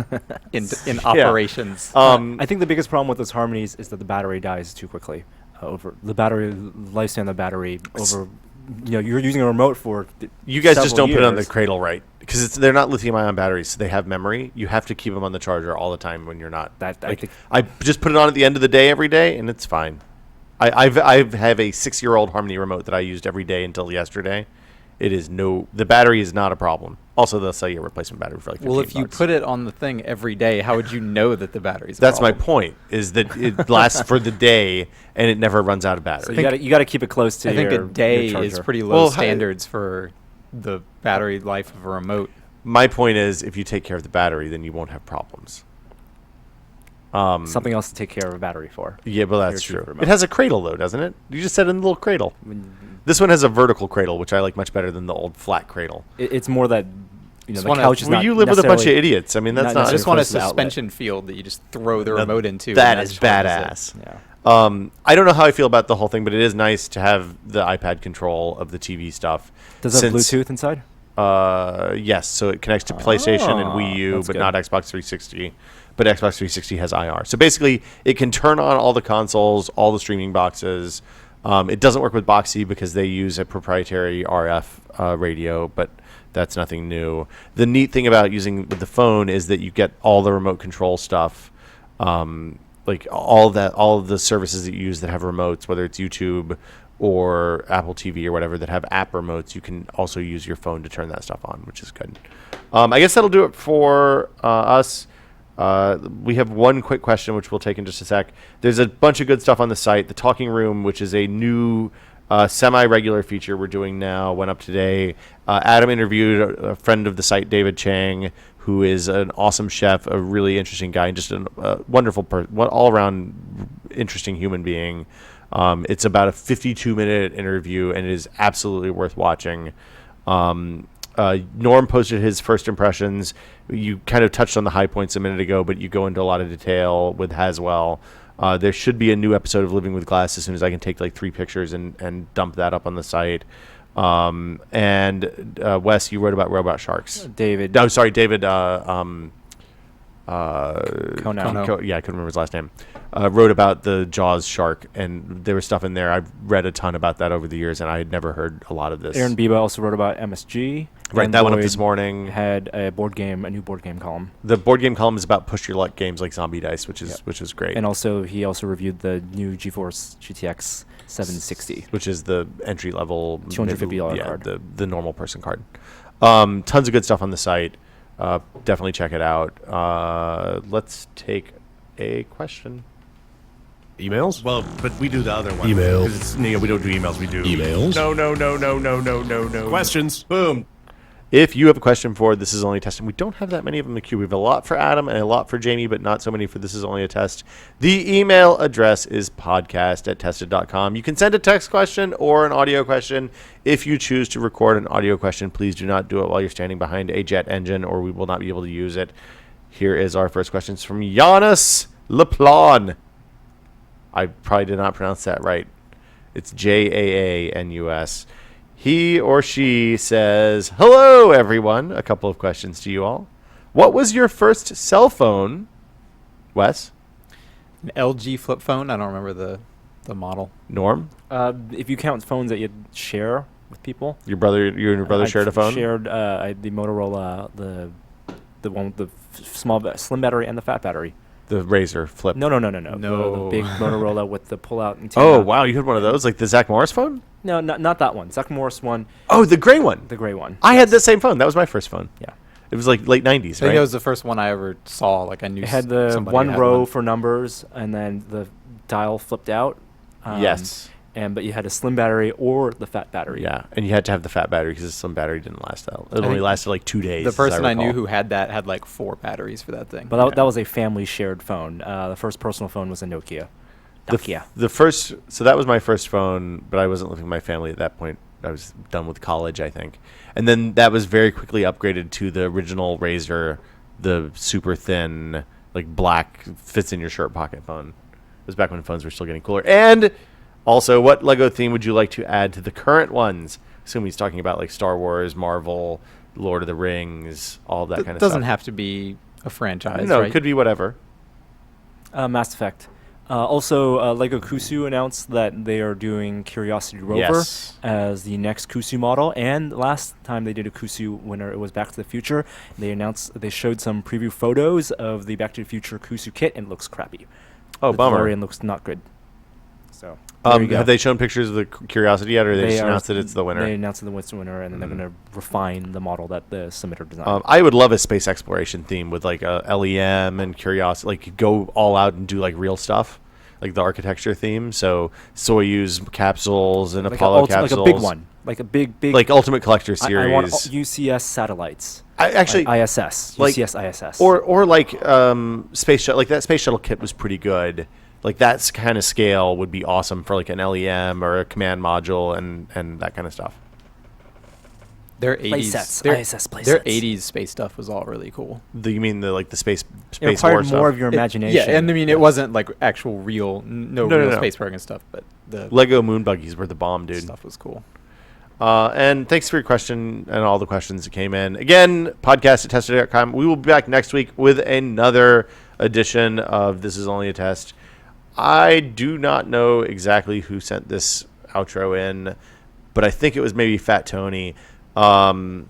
in operations. I think the biggest problem with those Harmonies is that the battery dies too quickly. Over the battery lifespan of the battery over, you're using a remote for. You guys just don't put it on the years. cradle right because they're not lithium-ion batteries, so they have memory. You have to keep them on the charger all the time when you're not. I just put it on at the end of the day every day, and it's fine. I have a 6-year-old Harmony remote that I used every day until yesterday. The battery is not a problem. Also, they'll sell you a replacement battery for like $15. Well, if you put it on the thing every day, how would you know that the battery's That's my problem? point, is that it lasts for the day and it never runs out of battery. So you got to keep it close to. I think your, a day your charger. is pretty low Well, standards for the battery life of a remote. My point is, if you take care of the battery, then you won't have problems. Something else to take care of a battery for. Yeah, well, that's Your true. remote. It has a cradle, though, doesn't it? You just said in the little cradle. This one has a vertical cradle, which I like much better than the old flat cradle. It's more that the wanna- couch is Well, not. you live with a bunch of necessarily- idiots. I mean, that's not not. I necessarily just want a close to the outlet. suspension field that you just throw the remote into. That and is charges it. badass. Yeah. I don't know how I feel about the whole thing, but it is nice to have the iPad control of the TV stuff. Does it have since- Bluetooth inside? Yes, so it connects to PlayStation and Wii U, that's but good. not Xbox 360. But Xbox 360 has IR. So basically, it can turn on all the consoles, all the streaming boxes. It doesn't work with Boxy because they use a proprietary RF radio, but that's nothing new. The neat thing about using with the phone is that you get all the remote control stuff, like all of the services that you use that have remotes, whether it's YouTube or Apple TV or whatever that have app remotes. You can also use your phone to turn that stuff on, which is good. I guess that'll do it for us. We have one quick question, which we'll take in just a sec. There's a bunch of good stuff on the site. The Talking Room, which is a new semi-regular feature we're doing now, went up today. Adam interviewed a friend of the site, David Chang, who is an awesome chef, a really interesting guy, and just a wonderful person, all-around interesting human being. It's about a 52-minute interview, and it is absolutely worth watching. Norm posted his first impressions. You kind of touched on the high points a minute ago, but you go into a lot of detail with Haswell. There should be a new episode of Living with Glass as soon as I can take like 3 pictures and dump that up on the site. And Wes, you wrote about robot sharks. David. Oh, sorry, David. Kono. Yeah, I couldn't remember his last name. Wrote about the Jaws shark, and there was stuff in there. I've read a ton about that over the years, and I had never heard a lot of this. Aaron Biba also wrote about MSG. Right, and that went up Lloyd this morning. Had a new board game column. The board game column is about push your luck games like Zombie Dice, which is great. And he also reviewed the new GeForce GTX 760. Which is the entry level $250 card. the normal person card. Tons of good stuff on the site. Definitely check it out. Let's take a question. Emails? Well, but we do the other one. Emails. 'Cause it's, we don't do emails. We do Emails? No. Questions? Boom. If you have a question for This Is Only a Test, and we don't have that many of them in the queue. We have a lot for Adam and a lot for Jamie, but not so many for This Is Only a Test. The email address is podcast@tested.com. You can send a text question or an audio question. If you choose to record an audio question, please do not do it while you're standing behind a jet engine, or we will not be able to use it. Here is our first question. It's from Giannis Leplon. I probably did not pronounce that right. It's Jaanus. He or she says, "Hello, everyone." A couple of questions to you all. What was your first cell phone, Wes? An LG flip phone. I don't remember the model. Norm? If you count phones that you share with people, You and your brother shared a phone? Shared I had the Motorola, the one with the slim battery and the fat battery. The Razor flip. No. No. The big Motorola with the pull-out antenna. Oh, wow. You had one of those? Like the Zach Morris phone? No, not that one. Zach Morris one, Oh, the gray one. the gray one. I had the same phone. That was my first phone. Yeah. It was like late 90s, I think right? that was the first one I ever saw. Like I knew It had the somebody one had row one. for numbers, and then the dial flipped out. Yes. But you had a slim battery or the fat battery. Yeah. And you had to have the fat battery because the slim battery didn't last that. It only think lasted like 2 days. The person I knew recall. who had that had like 4 batteries for that thing. But that was a family shared phone. The first personal phone was a Nokia. The first, so that was my first phone, but I wasn't living with my family at that point. I was done with college, I think. And then that was very quickly upgraded to the original Razor, the super thin, like black, fits in your shirt pocket phone. It was back when phones were still getting cooler. And also, what Lego theme would you like to add to the current ones? Assume he's talking about like Star Wars, Marvel, Lord of the Rings, all that kind of It doesn't stuff. have to be a franchise, No, right? it could be whatever. Mass Effect. Also, Lego Kusu announced that they are doing Curiosity Rover Yes. as the next Kusu model. And last time they did a Kusu winner, it was Back to the Future. They showed some preview photos of the Back to the Future Kusu kit, and it looks crappy. Oh, The bummer. DeLorean looks not good. So there you go. Have they shown pictures of the Curiosity yet, or they just announced that it's the winner? They announced the winner, and then they're going to refine the model that the submitter designed. I would love a space exploration theme with like a LEM and Curiosity, like go all out and do like real stuff, like the architecture theme. So Soyuz capsules and Apollo capsules, like a big one, like a big, like Ultimate Collector I series. want UCS satellites. I actually, like ISS, like- UCS ISS, or like space shuttle, like that space shuttle kit was pretty good. Like that kind of scale would be awesome for like an LEM or a command module and that kind of stuff. Their Play 80s, sets, their, ISS play their sets. 80s space stuff was all really cool. You mean the space It war required stuff? more of your imagination. Yeah, and I mean, it wasn't like actual real, no No, real no. space program stuff, but the Lego moon buggies were the bomb, dude. stuff was cool. And thanks for your question and all the questions that came in. Again, podcast at testtoday.com. We will be back next week with another edition of This Is Only a Test. I do not know exactly who sent this outro in, but I think it was maybe Fat Tony. We'll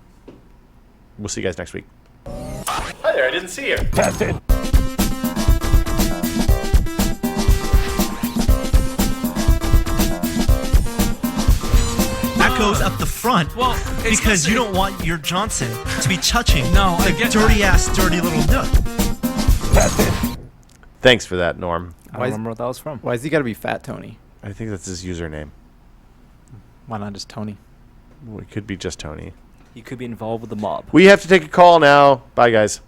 see you guys next week. Hi there, I didn't see you. That goes up the front. Well, it's because you missing. don't want your Johnson to be touching No, I the get dirty ass, dirty little nook. Thanks for that, Norm. I Why don't is- remember what that was from. Why has he got to be Fat Tony? I think that's his username. Why not just Tony? Well, it could be just Tony. You could be involved with the mob. We have to take a call now. Bye, guys.